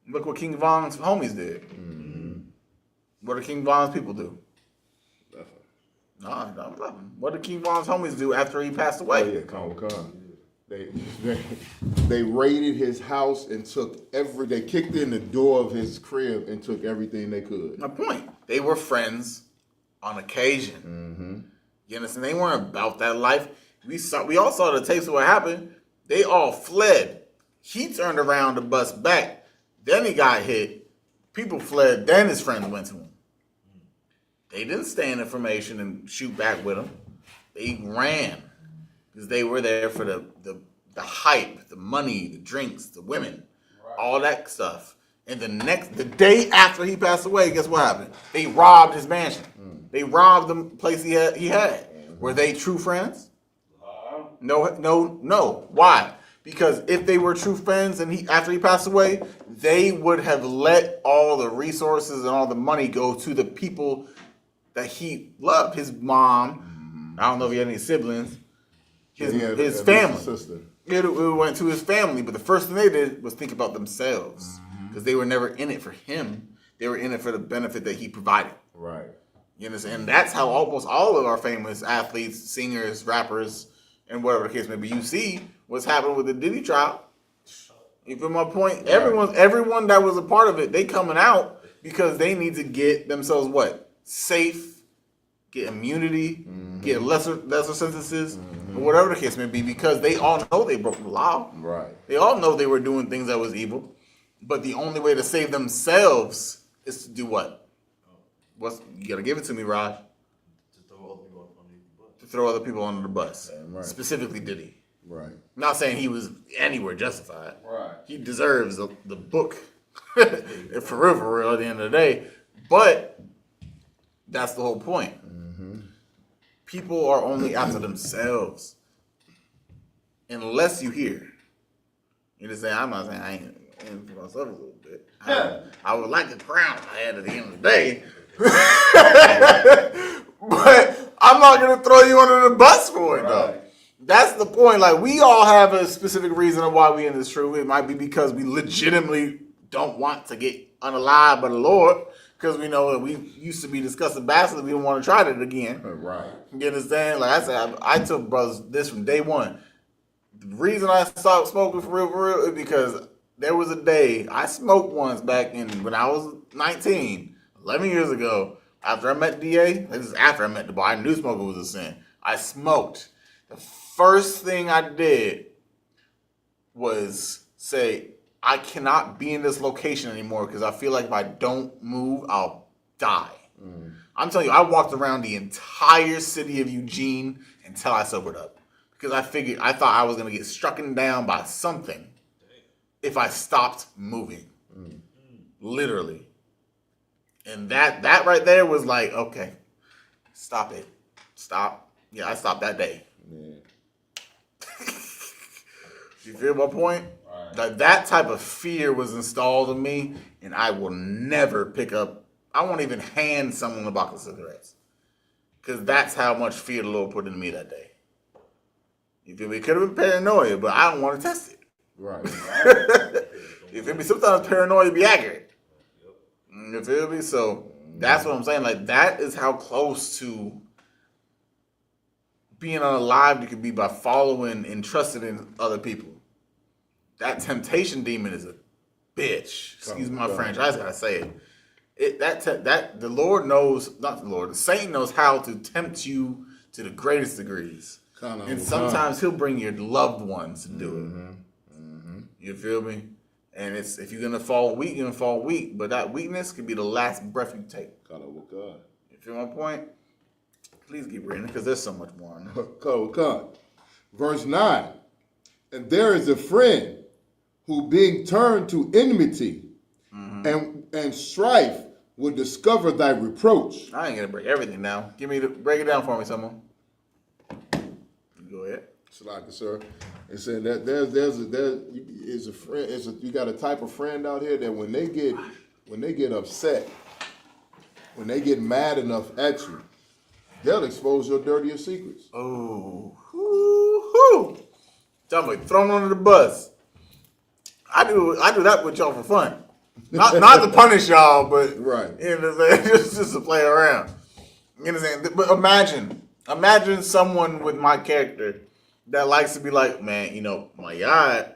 Look what King Von's homies did. What did King Von's people do? Nah, what did King Von's homies do after he passed away? Oh, yeah, Khan. They raided his house and they kicked in the door of his crib and took everything they could. My point. They were friends on occasion. You understand? They weren't about that life. We all saw the tapes of what happened. They all fled. He turned around to bust back. Then he got hit. People fled. Then his friends went to him. They didn't stay in the formation and shoot back with him. They ran because they were there for the hype, the money, the drinks, the women, all that stuff. And the day after he passed away, guess what happened? They robbed his mansion. They robbed the place he had. Were they true friends? No. Why? Because if they were true friends and after he passed away, they would have let all the resources and all the money go to the people that he loved. His mom. I don't know if he had any siblings. His family. Sister. It went to his family, but the first thing they did was think about themselves. Because they were never in it for him. They were in it for the benefit that he provided. Right. You understand? And that's how almost all of our famous athletes, singers, rappers, and whatever the case may be, you see what's happening with the Diddy trial. You feel my point? Right. Everyone that was a part of it, they coming out because they need to get themselves what? Safe, get immunity, get lesser sentences, or whatever the case may be, because they all know they broke the law. Right. They all know they were doing things that was evil. But the only way to save themselves is to do what? You gotta give it to me, Raj. To throw other people under the bus. Right. Specifically Diddy. Right. Not saying he was anywhere justified. Right. He deserves the book. For real, at the end of the day. But that's the whole point. People are only after themselves. unless you hear. You know what I'm saying? I'm not saying I ain't aiming for myself a little bit. I would like a crown I had at the end of the day. But I'm not going to throw you under the bus for it, though. That's the point. Like, we all have a specific reason of why we in this truth. It might be because we legitimately don't want to get unalived by the Lord. Because we know that we used to be discussing bastard. We don't want to try that again. Right. You understand? Like I said, I took brothers this from day one. The reason I stopped smoking for real is because there was a day I smoked once back when I was 19, 11 years ago. After I met DA, this is after I met the boy. I knew smoking was a sin. I smoked. The first thing I did was say, I cannot be in this location anymore because I feel like if I don't move, I'll die. I'm telling you, I walked around the entire city of Eugene until I sobered up. Because I thought I was going to get struck down by something if I stopped moving. Literally. And that right there was like, okay, stop it. Stop. Yeah, I stopped that day. Yeah. You feel my point? Right. That type of fear was installed in me, and I will never pick up. I won't even hand someone a box of cigarettes. Because that's how much fear the Lord put into me that day. You feel me? It could have been paranoia, but I don't want to test it. Right. You feel me? Sometimes paranoia be accurate. You feel me? So that's what I'm saying. Like, that is how close to being unalive you can be by following and trusting in other people. That temptation demon is a bitch. Excuse my French. I just gotta say it. The Lord knows, not the Lord, the Satan knows how to tempt you to the greatest degrees. And sometimes he'll bring your loved ones to do it. You feel me? And it's if you're gonna fall weak, you're gonna fall weak. But that weakness could be the last breath you take. You feel my point? Please keep reading because there's so much more on there. Verse 9. And there is a friend who being turned to enmity and strife will discover thy reproach. I ain't gonna break everything down. Break it down for me, someone. Go ahead. Salaka, sir. It said that there is a friend. You got a type of friend out here that when they get upset, when they get mad enough at you, they'll expose your dirtiest secrets. Oh, hoo. Tell me, throw them under the bus. I do that with y'all for fun. Not to punish y'all, but right. You know what I'm saying? just to play around. You know what I'm saying? But imagine someone with my character that likes to be like, man, you know, my God,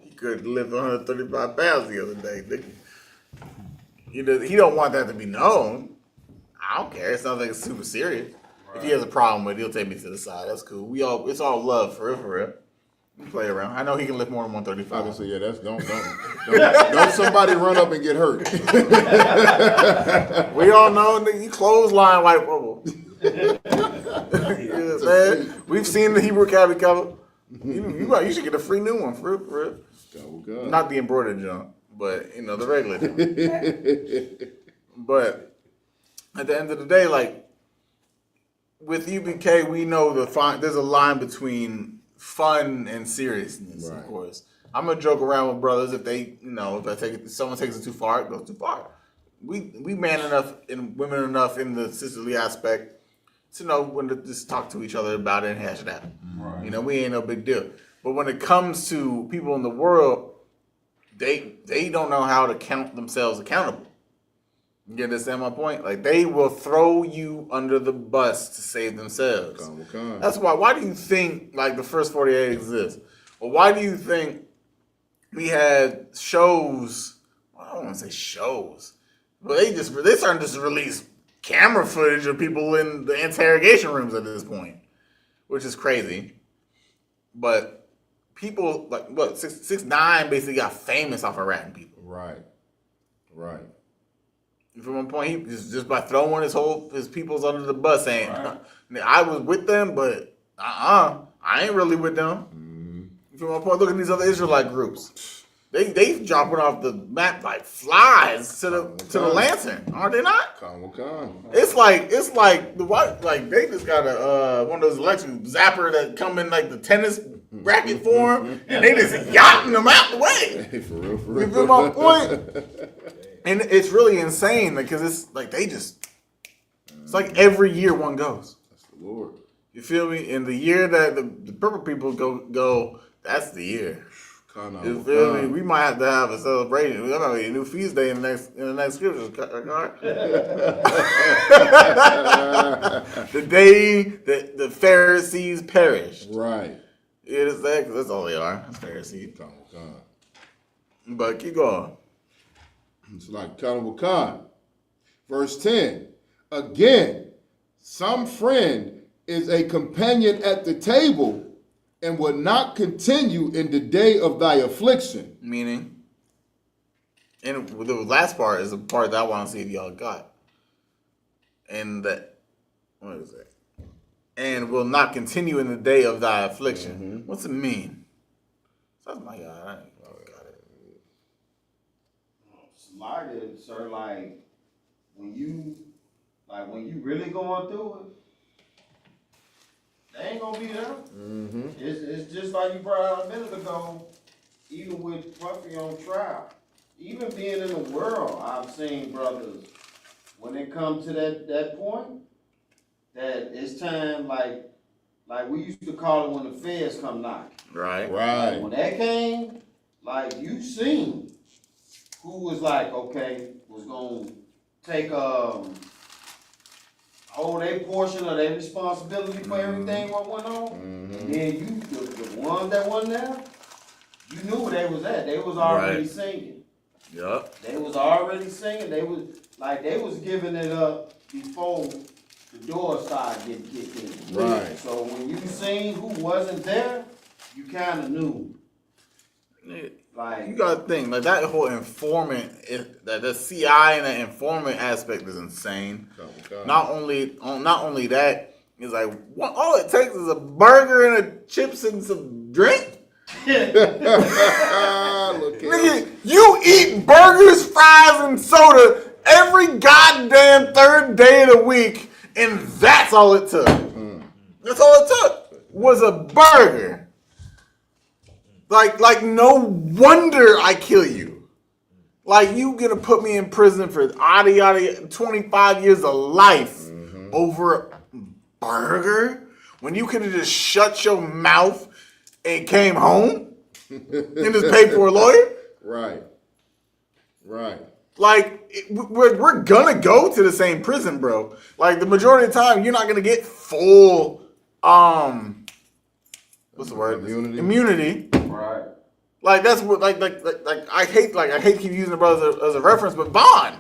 he could lift 135 pounds the other day. He don't want that to be known. I don't care. It's not like it's super serious. Right. If he has a problem with it, he'll take me to the side. That's cool. It's all love for real. We play around. I know he can lift more than 135. I can say, yeah, that's don't somebody run up and get hurt. We all know you clothesline white bubble. Yeah, man. We've seen the Hebrew Academy cover. You should get a free new one for real. Not the embroidered junk, but the regular junk. But at the end of the day, like with UBK, we know there's a line between fun and seriousness, right. Of course. I'm gonna joke around with brothers if someone takes it too far, it goes too far. We man enough and women enough in the sisterly aspect to know when to just talk to each other about it and hash it out. Right. We ain't no big deal. But when it comes to people in the world, they don't know how to count themselves accountable. You understand my point? Like, they will throw you under the bus to save themselves. That's why do you think, like, the first 48 exists? Or why do you think we had shows, I don't want to say shows, but they started to just release camera footage of people in the interrogation rooms at this point, which is crazy. But people, like, 6ix9ine basically got famous off of ratting people. Right. From one point, he just by throwing his peoples under the bus, saying, right. I was with them, but I ain't really with them. Mm-hmm. From one point, look at these other Israelite groups. They dropping off the map like flies to the lantern, are they not? It's like they just got one of those electric zapper that come in like the tennis bracket for him, and they just yachting him out the way. Hey, for real, for You real. feel my point? And it's really insane because it's like it's like every year one goes. That's the Lord. You feel me? In the year that the purple people go, that's the year. You feel me? We might have to have a celebration. There might be a new feast day in the next scripture. The day that the Pharisees perished. Right. It is that, because that's all they are. That's Pharisees. But keep going. It's like Carnival Khan. Verse 10. Again, some friend is a companion at the table and will not continue in the day of thy affliction. Meaning, and the last part is the part that I want to see if y'all got. And that, what is it? And will not continue in the day of thy affliction. Mm-hmm. What's it mean? Something like that. I ain't got it. Slided, sir, like when you really going through it, they ain't gonna be there. Mm-hmm. It's just like you brought out a minute ago, even with Puffy on trial. Even being in the world, I've seen brothers, when it comes to that point, that it's time, like we used to call it when the feds come knocking. Right. Like when that came, like you seen who was like, okay, was gonna take hold a portion of their responsibility for everything what went on. Mm-hmm. And then the ones that wasn't there, you knew where they was at. They was already singing. Yup. They was already singing. They was giving it up before the door started getting kicked in. Right. So when you seen who wasn't there, you kind of knew. Like you gotta think like that whole informant, that the CI and the informant aspect is insane. Not only that, it's like all it takes is a burger and a chips and some drink. Nigga, you eat burgers, fries, and soda every goddamn third day of the week, and that's all it took. That's all it took was a burger. Like no wonder I kill you. Like you gonna put me in prison for 25 years of life over a burger when you could have just shut your mouth and came home and just paid for a lawyer? Right. Like we're gonna go to the same prison, bro. Like the majority of the time, you're not gonna get full what's the word? Immunity. right. Like that's what like I hate to keep using the brothers as a reference, but Vaughn,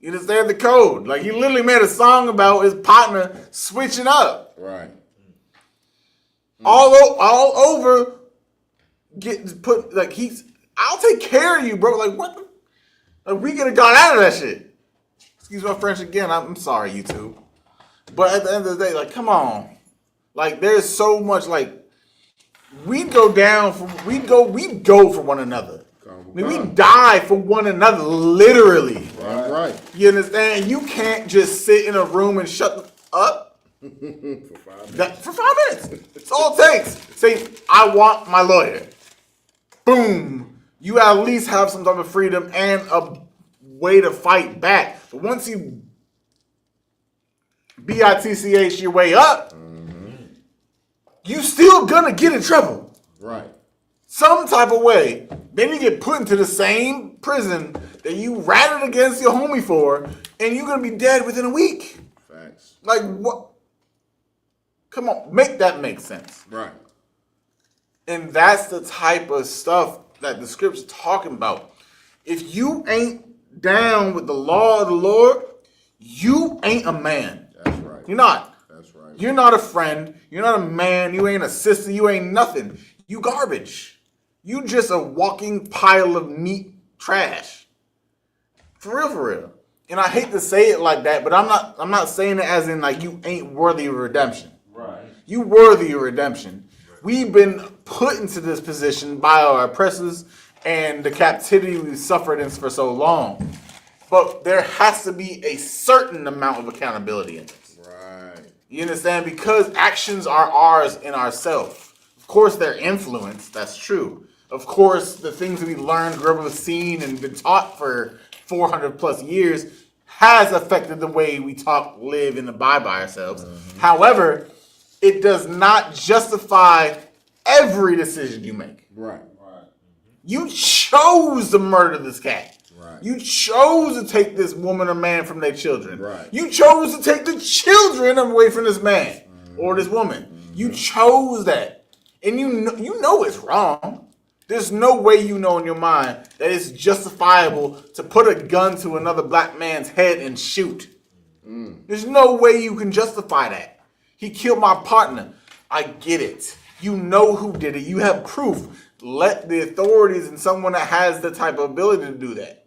you understand the code. Like he literally made a song about his partner switching up. Right. All over, get put like I'll take care of you, bro. Like what? Like we could have got out of that shit. Excuse my French again. I'm sorry, YouTube. But at the end of the day, like come on, like there's so much like. We go for one another. I mean, we die for one another, literally. Right. You understand? You can't just sit in a room and shut up for 5 minutes. for 5 minutes. That's all it takes. Say, I want my lawyer. Boom. You at least have some type of freedom and a way to fight back. But once you bitch your way up, you still gonna get in trouble. Right. Some type of way. Then you get put into the same prison that you ratted against your homie for, and you're gonna be dead within a week. Facts. Like what? Come on, make that make sense. Right. And that's the type of stuff that the script's talking about. If you ain't down with the law of the Lord, you ain't a man. That's right. You're not. That's right. You're not a friend. You're not a man. You ain't a sister. You ain't nothing. You garbage. You just a walking pile of meat trash. For real, for real. And I hate to say it like that, but I'm not saying it as in like you ain't worthy of redemption. Right. You worthy of redemption. We've been put into this position by our oppressors and the captivity we've suffered in for so long. But there has to be a certain amount of accountability in it. Right. You understand? Because actions are ours in ourselves. Of course, they're influenced. That's true. Of course, the things that we learned, grew up, seen, and been taught for 400 plus years has affected the way we talk, live, and abide by ourselves. However, it does not justify every decision you make. Right. You chose to murder this cat. Right. You chose to take this woman or man from their children. Right. You chose to take the children away from this man or this woman. You chose that. And you know it's wrong. There's no way you know in your mind that it's justifiable to put a gun to another black man's head and shoot. There's no way you can justify that. He killed my partner. I get it. You know who did it. You have proof. Let the authorities and someone that has the type of ability to do that.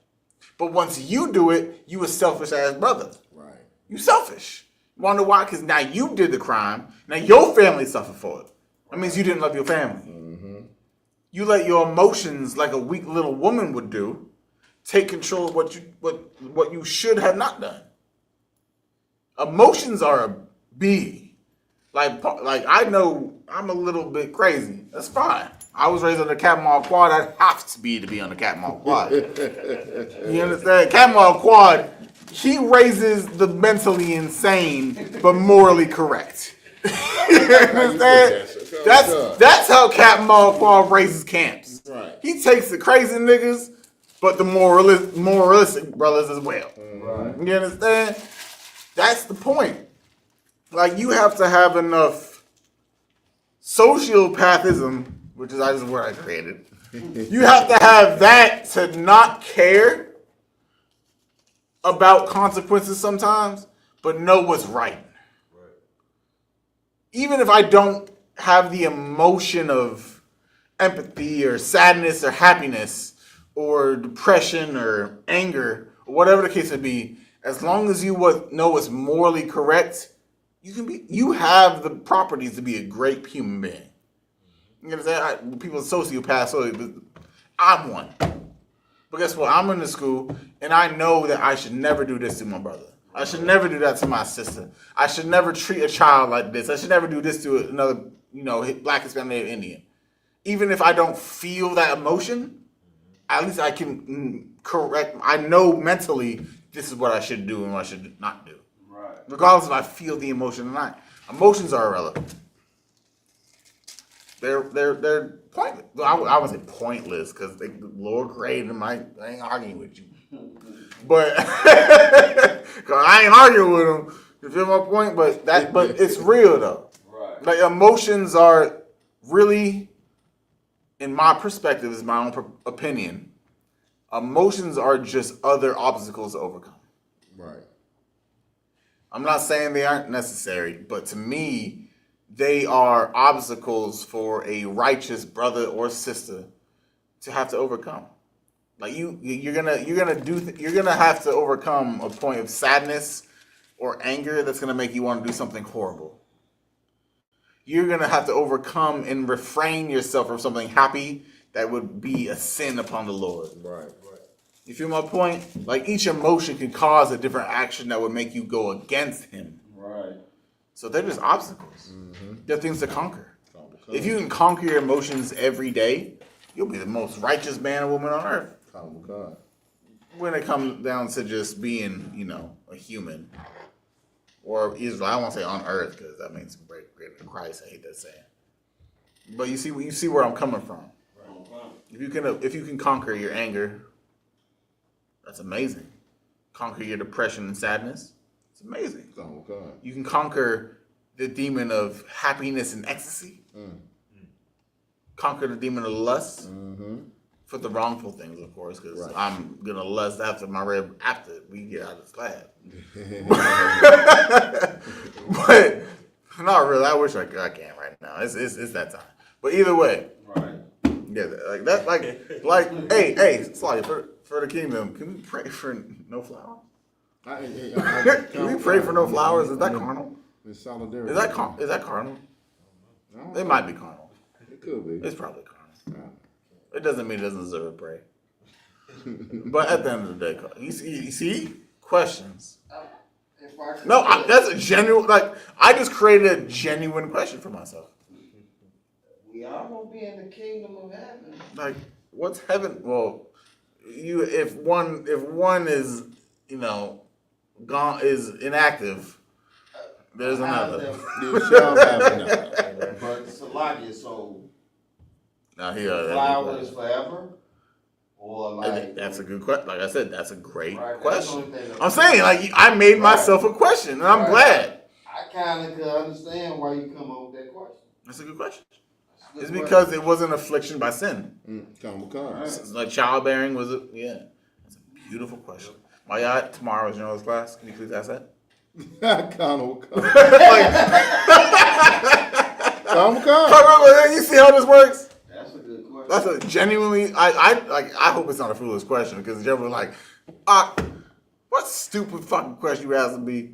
But once you do it, you a selfish ass brother. Right. You selfish. Wonder why? Because now you did the crime. Now your family suffered for it. That means you didn't love your family. You let your emotions, like a weak little woman would do, take control of what you should have not done. Emotions are a B. Like I know I'm a little bit crazy. That's fine. I was raised on the Cat Mall Quad. I have to be on the Cat Mall Quad. You understand? Cat Mall Quad, he raises the mentally insane but morally correct. You understand? That's how Cat Mall Quad raises camps. Right. He takes the crazy niggas, but the moralistic brothers as well. Right. You understand? That's the point. Like, you have to have enough sociopathism, which is just word I created. You have to have that to not care about consequences sometimes, but know what's right. Even if I don't have the emotion of empathy or sadness or happiness or depression or anger or whatever the case may be, as long as you know what's morally correct, you have the properties to be a great human being. You understand? People are sociopaths, but I'm one. But guess what? I'm in the school, and I know that I should never do this to my brother. I should never do that to my sister. I should never treat a child like this. I should never do this to another, Black, Hispanic, Indian. Even if I don't feel that emotion, at least I can correct. I know mentally this is what I should do and what I should not do. Right. Regardless if I feel the emotion or not. Emotions are irrelevant. They're pointless. I would say pointless because they lower grade and I ain't arguing with you. But cause I ain't arguing with them. You feel my point? But it's real though. Right. Like, emotions are really, in my perspective, is my own opinion. Emotions are just other obstacles to overcome. Right. I'm not saying they aren't necessary, but to me, they are obstacles for a righteous brother or sister to have to overcome. Like you're gonna have to overcome a point of sadness or anger that's gonna make you want to do something horrible. You're gonna have to overcome and refrain yourself from something happy that would be a sin upon the Lord. Right. You feel my point? Like, each emotion can cause a different action that would make you go against Him. Right. So they're just obstacles. They're things to conquer. If you can conquer your emotions every day, you'll be the most righteous man or woman on earth. When it comes down to just being, a human. Or Israel, I don't want to say on earth because that means greater than Christ. I hate that saying. But you see where I'm coming from. If you can conquer your anger, that's amazing. Conquer your depression and sadness, it's amazing. You can conquer the demon of happiness and ecstasy. Conquer the demon of lust. For the wrongful things, of course, because I'm gonna lust after we get out of this lab. But not really. I wish I can right now. It's that time. But either way, Right. yeah, like that, like, hey, Sly, for the kingdom, can we pray for no flowers? Can we pray for no flowers? Is that carnal? It's solidarity. Is that carnal? No, It might be carnal. It could be. It's probably carnal. It doesn't mean it doesn't deserve a prayer. But at the end of the day, you see? Questions. No, that's a genuine, I just created a genuine question for myself. We are. gonna be in the kingdom of heaven. Like, what's heaven? Well, if one is, gone, is inactive, there's another. You shall have another. But Salakia, so Now here, flowers forever, or like that's a good question. Like I said, that's a great Right, that's question. the only thing I'm saying, like, I made myself a question, and I'm Right. glad. I kind of could understand why you come up with that question. That's a good question. That's a good It's question. because it wasn't affliction by sin. Come. It's like childbearing was a That's a beautiful question. My yacht tomorrow's your class. Can you please ask that? Come. You see how this works? That's a good question. That's a genuinely. I hope it's not a foolish question because generally like, what stupid fucking question you asking me?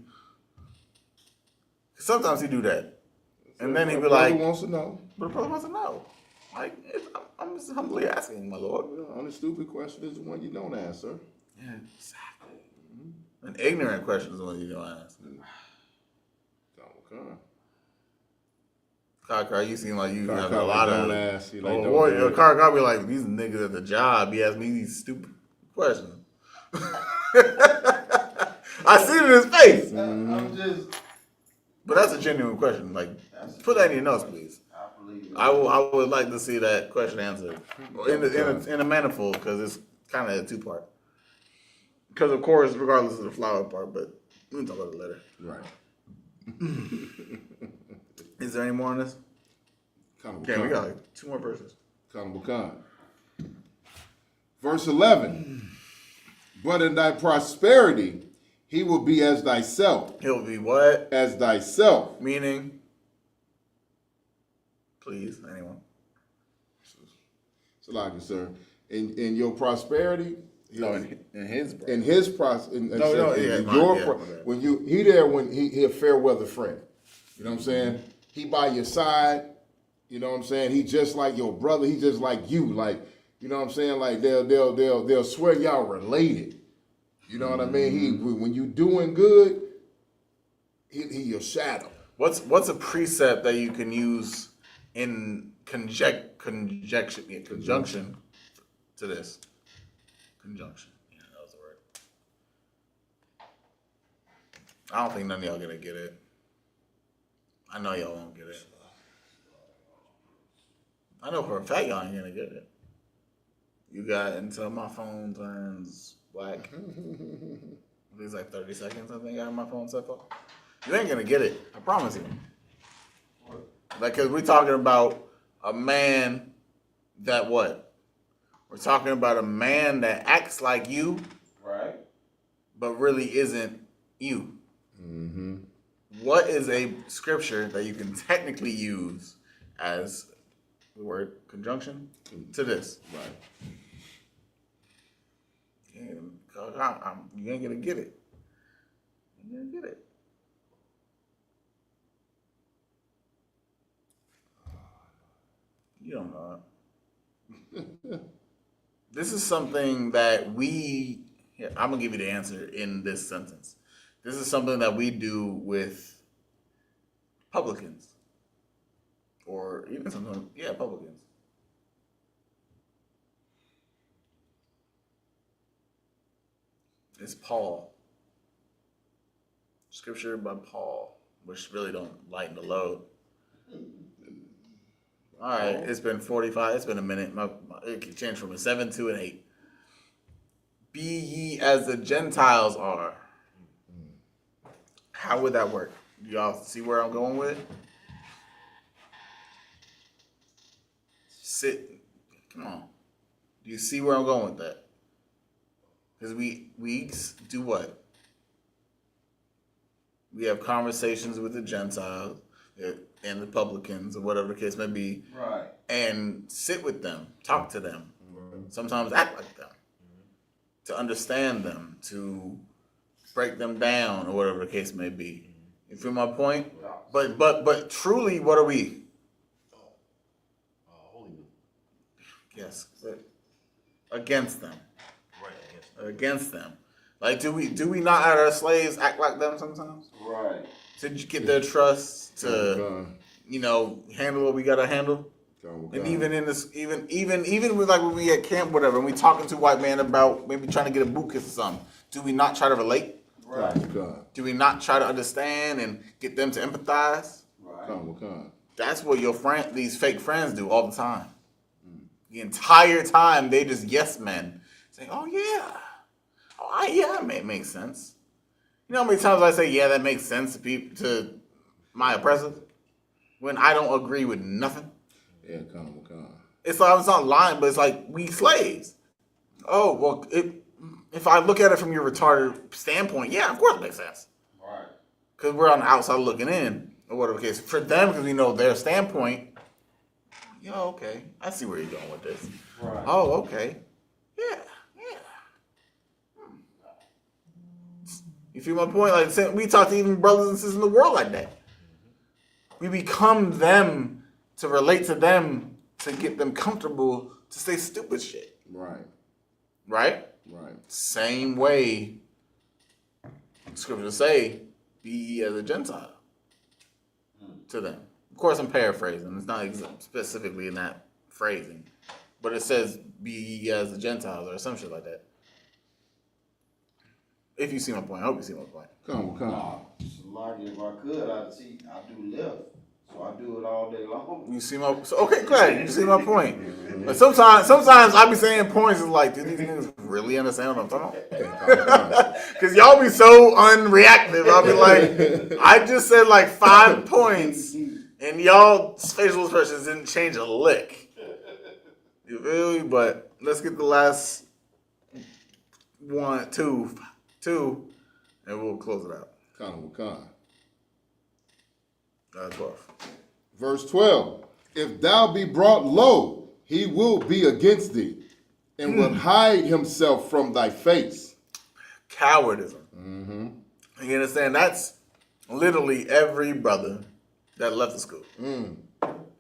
Sometimes he do that, and then he be like, wants to know. "But the brother wants to know." Like, I'm just humbly asking, my lord. The only stupid question is the one you don't answer. Yeah, exactly. An ignorant question is the one you don't ask. Car, you seem like you have a lot of. Ask. You Car be like, these niggas at the job. He asked me these stupid questions. I see it in his face. I'm just. But that's a genuine question. Like, put that in your notes, please. I believe it. I would like to see that question answered in a manifold because it's kind of a two-part. Because of course, regardless of the flower part, but we can talk about it later. Right. Is there any more on this? Okay, we got like 2 more verses. Verse 11. But in thy prosperity, he will be as thyself. He'll be what? As thyself. Meaning? Please, anyone. So like it, sir. In your prosperity. No, in his. In his prosperity. When he a fair weather friend. You know what I'm saying? He by your side. You know what I'm saying? He just like your brother. He just like you. Like, you know what I'm saying? Like they'll swear y'all related. You know what I mean? When you doing good, he your shadow. What's a precept that you can use in conjunction to this? Conjunction. Yeah, that was the word. I don't think none of y'all gonna get it. I know y'all won't get it. I know for a fact y'all ain't gonna get it. You got until my phone turns black. It's like 30 seconds, I think I have my phone set for. You ain't gonna get it. I promise you. Like, cause we're talking about a man that what? We're talking about a man that acts like you, Right. but really isn't you. Mm-hmm. What is a scripture that you can technically use as the word conjunction to this? Right. You ain't gonna get it. You ain't gonna get it. You don't know it. This is something that I'm gonna give you the answer in this sentence. This is something that we do with publicans. Or even sometimes, publicans. It's Paul. Scripture by Paul, which really don't lighten the load. All right, it's been 45. It's been a minute. It can change from a 7 to an 8. Be ye as the Gentiles are. How would that work? Y'all see where I'm going with it? Come on. Do you see where I'm going with that? Because we do what? We have conversations with the Gentiles and the publicans or whatever the case may be. Right. And sit with them, talk to them, sometimes act like them, to understand them, to break them down or whatever the case may be. You feel my point? But truly, what are we? Yes, against them. Right, against them. Like, do we not at our slaves act like them sometimes? Right. To get their trust, to handle what we gotta handle. And even in this, even with like when we at camp, whatever, and we talking to white man about maybe trying to get a boot kiss or something, do we not try to relate? Right. Do we not try to understand and get them to empathize? Right. That's what these fake friends do all the time. The entire time they just yes men, saying, "Oh yeah, yeah, it makes sense." You know how many times I say, "Yeah, that makes sense" to my oppressors when I don't agree with nothing. Yeah, It's like it's not lying, but it's like we slaves. Oh well, if I look at it from your retarded standpoint, yeah, of course it makes sense. Right. Because we're on the outside looking in, or whatever the case. For them, because we know their standpoint, okay, I see where you're going with this. Right. Oh, okay. Yeah. You feel my point? Like we talk to even brothers and sisters in the world like that. We become them to relate to them to get them comfortable to say stupid shit. Right? Same way scriptures say, be ye as a Gentile to them. Of course, I'm paraphrasing. It's not specifically in that phrasing. But it says, be ye as the Gentiles or some shit like that. If you see my point. I hope you see my point. Come. Largely, if I could, I do live. So I do it all day long. You see my okay, glad you see my point. But sometimes I be saying points is like, do these niggas really understand what I'm talking about? Because y'all be so unreactive. I'll be like, I just said like 5 points, and y'all's facial expressions didn't change a lick. You feel me? But let's get the last two, and we'll close it out. 12. Verse 12. If thou be brought low, he will be against thee, and will hide himself from thy face. Cowardism. You understand? That's literally every brother that left the school.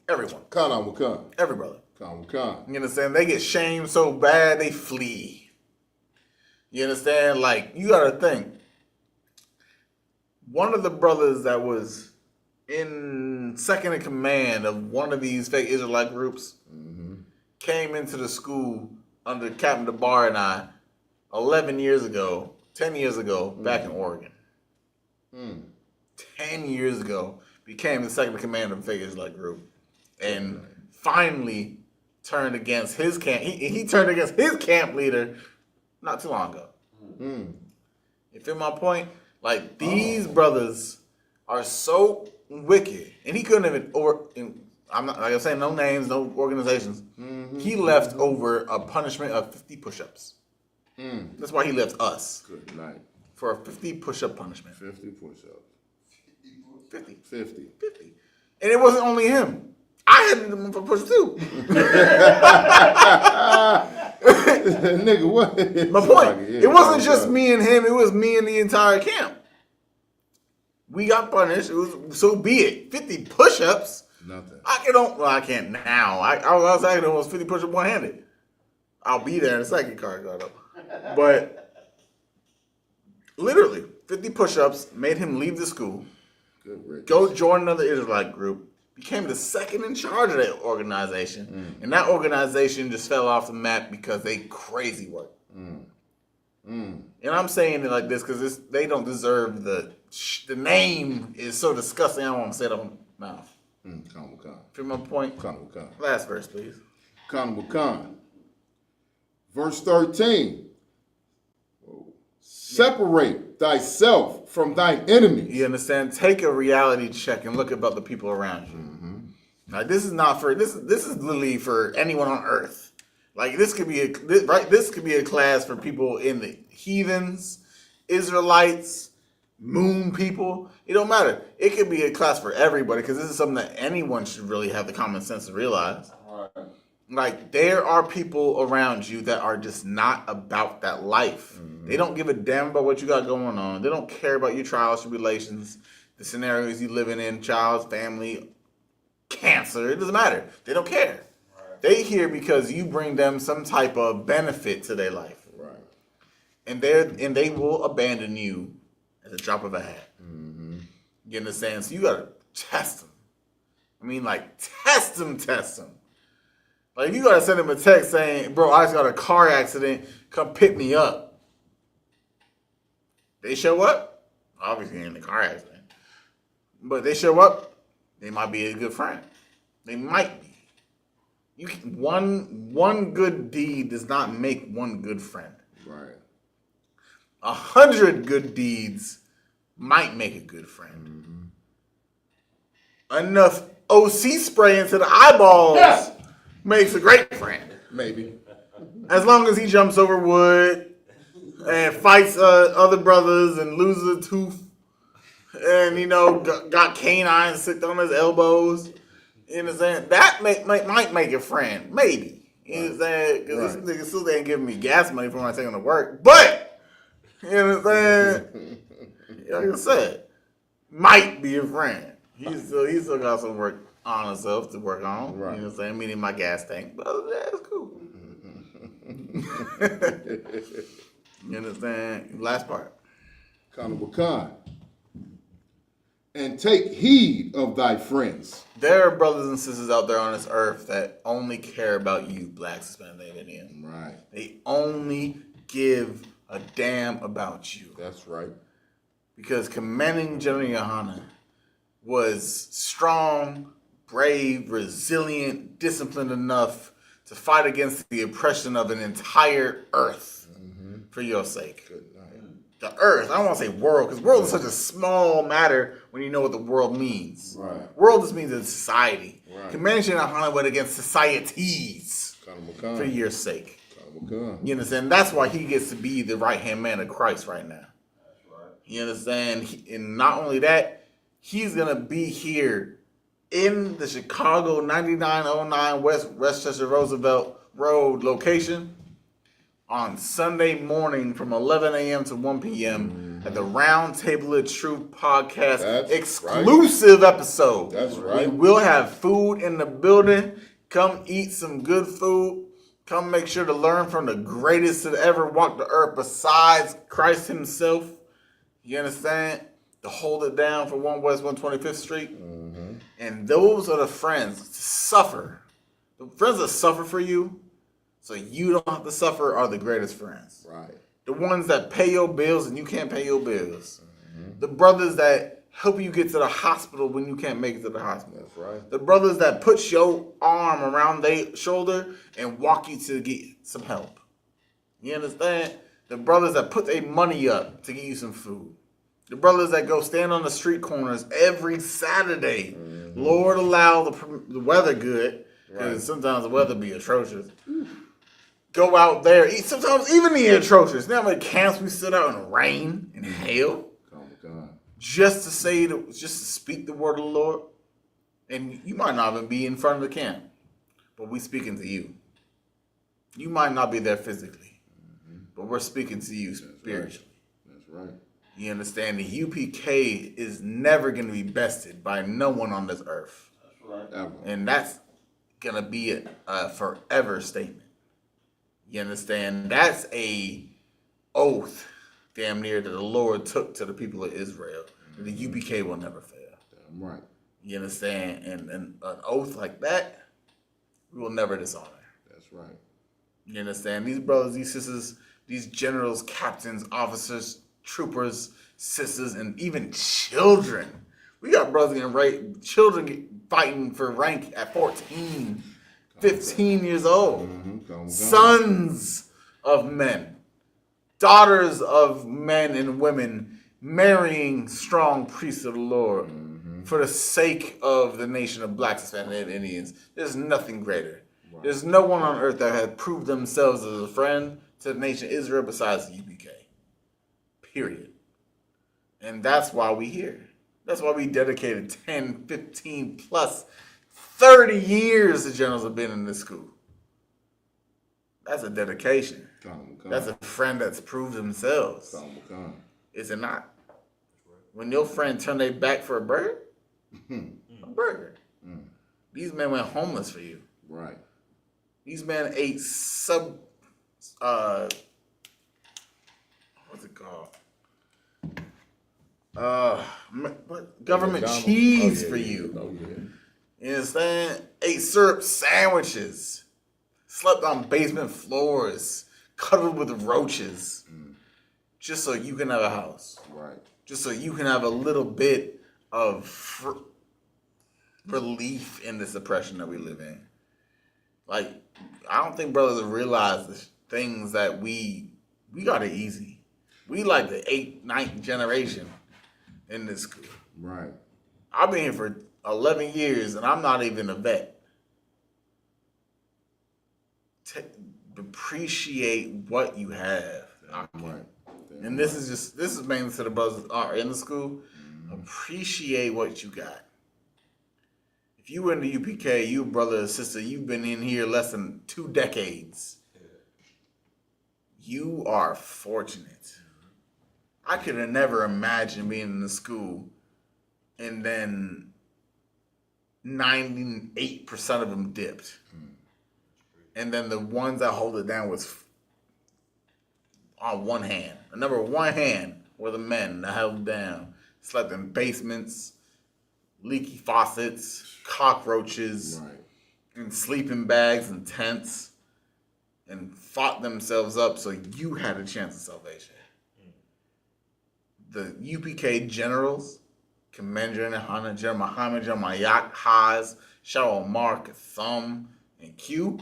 Everyone. Every brother. You understand? They get shamed so bad they flee. You understand? Like, you gotta think. One of the brothers that was in second in command of one of these fake Israelite groups came into the school under Captain DeBar and I 10 years ago, back in Oregon. 10 years ago, became the second in command of the fake Israelite group. And finally turned against his camp. He turned against his camp leader not too long ago. You feel my point? Like, these brothers are so wicked, and he couldn't even I'm not like I'm saying, no names, no organizations. He left over a punishment of 50 push-ups. That's why he left us. Good night. For a 50 push-up punishment. 50 push-ups. 50. And it wasn't only him. I had them for push too. Nigga, what? My point. It wasn't just me and him. It was me and the entire camp. We got punished. It was, so be it. 50 push-ups. Nothing. I can't now. I was actually almost 50 push-ups one-handed. I'll be there in a second, card up. But literally, 50 push-ups made him leave the school, go join another Israelite group, became the second in charge of that organization, and that organization just fell off the map because they crazy work. And I'm saying it like this because they don't deserve the name is so disgusting. I don't want to say it on my mouth. Feel my point? Last verse, please. Verse 13. Separate thyself from thine enemies. You understand? Take a reality check and look about the people around you. Like, this is not for this is literally for anyone on earth. Like, this could be a class for people in the heathens, Israelites, moon people. It don't matter. It could be a class for everybody because this is something that anyone should really have the common sense to realize. Like, there are people around you that are just not about that life. They don't give a damn about what you got going on. They don't care about your trials, tribulations, the scenarios you living in, child, family, cancer. It doesn't matter. They don't care. They here because you bring them some type of benefit to their life. And they will abandon you at the drop of a hat. You understand? So you gotta test them. I mean, like, test them. Like, you gotta send him a text saying, bro, I just got a car accident. Come pick me up. They show up. Obviously in the car accident. But they show up. They might be a good friend. They might be. One good deed does not make one good friend. Right. 100 good deeds might make a good friend. Enough OC spray into the eyeballs makes a great friend. Maybe. As long as he jumps over wood and fights other brothers and loses a tooth and, got canines sicked on his elbows. You know what I'm saying? That might make a friend. Maybe. You know what I'm saying? Because this nigga still ain't giving me gas money for when I take him to work. But, you know what I'm saying? Like I said, might be a friend. He still got some work on himself to work on. Right. You know what I'm saying? Meaning my gas tank. But other than that, it's cool. You understand? Last part. Khan. And take heed of thy friends. There are brothers and sisters out there on this earth that only care about you, Black, Hispanic, Indian. Right. They only give a damn about you. That's right. Because Commanding General Yohana was strong, brave, resilient, disciplined enough to fight against the oppression of an entire earth for your sake. Good night. The earth, I don't want to say world, because world is such a small matter when you know what the world means. Right. World just means a society. Right. Commanding General Yohana went against societies for your sake. You understand? That's why he gets to be the right-hand man of Christ right now. That's right. You understand? And not only that, he's going to be here in the Chicago 9909 Westchester Roosevelt Road location on Sunday morning from 11 a.m. to 1 p.m. at the Round Table of Truth podcast exclusive episode. That's right. We will have food in the building. Come eat some good food. Come make sure to learn from the greatest that ever walked the earth besides Christ himself. You understand? To hold it down for 1 West 125th Street. And those are the friends to suffer. The friends that suffer for you so you don't have to suffer are the greatest friends. Right. The ones that pay your bills and you can't pay your bills. The brothers that help you get to the hospital when you can't make it to the hospital. That's right. The brothers that put your arm around their shoulder and walk you to get some help. You understand? The brothers that put their money up to get you some food. The brothers that go stand on the street corners every Saturday. Lord allow the weather good, because sometimes the weather be atrocious. Go out there, sometimes even the atrocious. Now many camps we sit out in rain and hail. Just to speak the word of the Lord. And you might not even be in front of the camp, but we speaking to you. You might not be there physically, but we're speaking to you spiritually. That's right. You understand? The UPK is never going to be bested by no one on this earth. That's right. Ever. And that's going to be a forever statement. You understand? That's a oath, damn near, that the Lord took to the people of Israel. The UPK will never fail. Damn right. You understand? And an oath like that, we will never dishonor. That's right. You understand? These brothers, these sisters, these generals, captains, officers, troopers, sisters, and even children. We got brothers getting raped, children fighting for rank at 14, 15 years old. Sons of men, daughters of men and women marrying strong priests of the Lord for the sake of the nation of Blacks, Hispanic, and Indians. There's nothing greater. Right. There's no one on earth that has proved themselves as a friend to the nation of Israel besides the UPK. Period. And that's why we here. That's why we dedicated 10, 15 plus 30 years the generals have been in this school. That's a dedication. That's a friend that's proved themselves. Is it not? When your friend turned their back for a burger, these men went homeless for you. Right. These men ate what's it called? Government cheese for you. You understand? Ate syrup sandwiches. slept on basement floors, cuddled with roaches, just so you can have a house. Right. Just so you can have a little bit of relief in this oppression that we live in. Like, I don't think brothers realize the things that we got it easy. We like the 8th, 9th generation in this school. Right. I've been here for 11 years and I'm not even a vet. Appreciate what you have. Right. And this is mainly to the brothers that are in the school. Appreciate what you got. If you were in the UPK, you brother or sister, you've been in here less than 2 decades. You are fortunate. I could have never imagined being in the school and then 98% of them dipped. And then the ones that hold it down was on one hand. The number one hand were the men that held it down. Slept in basements, leaky faucets, cockroaches, and sleeping bags and tents, and fought themselves up so you had a chance of salvation. The UPK generals, Commander Nahana, General Muhammad, General Mayak, Haas, Shaw Mark, Thumb, and Q,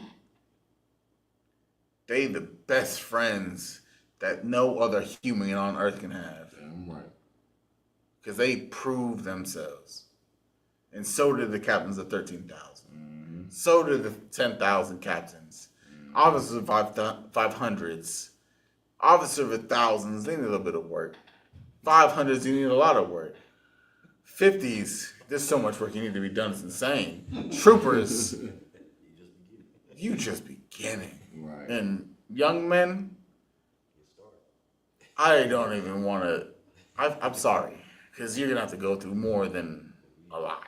they the best friends that no other human on earth can have. Right. Because they proved themselves. And so did the captains of 13,000. So did the 10,000 captains. Officers of 500s. Officers of 1,000s, they need a little bit of work. 500s, you need a lot of work. 50s, there's so much work you need to be done, it's insane. Troopers, you just beginning. Right. And young men, I don't even want to, I'm sorry, because you're going to have to go through more than a lot.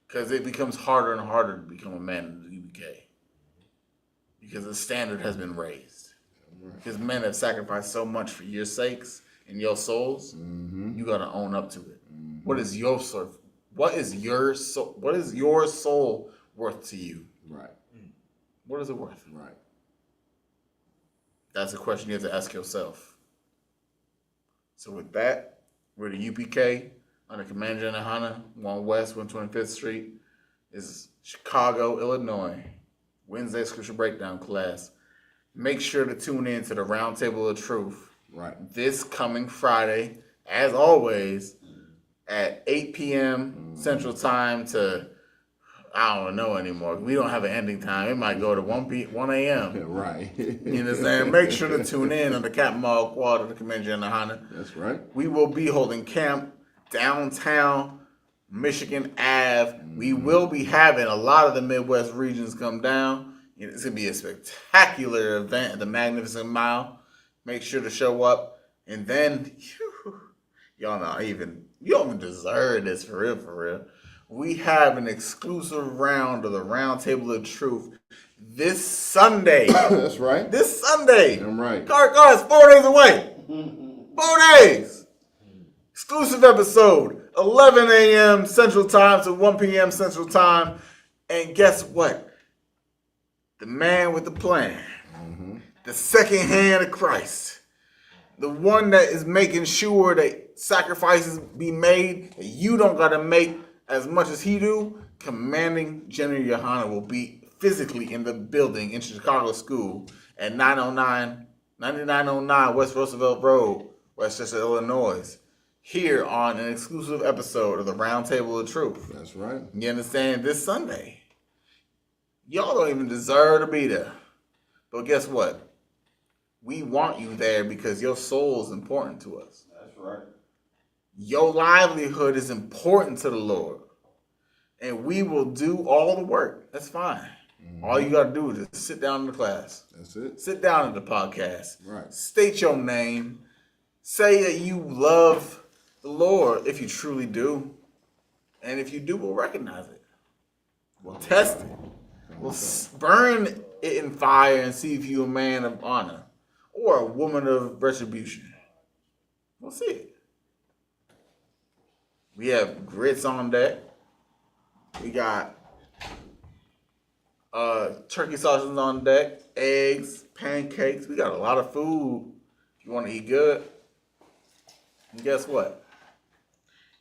Because it becomes harder and harder to become a man in the UBK. Because the standard has been raised. Because men have sacrificed so much for your sakes and your souls, you got to own up to it. What is your soul? What is your soul? What is your soul worth to you? Right. What is it worth? Right. That's a question you have to ask yourself. So with that, we're the UPK under Commander Nahana, 1 West, 125th Street. This is Chicago, Illinois. Wednesday Scripture Breakdown class. Make sure to tune in to the Roundtable of Truth. Right. This coming Friday, as always, at 8 p.m. Central Time to, I don't know anymore. We don't have an ending time. It might go to 1 a.m. Right. You understand? Make sure to tune in on the Captain Mall Quad of the Commander Nahana. That's right. We will be holding camp downtown Michigan Ave. We will be having a lot of the Midwest regions come down. It's going to be a spectacular event at the Magnificent Mile. Make sure to show up. And then, you don't even deserve this for real. We have an exclusive round of the Roundtable of Truth this Sunday. That's right. This Sunday. I'm right. Guys, 4 days away. 4 days. Exclusive episode, 11 a.m. Central Time to 1 p.m. Central Time. And guess what? The man with the plan. The second hand of Christ. The one that is making sure that sacrifices be made. That you don't got to make as much as he do. Commanding General Yohana will be physically in the building in Chicago School at 9909 West Roosevelt Road, Westchester, Illinois. Here on an exclusive episode of the Roundtable of Truth. That's right. You understand? This Sunday. Y'all don't even deserve to be there. But guess what? We want you there because your soul is important to us. That's right. Your livelihood is important to the Lord. And we will do all the work. That's fine. All you got to do is just sit down in the class. That's it. Sit down in the podcast. Right. State your name. Say that you love the Lord if you truly do. And if you do, we'll recognize it. We'll test it. We'll burn it in fire and see if you're a man of honor or a woman of retribution. We'll see it. We have grits on deck. We got Turkey sausages on deck, eggs, pancakes. We got a lot of food. If you want to eat good. And guess what?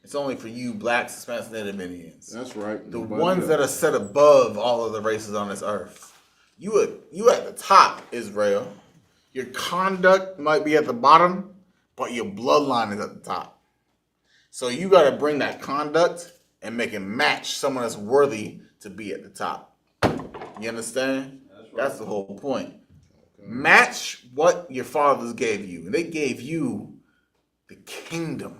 It's only for you blacks, Hispanics, Native Indians. That's right. The ones that are set above all of the races on this earth. You at the top, Israel. Your conduct might be at the bottom, but your bloodline is at the top. So you got to bring that conduct and make it match someone that's worthy to be at the top. You understand? That's the whole point. Okay. Match what your fathers gave you. They gave you the kingdom.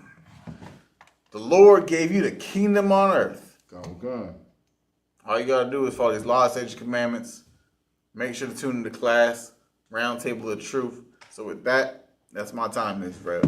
The Lord gave you the kingdom on earth. Okay. All you got to do is follow these laws, statutes, commandments. Make sure to tune into class. Round Table of Truth. So with that, that's my time, Israel.